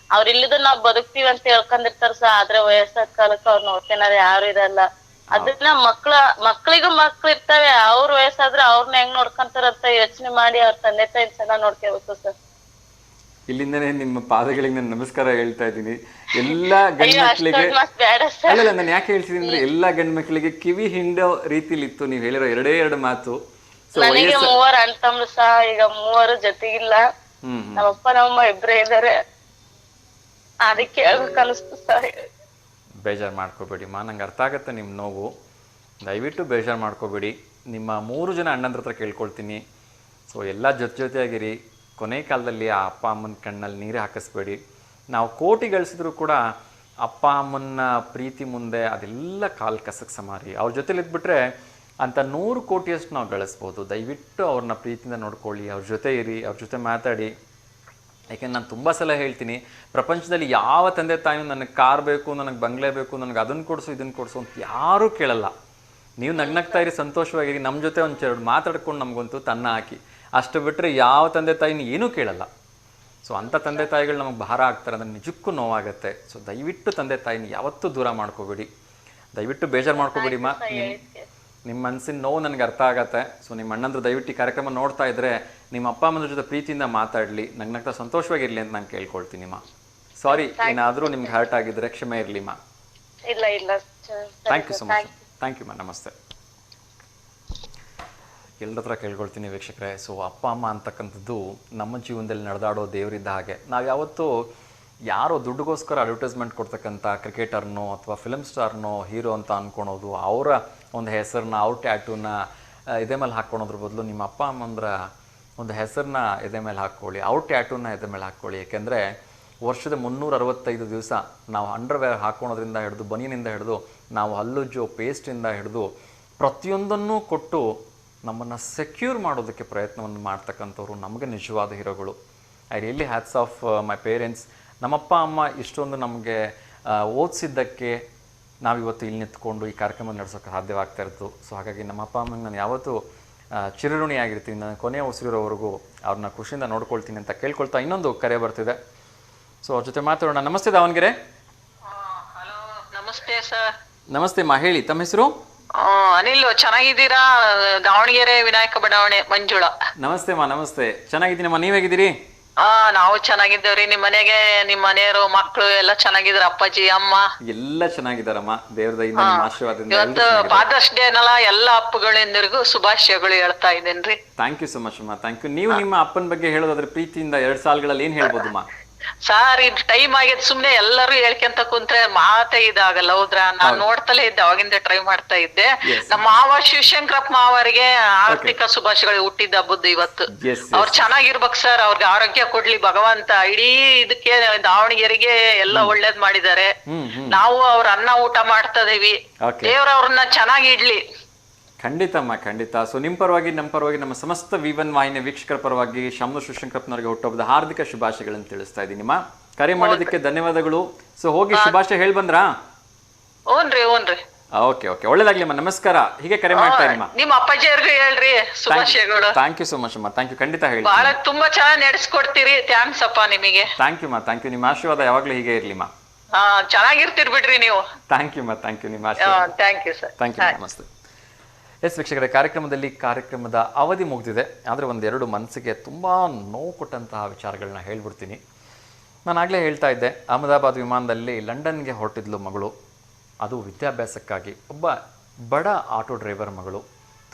ಅವ್ರ ಇಲ್ಲಿದ ನಾವ್ ಬದುಕ್ತಿವಿ ಅಂತ ಹೇಳ್ಕೊಂಡಿರ್ತಾರ ಸ. ಆದ್ರೆ ವಯಸ್ಸಾದ ಕಾಲಕ್ಕೆ ಅವ್ರ ನೋಡ್ಕೊನಾರ ಯಾರು ಇರಲ್ಲ. ಅದನ್ನ ಮಕ್ಳಿಗೂ ಮಕ್ಳು ಇರ್ತವೆ. ಅವ್ರ ವಯಸ್ಸಾದ್ರೆ ಅವ್ರನ್ನ ಹೆಂಗ್ ನೋಡ್ಕೊಂತಾರಂತ ಯೋಚನೆ ಮಾಡಿ ಅವ್ರ ತಂದೆ ತಾಯಿ ಚೆನ್ನಾಗ್ ನೋಡ್ಕೋಬೇಕು ಸರ್. ಇಲ್ಲಿಂದನೇ ನಿಮ್ಮ ಪಾದಗಳಿಗೆ ನಾನು ನಮಸ್ಕಾರ ಹೇಳ್ತಾ ಇದ್ದೀನಿ. ಎಲ್ಲಾ ಗಂಡ್ ಮಕ್ಳಿಗೆ ಅಲ್ಲ ನಾನು ಯಾಕೆ ಹೇಳ್ತಿದ್ದೀನಿ ಅಂದ್ರೆ ಎಲ್ಲಾ ಗಂಡ್ ಮಕ್ಳಿಗೆ ಕಿವಿ ಹಿಂಡೋ ರೀತಿಲಿ ಇತ್ತು ನೀವು ಹೇಳಿರೋ 2 ಮಾತು. ನನಗೆ 3 ಅಣ್ಣ ತಮ್ಮ ಸಹ. ಈಗ 3 ಜೊತೆಗಿಲ್ಲ. ನಮ್ಮಪ್ಪ ನಮ್ಮಮ್ಮ ಇಬ್ರೇ ಇದಾರೆ. ಅದಕ್ಕೆ ಹೇಳ್ಬೇಕು ಅನಿಸ್ತು ಸರ್. ಬೇಜಾರು ಮಾಡ್ಕೋಬೇಡಿಮ್ಮ, ನಂಗೆ ಅರ್ಥ ಆಗತ್ತೆ ನಿಮ್ಮ ನೋವು. ದಯವಿಟ್ಟು ಬೇಜಾರು ಮಾಡ್ಕೋಬೇಡಿ. ನಿಮ್ಮ 3 ಜನ ಅಣ್ಣಂದ್ರ ಹತ್ರ ಕೇಳ್ಕೊಳ್ತೀನಿ. ಸೊ ಎಲ್ಲ ಜೊತೆಯಾಗಿರಿ. ಕೊನೆ ಕಾಲದಲ್ಲಿ ಆ ಅಪ್ಪ ಅಮ್ಮನ ಕಣ್ಣಲ್ಲಿ ನೀರೇ ಹಾಕಿಸ್ಬೇಡಿ. ನಾವು ಕೋಟಿ ಗಳಿಸಿದ್ರು ಕೂಡ ಅಪ್ಪ ಅಮ್ಮನ ಪ್ರೀತಿ ಮುಂದೆ ಅದೆಲ್ಲ ಕಾಲು ಕಸಕ್ಕೆ ಸಮಾರಿ. ಅವ್ರ ಜೊತೆಲಿ ಇದ್ಬಿಟ್ರೆ ಅಂತ 100 ಕೋಟಿಯಷ್ಟು ನಾವು ಗಳಿಸ್ಬೋದು. ದಯವಿಟ್ಟು ಅವ್ರನ್ನ ಪ್ರೀತಿಯಿಂದ ನೋಡ್ಕೊಳ್ಳಿ, ಅವ್ರ ಜೊತೆ ಇರಿ, ಅವ್ರ ಜೊತೆ ಮಾತಾಡಿ. ಯಾಕೆಂದ್ರೆ ನಾನು ತುಂಬ ಸಲ ಹೇಳ್ತೀನಿ, ಪ್ರಪಂಚದಲ್ಲಿ ಯಾವ ತಂದೆ ತಾಯಿನೂ ನನಗೆ ಕಾರ್ ಬೇಕು, ನನಗೆ ಬಂಗ್ಲೆ ಬೇಕು, ನನಗೆ ಅದನ್ನು ಕೊಡಿಸು ಇದನ್ನು ಕೊಡಿಸು ಅಂತ ಯಾರೂ ಕೇಳಲ್ಲ. ನೀವು ನಗ್ನಗ್ತಾ ಇರಿ, ಸಂತೋಷವಾಗಿರಿ, ನಮ್ಮ ಜೊತೆ ಒಂಚೆರಡು ಮಾತಾಡ್ಕೊಂಡು ನಮಗಂತೂ ತನ್ನ ಹಾಕಿ, ಅಷ್ಟು ಬಿಟ್ಟರೆ ಯಾವ ತಂದೆ ತಾಯಿನೂ ಏನೂ ಕೇಳಲ್ಲ. ಸೊ ಅಂಥ ತಂದೆ ತಾಯಿಗಳು ನಮಗೆ ಭಾರ ಆಗ್ತಾರೆ, ಅಂದರೆ ನಿಜಕ್ಕೂ ನೋವಾಗುತ್ತೆ. ಸೊ ದಯವಿಟ್ಟು ತಂದೆ ತಾಯಿನ ಯಾವತ್ತೂ ದೂರ ಮಾಡ್ಕೋಬೇಡಿ, ದಯವಿಟ್ಟು ಬೇಜಾರು ಮಾಡ್ಕೋಬೇಡಿ. ನಿಮ್ಮ ಮನಸ್ಸಿನ ನೋವು ನನಗೆ ಅರ್ಥ ಆಗತ್ತೆ. ಸೊ ನಿಮ್ಮ ಅಣ್ಣಂದ್ರು ದಯವಿಟ್ಟು ಈ ಕಾರ್ಯಕ್ರಮ ನೋಡ್ತಾ ಇದ್ದರೆ ನಿಮ್ಮ ಅಪ್ಪ ಅಮ್ಮನ ಜೊತೆ ಪ್ರೀತಿಯಿಂದ ಮಾತಾಡಲಿ, ನಗ್ನಗ್ತಾ ಸಂತೋಷವಾಗಿರಲಿ ಅಂತ ನಾನು ಕೇಳ್ಕೊಳ್ತೀನಿ. ಸಾರಿ, ಏನಾದರೂ ನಿಮ್ಗೆ ಹರ್ಟ್ ಆಗಿದ್ದರೆ ಕ್ಷಮೆ ಇರಲಿ. ಇಲ್ಲ ಇಲ್ಲ, thank you so much. Thank you ನಮಸ್ತೆ. ಎಲ್ಲರ ಹತ್ರ ಕೇಳ್ಕೊಳ್ತೀನಿ ವೀಕ್ಷಕರೇ. ಸೊ ಅಪ್ಪ ಅಮ್ಮ ಅಂತಕ್ಕಂಥದ್ದು ನಮ್ಮ ಜೀವನದಲ್ಲಿ ನಡೆದಾಡೋ ದೇವರಿದ್ದ ಹಾಗೆ. ನಾವು ಯಾವತ್ತೂ ಯಾರೋ ದುಡ್ಡುಗೋಸ್ಕರ ಅಡ್ವರ್ಟೈಸ್ಮೆಂಟ್ ಕೊಡ್ತಕ್ಕಂಥ ಕ್ರಿಕೆಟರ್ನೋ ಅಥವಾ ಫಿಲ್ಮ್ ಸ್ಟಾರ್ನೋ ಹೀರೋ ಅಂತ ಅಂದ್ಕೊಳೋದು, ಅವರ ಒಂದು ಹೆಸರನ್ನ, ಅವ್ರ ಟ್ಯಾಟೂನ ಎದೆ ಮೇಲೆ ಹಾಕ್ಕೊಳೋದ್ರ ಬದಲು ನಿಮ್ಮ ಅಪ್ಪ ಅಮ್ಮಂದ್ರ ಒಂದು ಹೆಸರನ್ನ ಎದೆ ಮೇಲೆ ಹಾಕ್ಕೊಳ್ಳಿ, ಅವ್ರ ಟ್ಯಾಟೂನ ಎದೆ ಮೇಲೆ ಹಾಕ್ಕೊಳ್ಳಿ. ಏಕೆಂದರೆ ವರ್ಷದ 365 ದಿವಸ ನಾವು ಅಂಡರ್ವೇರ್ ಹಾಕ್ಕೊಳೋದ್ರಿಂದ ಹಿಡಿದು, ಬನಿಯನಿಂದ ಹಿಡಿದು, ನಾವು ಹಲ್ಲುಜ್ಜೋ ಪೇಸ್ಟಿಂದ ಹಿಡಿದು ಪ್ರತಿಯೊಂದನ್ನೂ ಕೊಟ್ಟು ನಮ್ಮನ್ನು ಸೆಕ್ಯೂರ್ ಮಾಡೋದಕ್ಕೆ ಪ್ರಯತ್ನವನ್ನು ಮಾಡ್ತಕ್ಕಂಥವ್ರು ನಮಗೆ ನಿಜವಾದ ಹೀರೋಗಳು. I really hats off my parents. ನಮ್ಮಪ್ಪ ಅಮ್ಮ ಇಷ್ಟೊಂದು ನಮಗೆ ಓದಿಸಿದ್ದಕ್ಕೆ ನಾವಿವತ್ತು ಇಲ್ಲಿ ನಿಂತ್ಕೊಂಡು ಈ ಕಾರ್ಯಕ್ರಮ ನಡೆಸೋಕ್ಕೆ ಸಾಧ್ಯವಾಗ್ತಾ ಇರ್ತು. ಸೊ ಹಾಗಾಗಿ ನಮ್ಮ ಅಪ್ಪ ಅಮ್ಮಂಗೆ ನಾನು ಯಾವತ್ತೂ ಚಿರಋಣಿಯಾಗಿರ್ತೀನಿ. ನಾನು ಕೊನೆಯ ಉಸಿರಿರೋವರೆಗೂ ಅವ್ರನ್ನ ಖುಷಿಯಿಂದ ನೋಡ್ಕೊಳ್ತೀನಿ ಅಂತ ಕೇಳ್ಕೊಳ್ತಾ ಇನ್ನೊಂದು ಕರೆ ಬರ್ತಿದೆ. ಸೊ ಅವ್ರ ಜೊತೆ ಮಾತಾಡೋಣ. ನಮಸ್ತೆ ದಾವಣಗೆರೆ. ಹಲೋ, ನಮಸ್ತೆ ಸರ್. ನಮಸ್ತೆ ಮಾ, ಹೇಳಿ ತಮ್ಮ ಹೆಸರು? ಅನಿಲ್, ಚೆನ್ನಾಗಿದ್ದೀರಾ? ದಾವಣಗೆರೆ ವಿನಾಯಕ ಬಡಾವಣೆ ಮಂಜುಳಾ. ನಮಸ್ತೆ ಮಾ, ನಮಸ್ತೆ. ಚೆನ್ನಾಗಿದ್ದೀನಮ್ಮ, ನೀವ್ ಹೇಗಿದ್ದೀರಿ? ನಾವು ಚೆನ್ನಾಗಿದ್ದೇವ್ರಿ. ನಿಮ್ ಮನೆಗೆ ನಿಮ್ ಮನೆಯವರು ಮಕ್ಕಳು ಎಲ್ಲ ಚೆನ್ನಾಗಿದ್ರ? ಅಪ್ಪಾಜಿ ಅಮ್ಮ ಎಲ್ಲ ಚೆನ್ನಾಗಿದ್ದಾರಮ್ಮ, ದೇವ್ರ ದಯಿಂದ, ನಿಮ್ಮ ಆಶೀರ್ವಾದದಿಂದ. ಇವತ್ತು ಫಾದರ್ಸ್ ಡೇ ನಲ್ಲ, ಎಲ್ಲ ಅಪ್ಪಗಳಿಂದರಿಗೂ ಶುಭಾಶಯಗಳು ಹೇಳ್ತಾ ಇದ್ದೇನ್ರಿ. ಥ್ಯಾಂಕ್ ಯು ಸೊ ಮಚ್ ಅಮ್ಮ, ಥ್ಯಾಂಕ್ ಯು. ನೀವು ನಿಮ್ಮ ಅಪ್ಪನ ಬಗ್ಗೆ ಹೇಳೋದಾದ್ರೆ ಪ್ರೀತಿಯಿಂದ 2 ಸಾಲುಗಳಲ್ಲಿ ಏನ್ ಹೇಳ್ಬೋದಮ್ಮ? ಸಾರ್, ಇದು ಟೈಮ್ ಆಗೈತೆ, ಸುಮ್ನೆ ಎಲ್ಲರೂ ಹೇಳ್ಕೊಂತ ಕುಂತ್ರೆ ಮಾತೇ ಇದಾಗಲ್ಲ, ಹೌದ್ರಾ? ನಾನ್ ನೋಡ್ತಲೇ ಇದ್ದೆ, ಅವಾಗಿಂದ ಟ್ರೈ ಮಾಡ್ತಾ ಇದ್ದೆ. ನಮ್ಮ ಮಾವ ಶಿವಶಂಕರಪ್ಪ ಮಾವರಿಗೆ ಆರ್ಥಿಕ ಶುಭಾಶಯಗಳು, ಹುಟ್ಟಿದ ಹಬ್ಬದ್ದು ಇವತ್ತು. ಅವ್ರು ಚೆನ್ನಾಗಿರ್ಬೇಕು ಸರ್, ಅವ್ರಿಗೆ ಆರೋಗ್ಯ ಕೊಡ್ಲಿ ಭಗವಂತ. ಇಡೀ ಇದಕ್ಕೆ ದಾವಣಗೆರೆಗೆ ಎಲ್ಲ ಒಳ್ಳೇದ್ ಮಾಡಿದ್ದಾರೆ. ನಾವು ಅವ್ರ ಅನ್ನ ಊಟ ಮಾಡ್ತಾ ಇದೀವಿ, ದೇವ್ರ ಅವ್ರನ್ನ ಚೆನ್ನಾಗಿ ಇಡ್ಲಿ. ಖಂಡಿತಮ್ಮ, ಖಂಡಿತ. ಸೊ ನಿಮ್ಮ ಪರವಾಗಿ, ನಮ್ಮ ಪರವಾಗಿ, ನಮ್ಮ ಸಮಸ್ತ V1 ವಾಹಿನಿ ವೀಕ್ಷಕರ ಪರವಾಗಿ ಶಾಮನೂರು ಶಿವಶಂಕರಪ್ಪನವರಿಗೆ ಹುಟ್ಟುಹಬ್ಬದ ಹಾರ್ದಿಕ ಶುಭಾಶಯಗಳನ್ನು ತಿಳಿಸ್ತಾ ಇದ್ದೀನಿ. ಕರೆ ಮಾಡೋದಕ್ಕೆ ಧನ್ಯವಾದಗಳು. ಸೊ ಹೋಗಿ ಶುಭಾಶಯ ಹೇಳಿ ಬಂದ್ರಾ? ಹ್ಞೂನ್ರಿ. ಓಕೆ ಓಕೆ, ಒಳ್ಳೇದಾಗ್ಲಿಮ್ಮ, ನಮಸ್ಕಾರ. ಹೀಗೆ ಕರೆ ಮಾಡ್ತಾ ಇರಿ. ನಿಮ್ಮ ಅಪ್ಪಾಜಿಯವ್ರಿಗೆ ಹೇಳ್ರಿ ಶುಭಾಶಯಗಳು. ಥ್ಯಾಂಕ್ ಯು ಸೊ ಮಚ್ ಅಮ್ಮ, ಥ್ಯಾಂಕ್ ಯು. ಖಂಡಿತ ಹೇಳಿ. ಬಹಳ ತುಂಬಾ ಚೆನ್ನಾಗಿ ನಡೆಸ್ಕೊಡ್ತೀರಿ, ಥ್ಯಾಂಕ್ಸ್ ಅಪ್ಪ ನಿಮಗೆ. ಥ್ಯಾಂಕ್ ಯು ಮಾ, ಥ್ಯಾಂಕ್ ಯು. ನಿಮ್ಮ ಆಶೀರ್ವಾದ ಯಾವಾಗ್ಲೂ ಹೀಗೆ ಇರ್ಲಿಮ್ಮ. ಚೆನ್ನಾಗಿರ್ತೀರಿ ಬಿಡ್ರಿ ನೀವು. ಥ್ಯಾಂಕ್ ಯು ಮಾ, ಥ್ಯಾಂಕ್ ಯು. ನಿಮ್ಮ ಆಶೀರ್ವಾದ. Thank you sir. Thank you. ನಮಸ್ತೆ. ಎಸ್ ವೀಕ್ಷಕರೇ, ಕಾರ್ಯಕ್ರಮದ ಅವಧಿ ಮುಗಿದಿದೆ. ಆದರೆ 1-2 ಮನಸ್ಸಿಗೆ ತುಂಬ ನೋವು ಕೊಟ್ಟಂತಹ ವಿಚಾರಗಳನ್ನ ಹೇಳ್ಬಿಡ್ತೀನಿ. ನಾನು ಆಗಲೇ ಹೇಳ್ತಾ ಇದ್ದೆ, ಅಹಮದಾಬಾದ್ ವಿಮಾನದಲ್ಲಿ ಲಂಡನ್ಗೆ ಹೊರಟಿದ್ಲು ಮಗಳು. ಅದು ವಿದ್ಯಾಭ್ಯಾಸಕ್ಕಾಗಿ. ಒಬ್ಬ ಬಡ ಆಟೋ ಡ್ರೈವರ್ ಮಗಳು.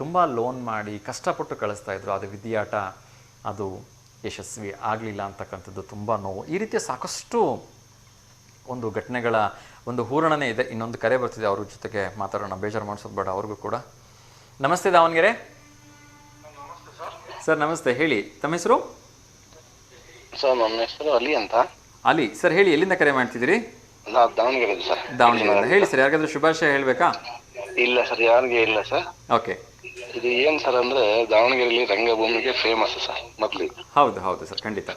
ತುಂಬ ಲೋನ್ ಮಾಡಿ ಕಷ್ಟಪಟ್ಟು ಕಳಿಸ್ತಾ ಇದ್ರು. ಅದು ವಿದ್ಯಾಟ, ಅದು ಯಶಸ್ವಿ ಆಗಲಿಲ್ಲ ಅಂತಕ್ಕಂಥದ್ದು ತುಂಬ ನೋವು. ಈ ರೀತಿಯ ಸಾಕಷ್ಟು ಒಂದು ಘಟನೆಗಳ ಒಂದು ಹೂರಣನೇ ಇದೆ. ಇನ್ನೊಂದು ಕರೆ ಬರ್ತಿದೆ, ಅವ್ರ ಜೊತೆಗೆ ಮಾತಾಡೋಣ, ಬೇಜಾರು ಮಾಡಿಸೋದು ಬೇಡ ಅವ್ರಿಗೂ ಕೂಡ. ನಮಸ್ತೆ ದಾವಣಗೆರೆ. ಸರ್ ನಮಸ್ತೆ, ಹೇಳಿ ತಮ್ಮ ಹೆಸರು? ಸರ್ ನಮ್ಮ ಹೆಸರು ಅಲಿ ಅಂತ. ಅಲಿ ಸರ್, ಹೇಳಿ, ಎಲ್ಲಿಂದ ಕರೆ ಮಾಡ್ತಿದ್ದೀರಿ? ನಾವು ದಾವಣಗೆರೆ ಸರ್. ದಾವಣಗೆರೆ. ಹೇಳಿ ಸರ್, ಯಾರಿಗಾದ್ರೂ ಶುಭಾಶಯ ಹೇಳ್ಬೇಕಾ? ಇಲ್ಲ ಸರ್, ಯಾರಿಗೆ ಇಲ್ಲ ಸರ್. ಓಕೆ. ಇದು ಏನ್ ಸರ್ ಅಂದ್ರೆ, ದಾವಣಗೆರೆಯಲ್ಲಿ ರಂಗಭೂಮಿಗೆ ಫೇಮಸ್ ಸರ್ ಮೊದ್ಲು. ಹೌದು ಹೌದು ಸರ್, ಖಂಡಿತ.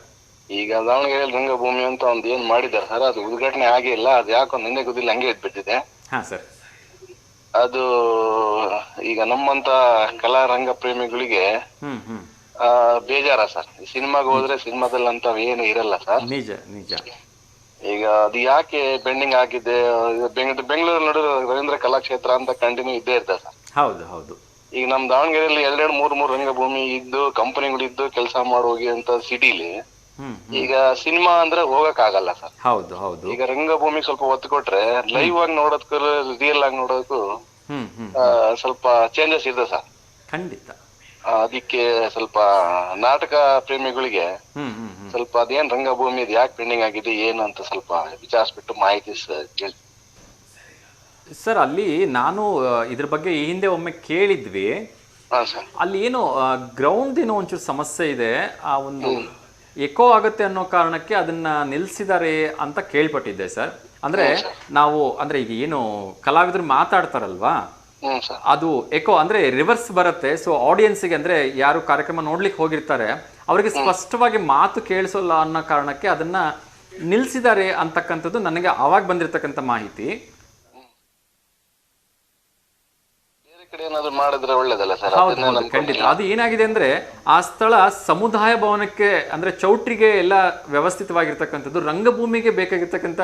ಈಗ ದಾವಣಗೆರೆಯಲ್ಲಿ ರಂಗಭೂಮಿ ಅಂತ ಒಂದು ಏನ್ ಮಾಡಿದ್ದಾರೆ ಸರ್, ಅದು ಉದ್ಘಾಟನೆ ಆಗಿಲ್ಲ. ಅದು ಯಾಕೋ ನಿನ್ನೆ ಗೊತ್ತಿಲ್ಲ, ಹಂಗೆ ಇದ್ಬಿಟ್ಟಿದೆ. ಹಾ ಸರ್. ಅದು ಈಗ ನಮ್ಮಂತ ಕಲಾ ರಂಗ ಪ್ರೇಮಿಗಳಿಗೆ ಬೇಜಾರ ಸರ್. ಸಿನಿಮಾಗೆ ಹೋದ್ರೆ ಸಿನಿಮಾದಲ್ಲಿ ಅಂತ ಏನು ಇರಲ್ಲ ಸರ್. ನಿಜ ನಿಜ. ಈಗ ಅದು ಯಾಕೆ ಪೆಂಡಿಂಗ್ ಆಗಿದೆ? ಬೆಂಗಳೂರು ನೋಡಿದ್ರೆ ರವೀಂದ್ರ ಕಲಾಕ್ಷೇತ್ರ ಅಂತ ಕಂಟಿನ್ಯೂ ಇದ್ದೇ ಇರ್ತದೆ ಸರ್. ಹೌದು ಹೌದು. ಈಗ ನಮ್ ದಾವಣಗೆರೆಯಲ್ಲಿ 2-3 ರಂಗಭೂಮಿ ಇದ್ದು, ಕಂಪನಿಗಳಿದ್ದು, ಕೆಲಸ ಮಾಡೋಗಿ ಅಂತ ಸಿಟಿಲಿ ಈಗ ಸಿನಿಮಾ ಅಂದ್ರೆ ಹೋಗಕ್ ಆಗಲ್ಲ ಸರ್. ಹೌದು ಹೌದು. ಈಗ ರಂಗಭೂಮಿಗೆ ಸ್ವಲ್ಪ ಒತ್ತು ಕೊಟ್ರೆ ಲೈವ್ ಆಗಿ ನೋಡೋದಕ್ಕೂ ರಿಯಲ್ ಆಗಿ ನೋಡೋದಕ್ಕೂ ಸ್ವಲ್ಪ ಚೇಂಜಸ್ ಇದೆ ಸರ್. ಖಂಡಿತ. ಅದಕ್ಕೆ ಸ್ವಲ್ಪ ನಾಟಕ ಪ್ರೇಮಿಗಳಿಗೆ ಸ್ವಲ್ಪ ಅದೇನ್ ರಂಗಭೂಮಿ ಯಾಕೆ ಪೆಂಡಿಂಗ್ ಆಗಿದೆ ಏನು ಅಂತ ಸ್ವಲ್ಪ ವಿಚಾರಿಸ್ಬಿಟ್ಟು ಮಾಹಿತಿ ಕೇಳಿ ಸರ್. ಅಲ್ಲಿ ನಾನು ಇದ್ರ ಬಗ್ಗೆ ಈ ಹಿಂದೆ ಒಮ್ಮೆ ಕೇಳಿದ್ವಿ. ಅಲ್ಲಿ ಏನು ಗ್ರೌಂಡ್ ಏನೋ ಒಂಚೂರು ಸಮಸ್ಯೆ ಇದೆ, ಆ ಒಂದು ಎಕೋ ಆಗುತ್ತೆ ಅನ್ನೋ ಕಾರಣಕ್ಕೆ ಅದನ್ನ ನಿಲ್ಸಿದ್ದಾರೆ ಅಂತ ಕೇಳ್ಪಟ್ಟಿದ್ದೆ ಸರ್. ಅಂದ್ರೆ ನಾವು ಅಂದ್ರೆ ಈಗ ಏನು ಕಲಾವಿದರು ಮಾತಾಡ್ತಾರಲ್ವಾ, ಸರ್. ಅದು ಎಕೋ ಅಂದ್ರೆ ರಿವರ್ಸ್ ಬರುತ್ತೆ. ಸೊ ಆಡಿಯನ್ಸ್ಗೆ ಅಂದ್ರೆ ಯಾರು ಕಾರ್ಯಕ್ರಮ ನೋಡ್ಲಿಕ್ಕೆ ಹೋಗಿರ್ತಾರೆ ಅವರಿಗೆ ಸ್ಪಷ್ಟವಾಗಿ ಮಾತು ಕೇಳಿಸೋಲ್ಲ ಅನ್ನೋ ಕಾರಣಕ್ಕೆ ಅದನ್ನ ನಿಲ್ಸಿದ್ದಾರೆ ಅಂತಕ್ಕಂಥದ್ದು ನನಗೆ ಆವಾಗ ಬಂದಿರತಕ್ಕಂಥ ಮಾಹಿತಿ. ಬೇರೆ ಕಡೆ ಏನಾದ್ರು ಮಾಡಿದ್ರೆ ಒಳ್ಳೇದಲ್ಲ ಸರ್? ಹೌದು, ಖಂಡಿತ. ಅದು ಏನಾಗಿದೆ ಅಂದ್ರೆ ಆ ಸ್ಥಳ ಸಮುದಾಯ ಭವನಕ್ಕೆ ಅಂದ್ರೆ ಚೌಟ್ರಿಗೆ ಎಲ್ಲ ವ್ಯವಸ್ಥಿತವಾಗಿರ್ತಕ್ಕಂಥದ್ದು, ರಂಗಭೂಮಿಗೆ ಬೇಕಾಗಿರ್ತಕ್ಕಂಥ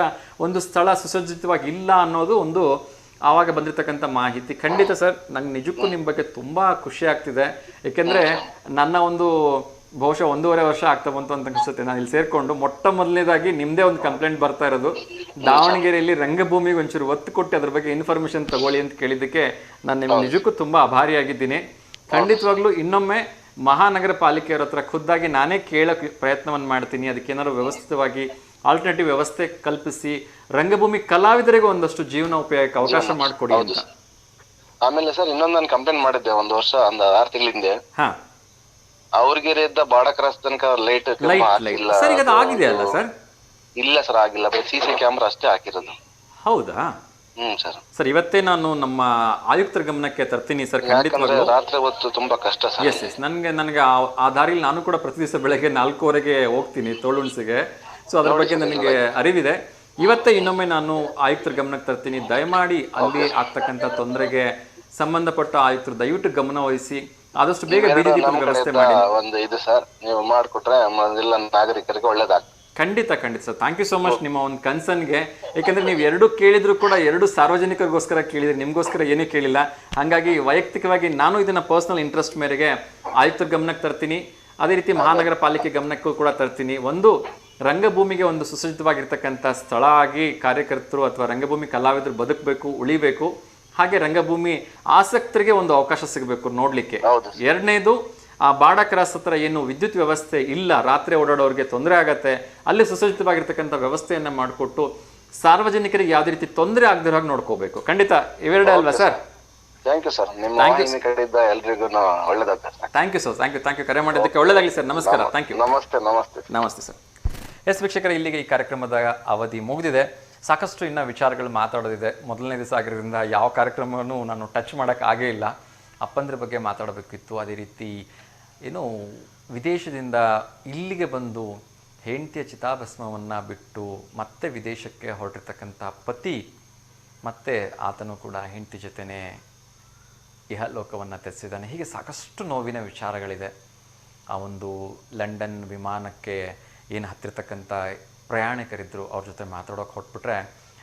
ಒಂದು ಸ್ಥಳ ಸುಸಜ್ಜಿತವಾಗಿ ಇಲ್ಲ ಅನ್ನೋದು ಒಂದು ಆವಾಗ ಬಂದಿರತಕ್ಕಂಥ ಮಾಹಿತಿ. ಖಂಡಿತ ಸರ್, ನಂಗೆ ನಿಜಕ್ಕೂ ನಿಮ್ಮ ಬಗ್ಗೆ ತುಂಬಾ ಖುಷಿ ಆಗ್ತಿದೆ. ಯಾಕೆಂದ್ರೆ ನನ್ನ ಒಂದು ಬಹುಶಃ 1.5 ವರ್ಷ ಆಗ್ತಾ ಬಂತು ಅಂತ ಅನ್ಸುತ್ತೆ ನಾನು ಇಲ್ಲಿ ಸೇರ್ಕೊಂಡು. ಮೊಟ್ಟ ಮೊದಲನೇದಾಗಿ ನಿಮ್ದೇ ಒಂದು ಕಂಪ್ಲೇಂಟ್ ಬರ್ತಾ ಇರೋದು, ದಾವಣಗೆರೆಯಲ್ಲಿ ರಂಗಭೂಮಿಗೆ ಒಂಚೂರು ಒತ್ತು ಕೊಟ್ಟು ಅದ್ರ ಬಗ್ಗೆ ಇನ್ಫಾರ್ಮೇಶನ್ ತಗೊಳ್ಳಿ ಅಂತ ಕೇಳಿದ್ದಕ್ಕೆ ನಾನು ನಿಮ್ಗೆ ನಿಜಕ್ಕೂ ತುಂಬಾ ಆಭಾರಿಯಾಗಿದ್ದೀನಿ. ಖಂಡಿತವಾಗ್ಲೂ ಇನ್ನೊಮ್ಮೆ ಮಹಾನಗರ ಪಾಲಿಕೆಯವರ ಹತ್ರ ಖುದ್ದಾಗಿ ನಾನೇ ಕೇಳೋಕೆ ಪ್ರಯತ್ನವನ್ನು ಮಾಡ್ತೀನಿ. ಅದಕ್ಕೆ ಏನಾದ್ರು ವ್ಯವಸ್ಥಿತವಾಗಿ ಆಲ್ಟರ್ನೇಟಿವ್ ವ್ಯವಸ್ಥೆ ಕಲ್ಪಿಸಿ ರಂಗಭೂಮಿ ಕಲಾವಿದರಿಗೆ ಒಂದಷ್ಟು ಜೀವನೋಪಾಯಕ್ಕೆ ಅವಕಾಶ ಮಾಡಿಕೊಡಿ ಅಂತ. ಆಮೇಲೆ ಸರ್ ಇನ್ನೊಂದು ನಾನು ಕಂಪ್ಲೇಂಟ್ ಮಾಡಿದ್ದೆ 1 ವರ್ಷ 6 ತಿಂಗಳ ಹಿಂದೆ. ಹಾ, ಅವ್ರಿಗೆ ಬಾಡ ಕ್ರಾಸ್ ತನಕ ಲೈಟ್ ಸರ್ ಈಗ ಅದು ಆಗಿದೆ ಅಲ್ಲ ಸರ್? ಇಲ್ಲ ಸರ್, ಆಗಿಲ್ಲ. CC ಕ್ಯಾಮ್ರಾ ಅಷ್ಟೇ ಹಾಕಿರೋದು. ಹೌದಾ? ಸರ್. ಸರ್ ಇವತ್ತೇ ನಾನು ನಮ್ಮ ಆಯುಕ್ತರ ಗಮನಕ್ಕೆ ತರ್ತೀನಿ ಸರ್. ಖಂಡಿತವಾಗ್ಲೂ ರಾತ್ರಿ ಹೊತ್ತು ತುಂಬಾ ಕಷ್ಟ ಸರ್. ಎಸ್ ನನಗೆ ಆ ದಾರಿಲಿ ನಾನು ಕೂಡ ಪ್ರತಿ ದಿವಸ ಬೆಳಗ್ಗೆ 4:15ಗೆ ಹೋಗ್ತೀನಿ ತೋಳುಣ್ಸಿಗೆ. ಸೊ ಅದ್ರ ಬಗ್ಗೆ ನನಗೆ ಅರಿವಿದೆ. ಇವತ್ತೇ ಇನ್ನೊಮ್ಮೆ ನಾನು ಆಯುಕ್ತರ ಗಮನಕ್ಕೆ ತರ್ತೀನಿ. ದಯಮಾಡಿ ಅಲ್ಲಿ ಆಗ್ತಕ್ಕಂಥ ತೊಂದರೆಗೆ ಸಂಬಂಧಪಟ್ಟ ಆಯುಕ್ತರು ದಯವಿಟ್ಟು ಗಮನ ವಹಿಸಿ ಆದಷ್ಟು ಬೇಗ ಬೀದಿ ದೀಪದ ವ್ಯವಸ್ಥೆ ಮಾಡಿ. ಒಂದು ಇದು ಸರ್, ನೀವು ಮಾಡಿಕೊಟ್ರೆ ಎಲ್ಲ ನಾಗರಿಕರಿಗೆ ಒಳ್ಳೇದಾಗ್ತದೆ. ಖಂಡಿತ sir. Thank you so much ನಿಮ್ಮ ಒಂದು ಕನ್ಸರ್ನ್ಗೆ. ಯಾಕಂದ್ರೆ ನೀವು 2 ಕೇಳಿದ್ರು ಕೂಡ 2 ಸಾರ್ವಜನಿಕರಿಗೋಸ್ಕರ ಕೇಳಿದ್ರಿ, ನಿಮ್ಗೋಸ್ಕರ ಏನೂ ಕೇಳಿಲ್ಲ. ಹಾಗಾಗಿ ವೈಯಕ್ತಿಕವಾಗಿ ನಾನು ಇದನ್ನ ಪರ್ಸನಲ್ ಇಂಟ್ರೆಸ್ಟ್ ಮೇರೆಗೆ ಆಯುಕ್ತರ ಗಮನಕ್ಕೆ ತರ್ತೀನಿ. ಅದೇ ರೀತಿ ಮಹಾನಗರ ಪಾಲಿಕೆ ಗಮನಕ್ಕೂ ಕೂಡ ತರ್ತೀನಿ. ಒಂದು ರಂಗಭೂಮಿಗೆ ಒಂದು ಸುಸಜ್ಜಿತವಾಗಿರ್ತಕ್ಕಂಥ ಸ್ಥಳ ಆಗಿ ಕಾರ್ಯಕರ್ತರು ಅಥವಾ ರಂಗಭೂಮಿ ಕಲಾವಿದರು ಬದುಕಬೇಕು, ಉಳಿಬೇಕು. ಹಾಗೆ ರಂಗಭೂಮಿ ಆಸಕ್ತರಿಗೆ ಒಂದು ಅವಕಾಶ ಸಿಗಬೇಕು ನೋಡ್ಲಿಕ್ಕೆ. ಎರಡನೇದು, ಆ ಬಾಡ ಕ್ರಾಸ್ ಹತ್ರ ಏನು ವಿದ್ಯುತ್ ವ್ಯವಸ್ಥೆ ಇಲ್ಲ, ರಾತ್ರಿ ಓಡಾಡೋರಿಗೆ ತೊಂದರೆ ಆಗತ್ತೆ, ಅಲ್ಲಿ ಸುಸಜ್ಜಿತವಾಗಿರ್ತಕ್ಕಂಥ ವ್ಯವಸ್ಥೆಯನ್ನ ಮಾಡಿಕೊಟ್ಟು ಸಾರ್ವಜನಿಕರಿಗೆ ಯಾವುದೇ ರೀತಿ ತೊಂದರೆ ಆಗದಿರೋ ಹಾಗೆ ನೋಡ್ಕೋಬೇಕು. ಖಂಡಿತ ಇವೆರಡೇ ಅಲ್ವಾ ಸರ್? Thank you sir. ನಿಮ್ಮ ವಾಹಿನಿ ಕಡೆಯಿಂದ ಎಲ್ರಿಗೂ ಒಳ್ಳೆದಾಗ್ತದೆ. Thank you sir. Thank you ಕರೆ ಮಾಡಿದ್ದಕ್ಕೆ. ಒಳ್ಳೆದಾಗಲಿ ಸರ್. ನಮಸ್ಕಾರ. Thank you. ನಮಸ್ತೆ ಸರ್. ಎಸ್ ವೀಕ್ಷಕರ, ಇಲ್ಲಿಗೆ ಈ ಕಾರ್ಯಕ್ರಮದ ಅವಧಿ ಮುಗಿದಿದೆ. ಸಾಕಷ್ಟು ಇನ್ನು ವಿಚಾರಗಳು ಮಾತಾಡೋದಿದೆ. ಮೊದಲನೇ ದಿವಸ ಆಗಿರೋದ್ರಿಂದ ಯಾವ ಕಾರ್ಯಕ್ರಮವನ್ನು ನಾನು ಟಚ್ ಮಾಡೋಕ್ಕೆ ಆಗೇ ಇಲ್ಲ. ಅಪ್ಪಂದ್ರ ಬಗ್ಗೆ ಮಾತಾಡಬೇಕಿತ್ತು. ಅದೇ ರೀತಿ ಏನು ವಿದೇಶದಿಂದ ಇಲ್ಲಿಗೆ ಬಂದು ಹೆಂಡತಿಯ ಚಿತಾಭಸ್ಮವನ್ನು ಬಿಟ್ಟು ಮತ್ತೆ ವಿದೇಶಕ್ಕೆ ಹೊರಟಿರ್ತಕ್ಕಂಥ ಪತಿ, ಮತ್ತೆ ಆತನು ಕೂಡ ಹೆಂಡತಿ ಜೊತೆನೇ ಇಹಲೋಕವನ್ನು ತ್ಯಜಿಸಿದ್ದಾನೆ. ಹೀಗೆ ಸಾಕಷ್ಟು ನೋವಿನ ವಿಚಾರಗಳಿದೆ. ಆ ಒಂದು ಲಂಡನ್ ವಿಮಾನಕ್ಕೆ ಏನು ಹತ್ತಿರತಕ್ಕಂಥ ಪ್ರಯಾಣಿಕರಿದ್ದರು ಅವ್ರ ಜೊತೆ ಮಾತಾಡೋಕೆ ಹೊರಟ್ಬಿಟ್ರೆ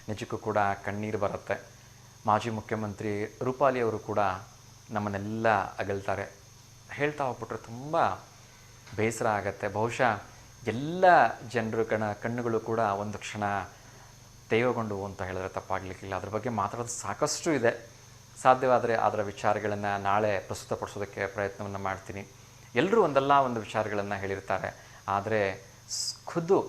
ನಿಜಕ್ಕೂ ಕೂಡ ಕಣ್ಣೀರು ಬರುತ್ತೆ. ಮಾಜಿ ಮುಖ್ಯಮಂತ್ರಿ ರೂಪಾಲಿ ಅವರು ಕೂಡ ನಮ್ಮನ್ನೆಲ್ಲ ಅಗಲ್ತಾರೆ. ಹೇಳ್ತಾ ಹೋಗ್ಬಿಟ್ರೆ ತುಂಬ ಬೇಸರ ಆಗತ್ತೆ. ಬಹುಶಃ ಎಲ್ಲ ಜನರು ಕಣ್ಣುಗಳು ಕೂಡ ಒಂದು ಕ್ಷಣ ತೇವಗೊಂಡವು ಅಂತ ಹೇಳಿದ್ರೆ ತಪ್ಪಾಗಲಿಕ್ಕಿಲ್ಲ. ಅದ್ರ ಬಗ್ಗೆ ಮಾತಾಡೋದು ಸಾಕಷ್ಟು ಇದೆ. ಸಾಧ್ಯವಾದರೆ ಅದರ ವಿಚಾರಗಳನ್ನು ನಾಳೆ ಪ್ರಸ್ತುತಪಡಿಸೋದಕ್ಕೆ ಪ್ರಯತ್ನವನ್ನು ಮಾಡ್ತೀನಿ. ಎಲ್ಲರೂ ಒಂದಲ್ಲ ಒಂದು ವಿಚಾರಗಳನ್ನು ಹೇಳಿರ್ತಾರೆ. ಆದರೆ ಖುದ್ದು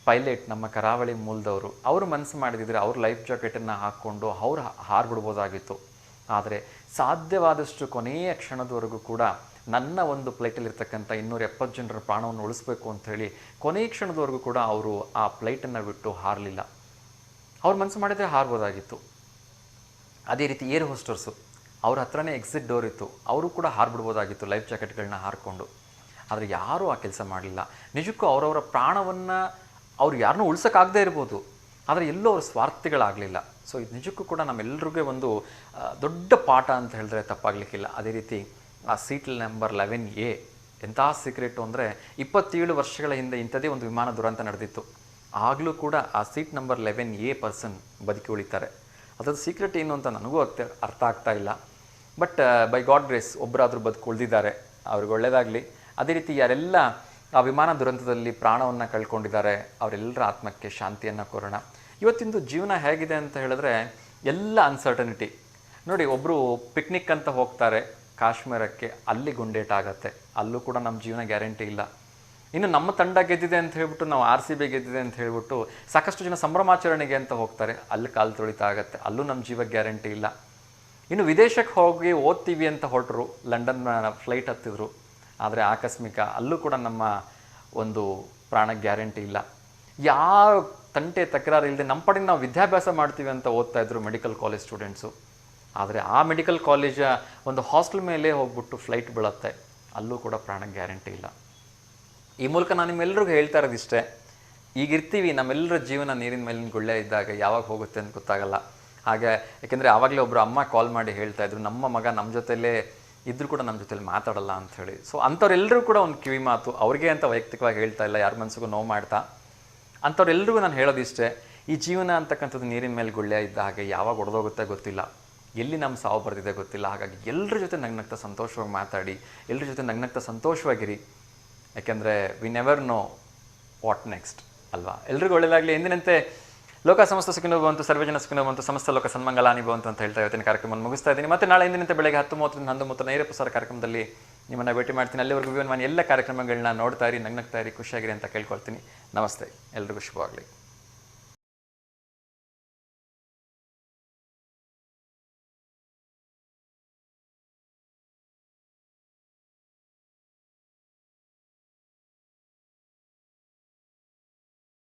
ಪೈಲಟ್ ನಮ್ಮ ಕರಾವಳಿ ಮೂಲದವರು ಅವರು ಮನಸ್ಸು ಮಾಡಿದಿದ್ರೆ ಅವ್ರ ಲೈಫ್ ಜಾಕೆಟನ್ನು ಹಾಕ್ಕೊಂಡು ಅವ್ರು ಹಾರ್ಬಿಡ್ಬೋದಾಗಿತ್ತು. ಆದರೆ ಸಾಧ್ಯವಾದಷ್ಟು ಕೊನೆಯ ಕ್ಷಣದವರೆಗೂ ಕೂಡ ನನ್ನ ಒಂದು ಫ್ಲೈಟಲ್ಲಿರ್ತಕ್ಕಂಥ 270 ಜನರ ಪ್ರಾಣವನ್ನು ಉಳಿಸ್ಬೇಕು ಅಂಥೇಳಿ ಕೊನೆಯ ಕ್ಷಣದವರೆಗೂ ಕೂಡ ಅವರು ಆ ಫ್ಲೈಟನ್ನು ಬಿಟ್ಟು ಹಾರಲಿಲ್ಲ. ಅವ್ರು ಮನಸ್ಸು ಮಾಡಿದರೆ ಹಾರ್ಬೋದಾಗಿತ್ತು. ಅದೇ ರೀತಿ ಏರ್ ಹೋಸ್ಟರ್ಸು, ಅವ್ರ ಹತ್ರನೇ ಎಕ್ಸಿಟ್ ಡೋರ್ ಇತ್ತು, ಅವರು ಕೂಡ ಹಾರ್ಬಿಡ್ಬೋದಾಗಿತ್ತು ಲೈಫ್ ಜಾಕೆಟ್ಗಳನ್ನ ಹಾರಿಕೊಂಡು. ಆದರೆ ಯಾರೂ ಆ ಕೆಲಸ ಮಾಡಲಿಲ್ಲ. ನಿಜಕ್ಕೂ ಅವರವರ ಪ್ರಾಣವನ್ನು ಅವ್ರು ಯಾರನ್ನೂ ಉಳ್ಸೋಕ್ಕಾಗದೇ ಇರ್ಬೋದು, ಆದರೆ ಎಲ್ಲೂ ಅವ್ರ ಸ್ವಾರ್ಥಿಗಳಾಗಲಿಲ್ಲ. ಸೊ ಇದು ನಿಜಕ್ಕೂ ಕೂಡ ನಮ್ಮೆಲ್ಲರಿಗೂ ಒಂದು ದೊಡ್ಡ ಪಾಠ ಅಂತ ಹೇಳಿದ್ರೆ ತಪ್ಪಾಗಲಿಕ್ಕಿಲ್ಲ. ಅದೇ ರೀತಿ ಆ ಸೀಟ್ ನಂಬರ್ 11A ಎಂಥ ಸೀಕ್ರೆಟು ಅಂದರೆ 27 ವರ್ಷಗಳ ಹಿಂದೆ ಇಂಥದೇ ಒಂದು ವಿಮಾನ ದುರಂತ ನಡೆದಿತ್ತು. ಆಗಲೂ ಕೂಡ ಆ ಸೀಟ್ ನಂಬರ್ 11A ಪರ್ಸನ್ ಬದುಕಿ ಉಳಿತಾರೆ. ಅದ್ರದ್ದು ಸೀಕ್ರೆಟ್ ಏನು ಅಂತ ನನಗೂ ಅರ್ಥ ಆಗ್ತಾ ಇಲ್ಲ. ಬಟ್ ಬೈ ಗಾಡ್ ಗ್ರೇಸ್ ಒಬ್ಬರಾದರೂ ಬದುಕು ಉಳಿದಿದ್ದಾರೆ, ಅವ್ರಿಗೆ ಒಳ್ಳೆಯದಾಗಲಿ. ಅದೇ ರೀತಿ ಯಾರೆಲ್ಲ ಆ ವಿಮಾನ ದುರಂತದಲ್ಲಿ ಪ್ರಾಣವನ್ನು ಕಳ್ಕೊಂಡಿದ್ದಾರೆ ಅವರೆಲ್ಲರ ಆತ್ಮಕ್ಕೆ ಶಾಂತಿಯನ್ನು ಕೋರೋಣ. ಇವತ್ತಿಂದು ಜೀವನ ಹೇಗಿದೆ ಅಂತ ಹೇಳಿದ್ರೆ ಎಲ್ಲ ಅನ್ಸರ್ಟನಿಟಿ ನೋಡಿ. ಒಬ್ಬರು ಪಿಕ್ನಿಕ್ ಅಂತ ಹೋಗ್ತಾರೆ ಕಾಶ್ಮೀರಕ್ಕೆ, ಅಲ್ಲಿ ಗುಂಡೇಟಾಗತ್ತೆ, ಅಲ್ಲೂ ಕೂಡ ನಮ್ಮ ಜೀವನ ಗ್ಯಾರಂಟಿ ಇಲ್ಲ. ಇನ್ನು ನಮ್ಮ ತಂಡ ಗೆದ್ದಿದೆ ಅಂತ ಹೇಳ್ಬಿಟ್ಟು ನಾವು RCB ಗೆದ್ದಿದೆ ಅಂತ ಹೇಳ್ಬಿಟ್ಟು ಸಾಕಷ್ಟು ಜನ ಸಂಭ್ರಮಾಚರಣೆಗೆ ಅಂತ ಹೋಗ್ತಾರೆ, ಅಲ್ಲಿ ಕಾಲು ತೊಳಿತಾ ಆಗುತ್ತೆ, ಅಲ್ಲೂ ನಮ್ಮ ಜೀವ ಗ್ಯಾರಂಟಿ ಇಲ್ಲ. ಇನ್ನು ವಿದೇಶಕ್ಕೆ ಹೋಗಿ ಓದ್ತೀವಿ ಅಂತ ಹೊರಟರು, ಲಂಡನ್ ಫ್ಲೈಟ್ ಹತ್ತಿದ್ರು, ಆದರೆ ಆಕಸ್ಮಿಕ ಅಲ್ಲೂ ಕೂಡ ನಮ್ಮ ಒಂದು ಪ್ರಾಣ ಗ್ಯಾರಂಟಿ ಇಲ್ಲ. ಯಾವ ತಂಟೆ ತಕರಾರು ಇಲ್ಲದೆ ನಮ್ಮ ಪಡೆಗೆ ನಾವು ವಿದ್ಯಾಭ್ಯಾಸ ಮಾಡ್ತೀವಿ ಅಂತ ಓದ್ತಾ ಇದ್ರು ಮೆಡಿಕಲ್ ಕಾಲೇಜ್ ಸ್ಟೂಡೆಂಟ್ಸು. ಆದರೆ ಆ ಮೆಡಿಕಲ್ ಕಾಲೇಜ ಒಂದು ಹಾಸ್ಟೆಲ್ ಮೇಲೆ ಹೋಗ್ಬಿಟ್ಟು ಫ್ಲೈಟ್ ಬೀಳುತ್ತೆ, ಅಲ್ಲೂ ಕೂಡ ಪ್ರಾಣಕ್ಕೆ ಗ್ಯಾರಂಟಿ ಇಲ್ಲ. ಈ ಮೂಲಕ ನಾನು ನಿಮ್ಮೆಲ್ಲರಿಗೂ ಹೇಳ್ತಾ ಇರೋದಿಷ್ಟೇ, ಈಗಿರ್ತೀವಿ, ನಮ್ಮೆಲ್ಲರ ಜೀವನ ನೀರಿನ ಮೇಲಿನ ಗುಳ್ಳೆ ಇದ್ದಾಗ ಯಾವಾಗ ಹೋಗುತ್ತೆ ಅಂತ ಗೊತ್ತಾಗಲ್ಲ. ಹಾಗೆ ಯಾಕೆಂದರೆ ಆವಾಗಲೇ ಒಬ್ಬರು ಅಮ್ಮ ಕಾಲ್ ಮಾಡಿ ಹೇಳ್ತಾ ಇದ್ರು, ನಮ್ಮ ಮಗ ನಮ್ಮ ಜೊತೆಲೇ ಇದ್ರೂ ಕೂಡ ನಮ್ಮ ಜೊತೆಲಿ ಮಾತಾಡಲ್ಲ ಅಂಥೇಳಿ. ಸೊ ಅಂಥವ್ರೆಲ್ಲರೂ ಕೂಡ ಒಂದು ಕಿವಿ ಮಾತು, ಅವ್ರಿಗೆ ಅಂತ ವೈಯಕ್ತಿಕವಾಗಿ ಹೇಳ್ತಾ ಇಲ್ಲ, ಯಾರ ಮನಸ್ಸಿಗೂ ನೋವು ಮಾಡ್ತಾ, ಅಂಥವ್ರೆಲ್ಲರಿಗೂ ನಾನು ಹೇಳೋದಿಷ್ಟೇ, ಈ ಜೀವನ ಅಂತಕ್ಕಂಥದ್ದು ನೀರಿನ ಮೇಲೆ ಗುಳ್ಳೆ ಇದ್ದ ಹಾಗೆ ಯಾವಾಗ ಒಡೆದೋಗುತ್ತೆ ಗೊತ್ತಿಲ್ಲ, ಎಲ್ಲಿ ನಮ್ಮ ಸಾವು ಬರ್ತಿದೆ ಗೊತ್ತಿಲ್ಲ. ಹಾಗಾಗಿ ಎಲ್ಲರ ಜೊತೆ ನಗ್ನಗ್ತಾ ಸಂತೋಷವಾಗಿ ಮಾತಾಡಿ, ಎಲ್ಲರ ಜೊತೆ ನಗ್ನಗ್ತಾ ಸಂತೋಷವಾಗಿರಿ. ಯಾಕೆಂದರೆ we never know what next ಅಲ್ವಾ. ಎಲ್ರಿಗೂ ಒಳ್ಳೆಯದಾಗಲಿ. ಎಂದಿನಂತೆ ಲೋಕ ಸಮಸ್ತ ಸುಖಿನೋ ಭವಂತು, ಸರ್ವಜನ ಸುಖಿನೋ ಭವಂತು, ಸಮಸ್ತ ಲೋಕ ಸನ್ಮಂಗಲಾನಿ ಭವಂತು ಅಂತ ಹೇಳ್ತಾ ಇವತ್ತಿನ ಕಾರ್ಯಕ್ರಮವನ್ನು ಮುಗಿಸ್ತಾ ಇದ್ದೀನಿ. ಮತ್ತೆ ನಾಳೆ ಎಂದಿನಂತೆ ಬೆಳಗ್ಗೆ 10:30 11:30 ನೇರ ಪ್ರಸಾರ ಕಾರ್ಯಕ್ರಮದಲ್ಲಿ ನಿಮ್ಮನ್ನು ಭೇಟಿ ಮಾಡ್ತೀನಿ. ಅಲ್ಲಿವರೆಗೂ ನಾನು ಎಲ್ಲ ಕಾರ್ಯಕ್ರಮಗಳನ್ನ ನೋಡ್ತಾ ಇರಿ, ನಗ್ನಗ್ತಾ ಇರಿ, ಖುಷಿಯಾಗಿರಿ ಅಂತ ಕೇಳ್ಕೊಳ್ತೀನಿ. ನಮಸ್ತೆ, ಎಲ್ರಿಗೂ ಶುಭವಾಗಲಿ.